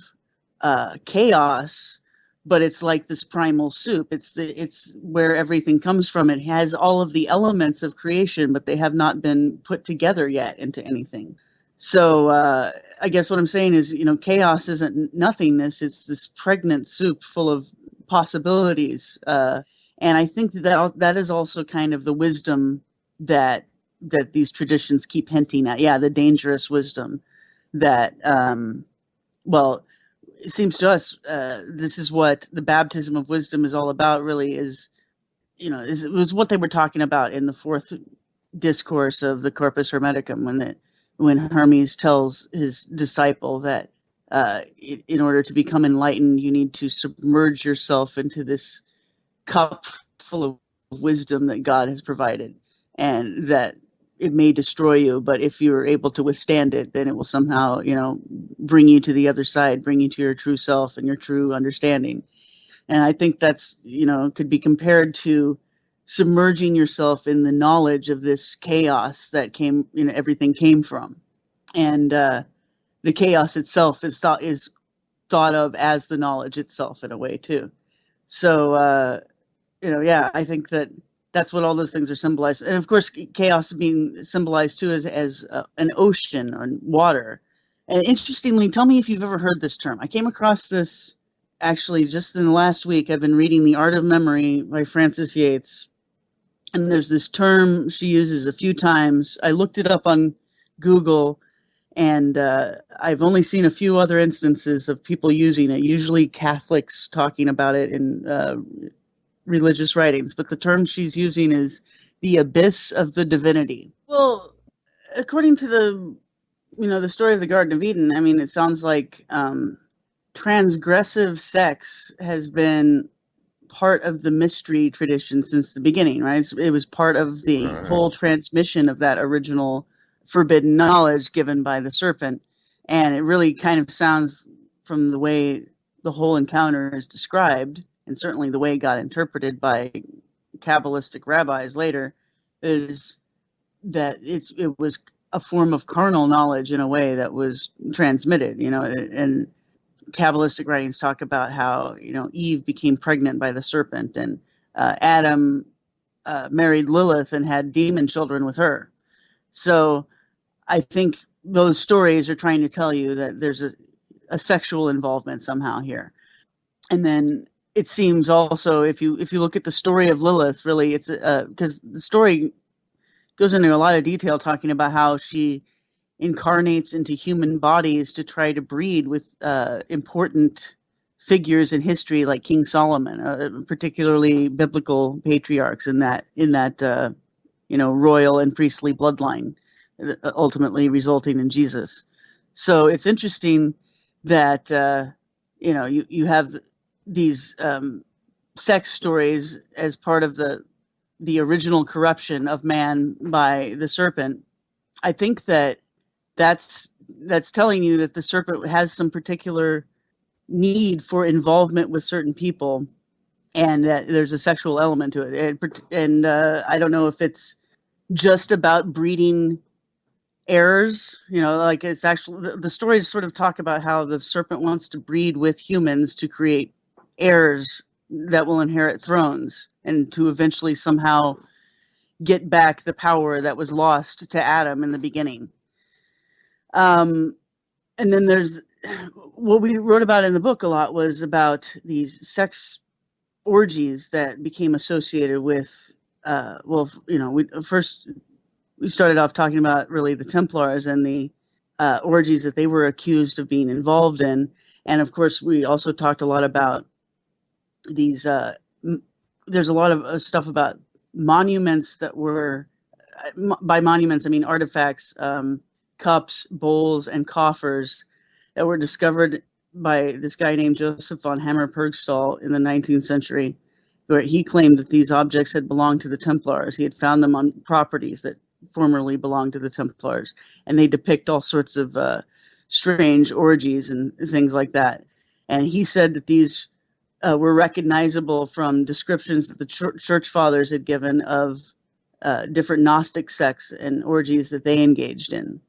chaos, but it's like this primal soup. It's where everything comes from. It has all of the elements of creation, but they have not been put together yet into anything. So I guess what I'm saying is, chaos isn't nothingness. It's this pregnant soup full of possibilities, and I think that is also kind of the wisdom that these traditions keep hinting at. Yeah, the dangerous wisdom that, it seems to us this is what the baptism of wisdom is all about. Really, it was what they were talking about in the fourth discourse of the Corpus Hermeticum, when Hermes tells his disciple that in order to become enlightened, you need to submerge yourself into this cup full of wisdom that God has provided, and that it may destroy you, but if you're able to withstand it, then it will somehow, bring you to the other side, bring you to your true self and your true understanding. And I think that's, could be compared to submerging yourself in the knowledge of this chaos that everything came from. And the chaos itself is thought of as the knowledge itself in a way too. So I think that's what all those things are symbolized. And of course, chaos being symbolized too as an ocean or water. And interestingly, tell me if you've ever heard this term. I came across this actually just in the last week. I've been reading The Art of Memory by Frances Yates, and there's this term she uses a few times. I looked it up on Google, and I've only seen a few other instances of people using it, usually Catholics talking about it in religious writings. But the term she's using is the abyss of the divinity. Well, according to the story of the Garden of Eden, I mean, it sounds like transgressive sex has been part of the mystery tradition since the beginning, right? It was part of the whole transmission of that original forbidden knowledge given by the serpent. And it really kind of sounds, from the way the whole encounter is described, and certainly the way it got interpreted by Kabbalistic rabbis later, is that it was a form of carnal knowledge in a way that was transmitted, and Kabbalistic writings talk about how, Eve became pregnant by the serpent, and Adam married Lilith and had demon children with her. So I think those stories are trying to tell you that there's a sexual involvement somehow here. And then it seems also, if you look at the story of Lilith, really, it's because the story goes into a lot of detail talking about how she incarnates into human bodies to try to breed with important figures in history like King Solomon, particularly biblical patriarchs in that royal and priestly bloodline, ultimately resulting in Jesus. So it's interesting that you have these sex stories as part of the original corruption of man by the serpent. I think that's telling you that the serpent has some particular need for involvement with certain people, and that there's a sexual element to it. And I don't know if it's just about breeding heirs, like it's actually, the stories sort of talk about how the serpent wants to breed with humans to create heirs that will inherit thrones, and to eventually somehow get back the power that was lost to Adam in the beginning. And then there's what we wrote about in the book a lot, was about these sex orgies that became associated with, we started off talking about really the Templars and the orgies that they were accused of being involved in. And of course, we also talked a lot about these, there's a lot of stuff about monuments that were, by monuments, I mean artifacts, cups, bowls, and coffers that were discovered by this guy named Joseph von Hammer-Purgstall in the 19th century, where he claimed that these objects had belonged to the Templars. He had found them on properties that formerly belonged to the Templars, and they depict all sorts of strange orgies and things like that. And he said that these were recognizable from descriptions that the church fathers had given of different Gnostic sects and orgies that they engaged in.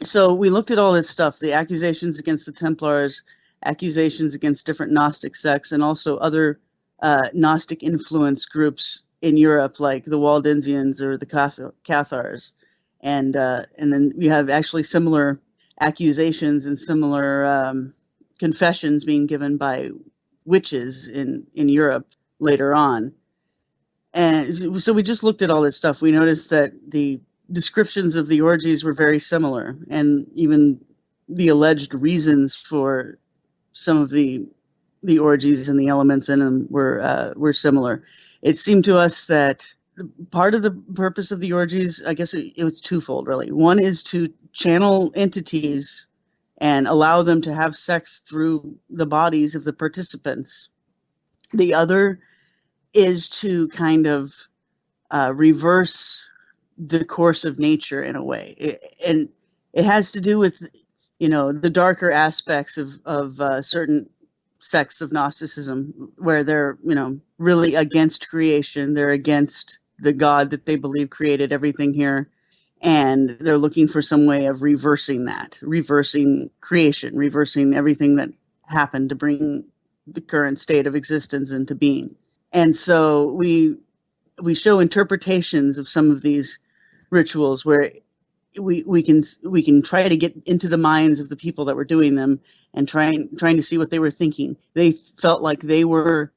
So we looked at all this stuff, the accusations against the Templars, accusations against different Gnostic sects, and also other Gnostic influence groups in Europe, like the Waldensians or the Cathars. And then we have actually similar accusations and similar confessions being given by witches in Europe later on. And so we just looked at all this stuff. We noticed that the descriptions of the orgies were very similar, and even the alleged reasons for some of the orgies and the elements in them were similar. It seemed to us that part of the purpose of the orgies, I guess it was twofold, really. One is to channel entities and allow them to have sex through the bodies of the participants. The other is to kind of reverse the course of nature in a way. And it has to do with, the darker aspects of certain sects of Gnosticism, where they're, really against creation. They're against the God that they believe created everything here. And they're looking for some way of reversing that, reversing creation, reversing everything that happened to bring the current state of existence into being. And so we show interpretations of some of these rituals where we can try to get into the minds of the people that were doing them and trying to see what they were thinking. They felt like they were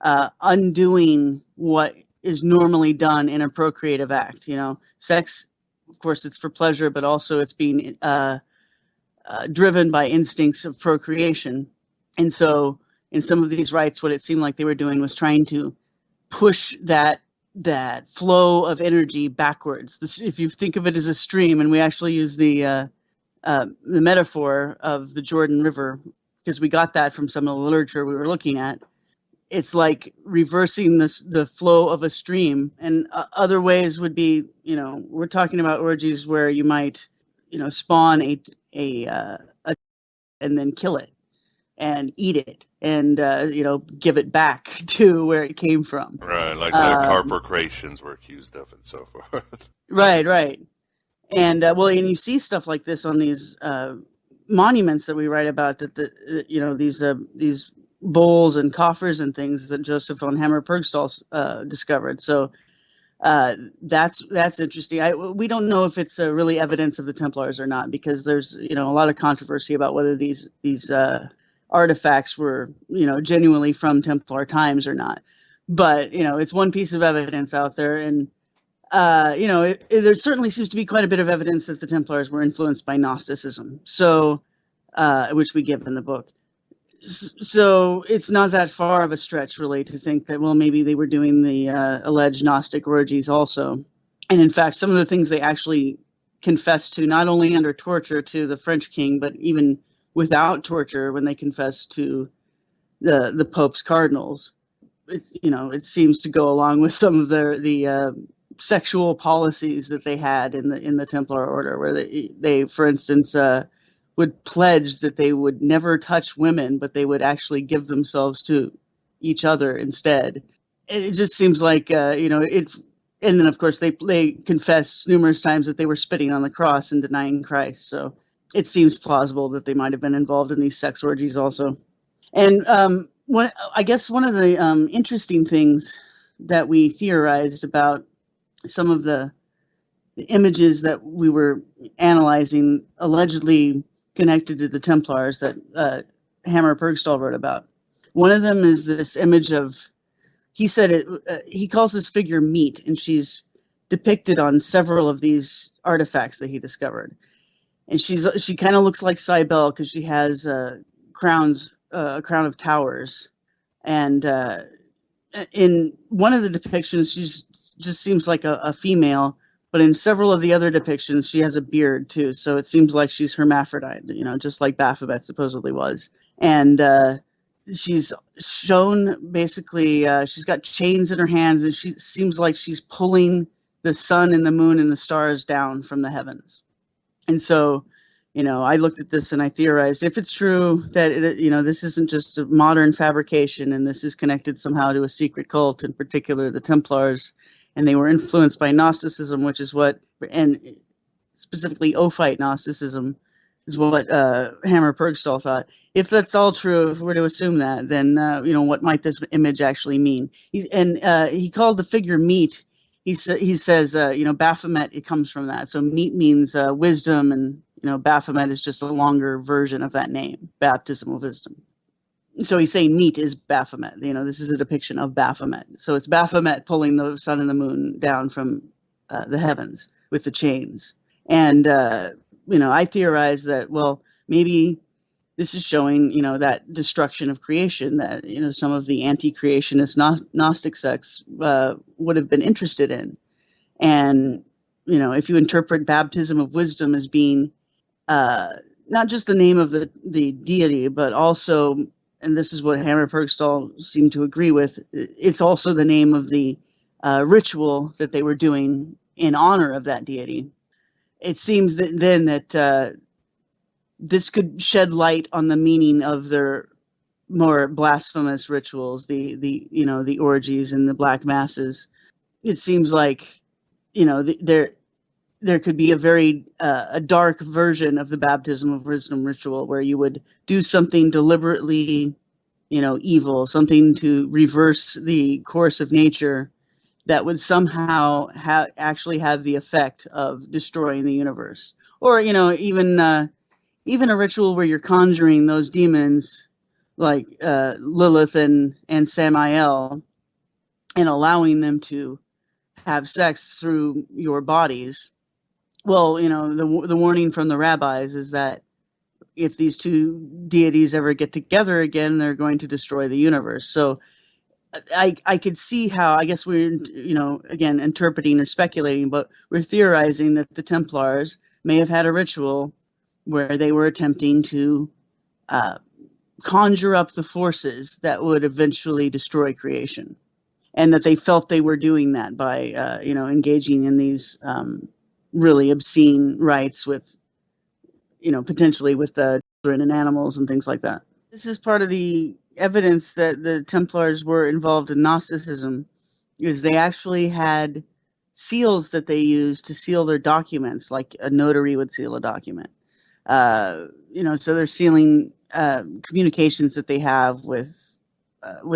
undoing what is normally done in a procreative act. Sex, of course, it's for pleasure, but also it's being driven by instincts of procreation. And so in some of these rites, what it seemed like they were doing was trying to push that flow of energy backwards. If you think of it as a stream, and we actually use the metaphor of the Jordan River, because we got that from some of the literature we were looking at. It's like reversing the flow of a stream. And other ways would be, we're talking about orgies where you might, spawn a and then kill it and eat it and, give it back to where it came from. Right, like the corporations were accused of and so forth. Right. And, and you see stuff like this on these monuments that we write about, that these bowls and coffers and things that Joseph von Hammer-Purgstall discovered. So that's interesting. We don't know if it's really evidence of the Templars or not, because there's a lot of controversy about whether these artifacts were genuinely from Templar times or not. But it's one piece of evidence out there, and there certainly seems to be quite a bit of evidence that the Templars were influenced by Gnosticism. So which we give in the book. So it's not that far of a stretch, really, to think that, well, maybe they were doing the alleged Gnostic orgies also. And in fact, some of the things they actually confessed to, not only under torture to the French king, but even without torture, when they confessed to the Pope's cardinals, it seems to go along with some of the sexual policies that they had in the Templar order, where they for instance, would pledge that they would never touch women, but they would actually give themselves to each other instead. It just seems like, it. And then, of course, they confessed numerous times that they were spitting on the cross and denying Christ. So it seems plausible that they might have been involved in these sex orgies also. And I guess one of the interesting things that we theorized about some of the images that we were analyzing allegedly connected to the Templars that Hammer-Purgstall wrote about. One of them is this image of he said it. He calls this figure Meat, and she's depicted on several of these artifacts that he discovered. And she kind of looks like Cybele because she has crowns, a crown of towers, and in one of the depictions, she just seems like a female. But in several of the other depictions, she has a beard too, so it seems like she's hermaphrodite, just like Baphomet supposedly was. And she's shown basically, she's got chains in her hands, and she seems like she's pulling the sun and the moon and the stars down from the heavens. And so, I looked at this and I theorized, if it's true that, this isn't just a modern fabrication and this is connected somehow to a secret cult, in particular the Templars, and they were influenced by Gnosticism, which is what, and specifically Ophite Gnosticism, is what Hammer Purgstall thought. If that's all true, if we're to assume that, then, what might this image actually mean? He called the figure Meat. He says, Baphomet, it comes from that. So Meat means wisdom, and, Baphomet is just a longer version of that name, baptism of wisdom. So he's saying Meat is Baphomet. This is a depiction of Baphomet. So it's Baphomet pulling the sun and the moon down from the heavens with the chains. And, I theorize that, well, maybe this is showing, that destruction of creation that, some of the anti-creationist Gnostic sects would have been interested in. And, if you interpret baptism of wisdom as being not just the name of the deity, but also, and this is what Hammer Purgstall seemed to agree with, it's also the name of the ritual that they were doing in honor of that deity. It seems that this could shed light on the meaning of their more blasphemous rituals, the orgies and the black masses. It seems like, there could be a very a dark version of the baptism of wisdom ritual where you would do something deliberately, evil, something to reverse the course of nature that would somehow actually have the effect of destroying the universe. Or, even a ritual where you're conjuring those demons like Lilith and Samael and allowing them to have sex through your bodies. Well, the warning from the rabbis is that if these two deities ever get together again, they're going to destroy the universe. So I could see how, I guess we're, again, interpreting or speculating, but we're theorizing that the Templars may have had a ritual where they were attempting to conjure up the forces that would eventually destroy creation. And that they felt they were doing that by, engaging in these really obscene rites with, potentially with children and animals and things like that. This is part of the evidence that the Templars were involved in Gnosticism, is they actually had seals that they used to seal their documents, like a notary would seal a document. So they're sealing communications that they have with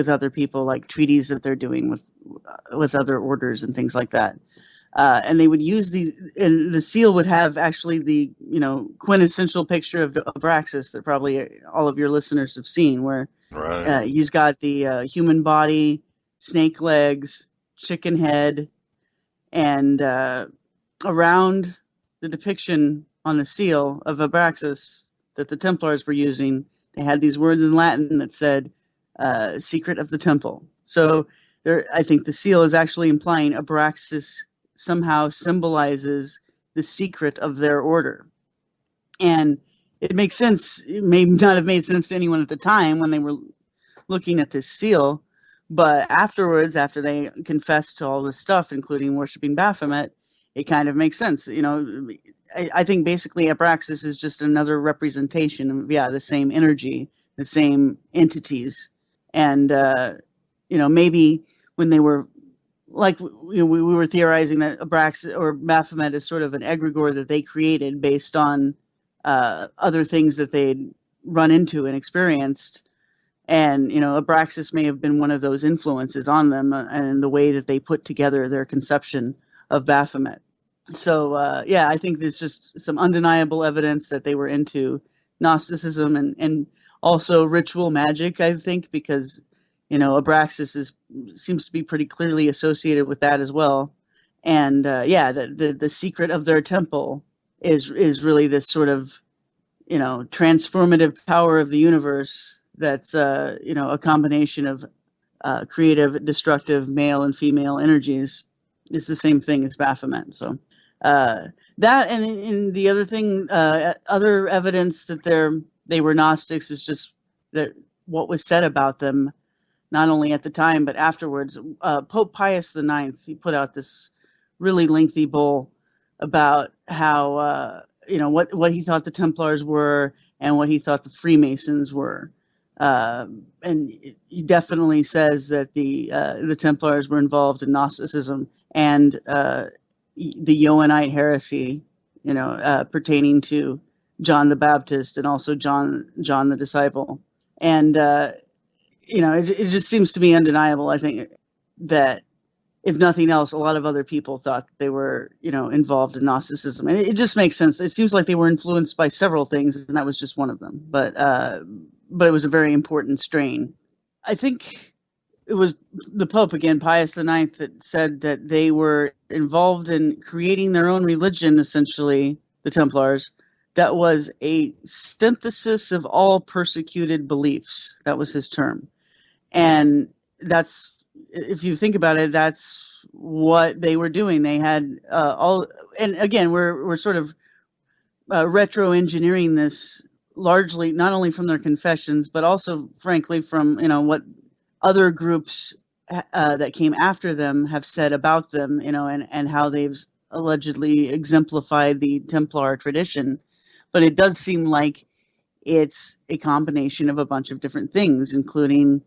other people, like treaties that they're doing with other orders and things like that. And they would use and the seal would have actually the, quintessential picture of Abraxas that probably all of your listeners have seen, where he's got the human body, snake legs, chicken head, and around the depiction on the seal of Abraxas that the Templars were using, they had these words in Latin that said, secret of the temple. So I think the seal is actually implying Abraxas somehow symbolizes the secret of their order. And it makes sense. It may not have made sense to anyone at the time when they were looking at this seal, but afterwards, after they confessed to all this stuff, including worshiping Baphomet, it kind of makes sense. I think basically Abraxas is just another representation of, the same energy, the same entities. And, maybe when they were, like, we were theorizing that Abraxas or Baphomet is sort of an egregore that they created based on other things that they'd run into and experienced. And, Abraxas may have been one of those influences on them and the way that they put together their conception of Baphomet. So, I think there's just some undeniable evidence that they were into Gnosticism and also ritual magic, I think, because, Abraxas seems to be pretty clearly associated with that as well. And the secret of their temple is really this sort of transformative power of the universe that's a combination of creative, destructive male and female energies. Is the same thing as Baphomet. So that and the other thing, other evidence that they were Gnostics is just that what was said about them, not only at the time but afterwards. Pope Pius IX, he put out this really lengthy bull about how what he thought the Templars were and what he thought the Freemasons were. And he definitely says that the Templars were involved in Gnosticism and the Johannite heresy, pertaining to John the Baptist and also John the Disciple. And it just seems to be undeniable, I think, that if nothing else, a lot of other people thought they were, involved in Gnosticism. And it just makes sense. It seems like they were influenced by several things, and that was just one of them. But it was a very important strain. I think it was the Pope, again, Pius IX, that said that they were involved in creating their own religion, essentially, the Templars, that was a synthesis of all persecuted beliefs. That was his term. And that's, if you think about it, that's what they were doing. They had all, and again, we're sort of retro engineering this largely not only from their confessions, but also, frankly, from what other groups that came after them have said about them, and how they've allegedly exemplified the Templar tradition. But it does seem like it's a combination of a bunch of different things, including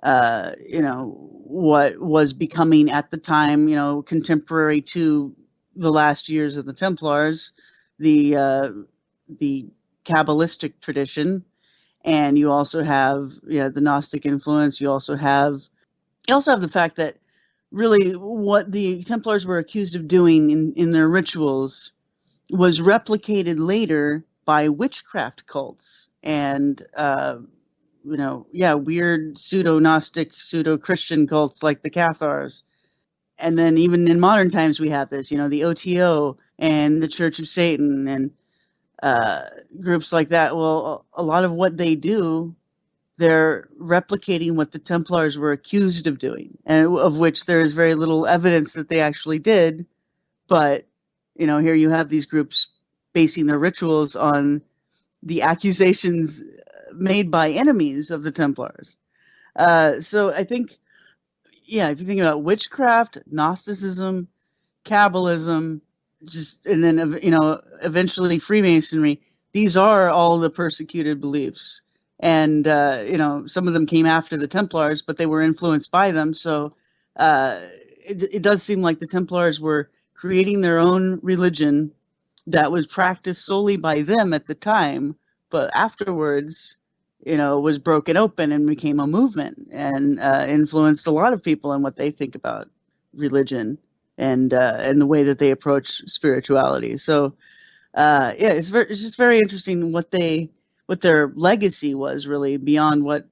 what was becoming at the time, contemporary to the last years of the Templars, the Kabbalistic tradition, and you also have the Gnostic influence. You also have the fact that really what the Templars were accused of doing in their rituals was replicated later by witchcraft cults and weird pseudo-Gnostic, pseudo-Christian cults like the Cathars. And then even in modern times we have this, the OTO and the Church of Satan and groups like that. Well, a lot of what they do, they're replicating what the Templars were accused of doing, and of which there is very little evidence that they actually did. But, here you have these groups basing their rituals on the accusations made by enemies of the Templars. So I think, if you think about witchcraft, Gnosticism, Kabbalism, and then eventually Freemasonry, these are all the persecuted beliefs. And some of them came after the Templars, but they were influenced by them. So it does seem like the Templars were creating their own religion that was practiced solely by them at the time, but afterwards, was broken open and became a movement and influenced a lot of people in what they think about religion and the way that they approach spirituality. So, it's just very interesting what their legacy was, really, beyond what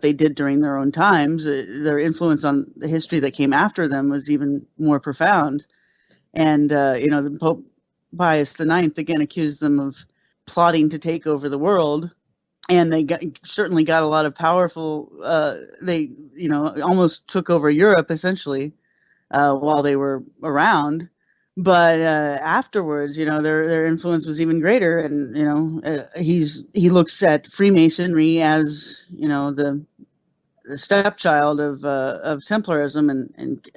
they did during their own times. Their influence on the history that came after them was even more profound. And the Pope Pius IX again accused them of plotting to take over the world, and they certainly got a lot of powerful. They almost took over Europe essentially while they were around. But afterwards, their influence was even greater, and he looks at Freemasonry as the stepchild of Templarism, and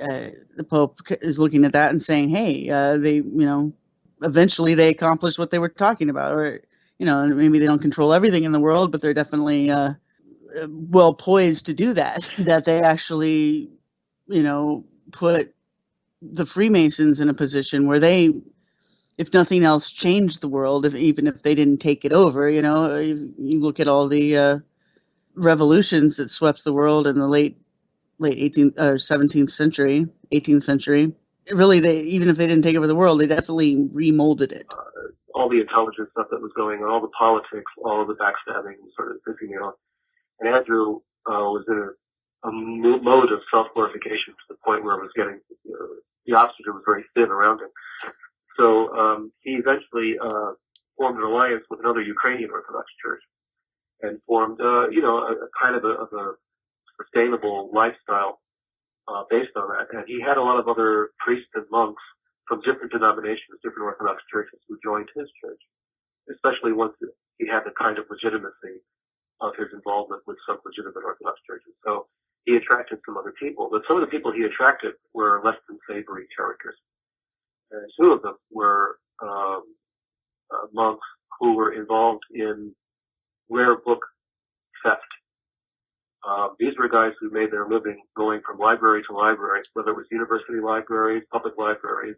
the Pope is looking at that and saying, "Hey, they eventually they accomplished what they were talking about, or maybe they don't control everything in the world, but they're definitely well poised to do that. That they actually put the Freemasons in a position where they, if nothing else, changed the world, even if they didn't take it over. You look at all the revolutions that swept the world in the late 18th or 17th century, 18th century. Really, even if they didn't take over the world, they definitely remolded it. All the intelligence stuff that was going on, all the politics, all of the backstabbing sort of pissing me off. And Andrew was in mode of self-glorification to the point where it was getting, the oxygen was very thin around him. So he eventually formed an alliance with another Ukrainian Orthodox church and formed, a kind of a sustainable lifestyle based on that. And he had a lot of other priests and monks from different denominations, different Orthodox churches who joined his church, especially once he had the kind of legitimacy of his involvement with some legitimate Orthodox churches. So he attracted some other people, but some of the people he attracted were less than savory characters. And two of them were monks who were involved in rare book theft. These were guys who made their living going from library to library, whether it was university libraries, public libraries,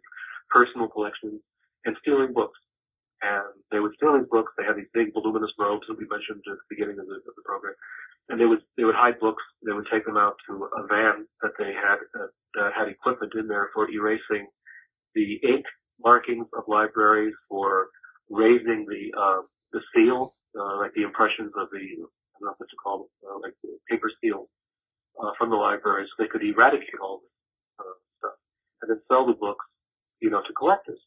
personal collections, and stealing books. And they would steal these books. They had these big voluminous robes that we mentioned at the beginning of the program. And they would hide books. They would take them out to a van that they had that had equipment in there for erasing the ink markings of libraries, for raising the seal, like the impressions of the, I don't know what to call them, like the paper seal from the libraries, so they could eradicate all this stuff and then sell the books, to collectors.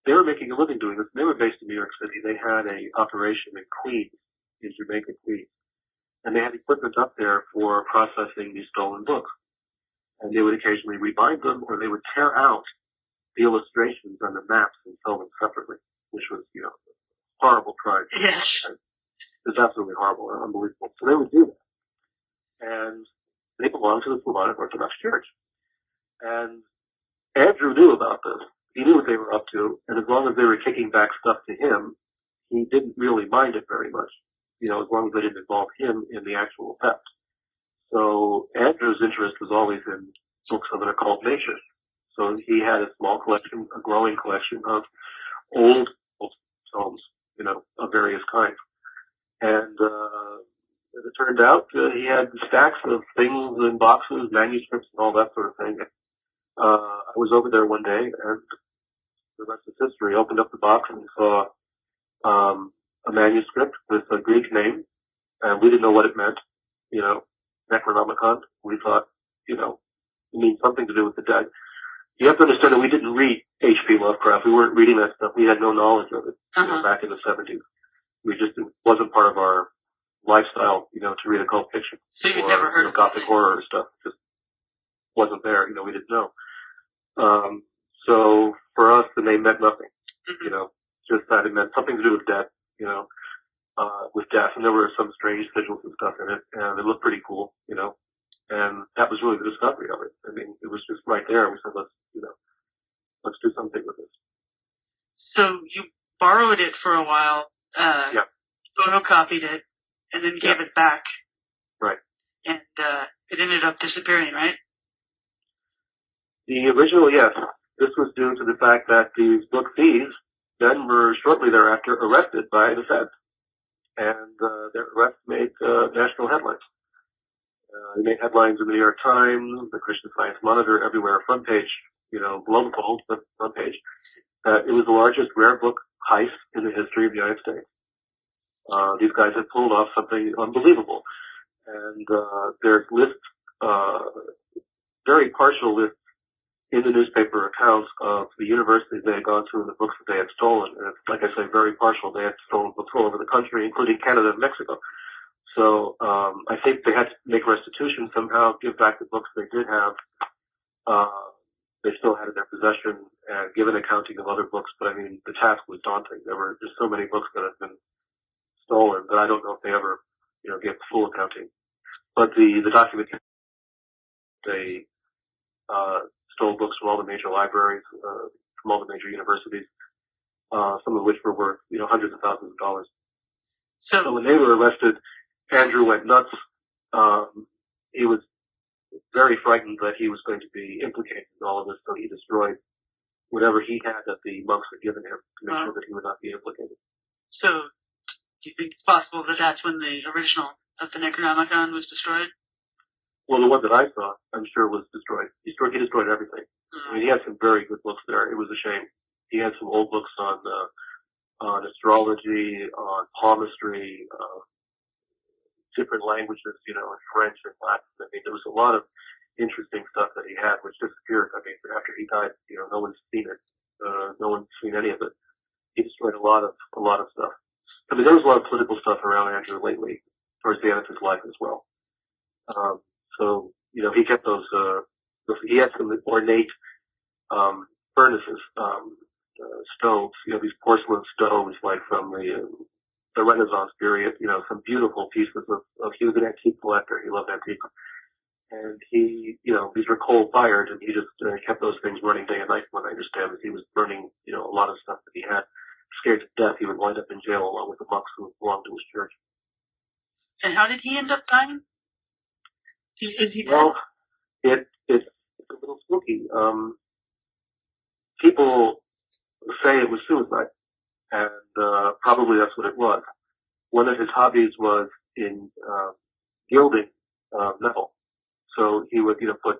They were making a living doing this. They were based in New York City. They had a operation in Queens, in Jamaica, Queens, and they had equipment up there for processing these stolen books. And they would occasionally rebind them, or they would tear out the illustrations on the maps and sell them separately, which was, horrible crime. Yes. It was absolutely horrible and unbelievable. So they would do that. And they belonged to the Slavonic Orthodox Church. And Andrew knew about this. He knew what they were up to, and as long as they were kicking back stuff to him, he didn't really mind it very much, as long as they didn't involve him in the actual theft. So Andrew's interest was always in books of an occult nature. So he had a small collection, a growing collection of old tomes, of various kinds. And as it turned out, he had stacks of things in boxes, manuscripts, and all that sort of thing. I was over there one day, and the rest is history. I opened up the box and saw a manuscript with a Greek name, and we didn't know what it meant, Necronomicon. We thought, it means something to do with the dead. You have to understand that we didn't read H.P. Lovecraft. We weren't reading that stuff. We had no knowledge of it back in the 70s. It wasn't part of our lifestyle, to read occult fiction. So you'd never heard of Gothic horror stuff. Just wasn't there. We didn't know. So for us, the name meant nothing. Just that it meant something to do with death, with death. And there were some strange sigils and stuff in it, and it looked pretty cool, and that was really the discovery of it. I mean, it was just right there, and we said, let's do something with this. So you borrowed it for a while, yeah. Photocopied it, and then gave it back. Right. And it ended up disappearing, right? The original, yes. This was due to the fact that these book thieves then were shortly thereafter arrested by the Feds. And their arrest made national headlines. They made headlines in the New York Times, the Christian Science Monitor, everywhere, front page, below the fold, but front page. It was the largest rare book heist in the history of the United States. These guys had pulled off something unbelievable. And there's lists, very partial lists in the newspaper accounts of the universities they had gone to and the books that they had stolen. And it's, like I say, very partial. They had stolen books all over the country, including Canada and Mexico. So I think they had to make restitution somehow, give back the books they did have. They still had in their possession, and give an accounting of other books. But I mean, the task was daunting. There were just so many books that had been stolen that I don't know if they ever, gave full accounting. But the document, they stole books from all the major libraries, from all the major universities, some of which were worth, hundreds of thousands of dollars. So when they were arrested, Andrew went nuts. He was very frightened that he was going to be implicated in all of this, so he destroyed whatever he had that the monks had given him to make sure that he would not be implicated. So, do you think it's possible that that's when the original of the Necronomicon was destroyed? Well, the one that I saw, I'm sure, was destroyed. He destroyed everything. I mean, he had some very good books there. It was a shame. He had some old books on astrology, on palmistry, different languages, in French and Latin. I mean, there was a lot of interesting stuff that he had, which disappeared. I mean, after he died, no one's seen it. No one's seen any of it. He destroyed a lot of stuff. I mean, there was a lot of political stuff around Andrew lately, towards the end of his life as well. So, he kept those, he had some ornate, furnaces, stoves, these porcelain stoves, like from the Renaissance period, some beautiful pieces of, he was an antique collector. He loved antiques. And he, these were coal fired, and he just kept those things running day and night, from what I understand, as he was burning, a lot of stuff that he had. Scared to death, he would wind up in jail along with the monks who belonged to his church. And how did he end up dying? Is he dead? Well, it's a little spooky. People say it was suicide, and probably that's what it was. One of his hobbies was in gilding metal. So he would, put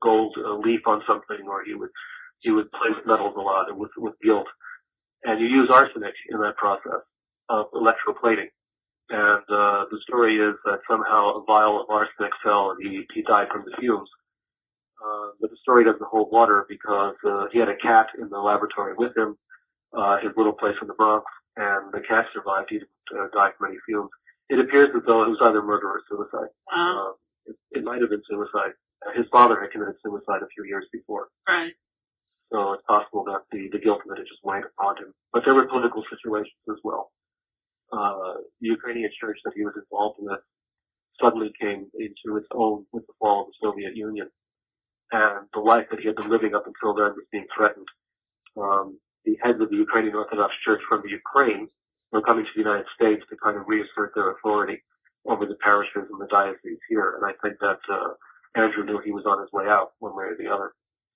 gold leaf on something, or he would place metals a lot with gilt. And you use arsenic in that process of electroplating. And the story is that somehow a vial of arsenic fell and he died from the fumes. But the story doesn't hold water because he had a cat in the laboratory with him, his little place in the Bronx, and the cat survived. He didn't die from any fumes. It appears as though it was either murder or suicide. It might have been suicide. His father had committed suicide a few years before. Right. So it's possible that the guilt of it had just weighed upon him. But there were political situations as well. The Ukrainian church that he was involved with suddenly came into its own with the fall of the Soviet Union. And the life that he had been living up until then was being threatened. The heads of the Ukrainian Orthodox Church from the Ukraine were coming to the United States to kind of reassert their authority over the parishes and the dioceses here. And I think that Andrew knew he was on his way out one way or the other.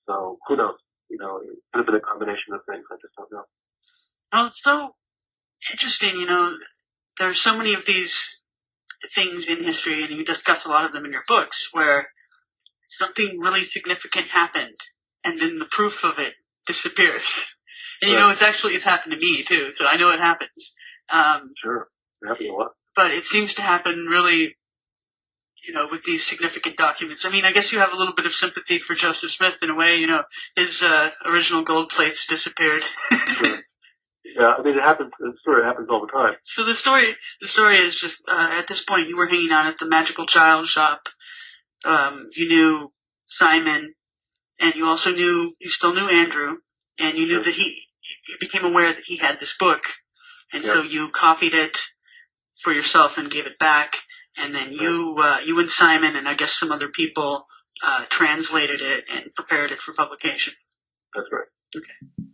So who knows? It could have been a combination of things. I just don't know. Well, it's so interesting, there's so many of these things in history, and you discuss a lot of them in your books, where something really significant happened, and then the proof of it disappears. And it's happened to me too, so I know it happens. Sure, it happens a lot. But it seems to happen really, with these significant documents. I mean, I guess you have a little bit of sympathy for Joseph Smith in a way. His original gold plates disappeared. Sure. Yeah, I mean, it happens. The story happens all the time. So the story is just at this point you were hanging out at the Magical Child shop. You knew Simon, and you still knew Andrew, and you knew that you became aware that he had this book, and so you copied it for yourself and gave it back, and then you and Simon and I guess some other people translated it and prepared it for publication. That's right. Okay.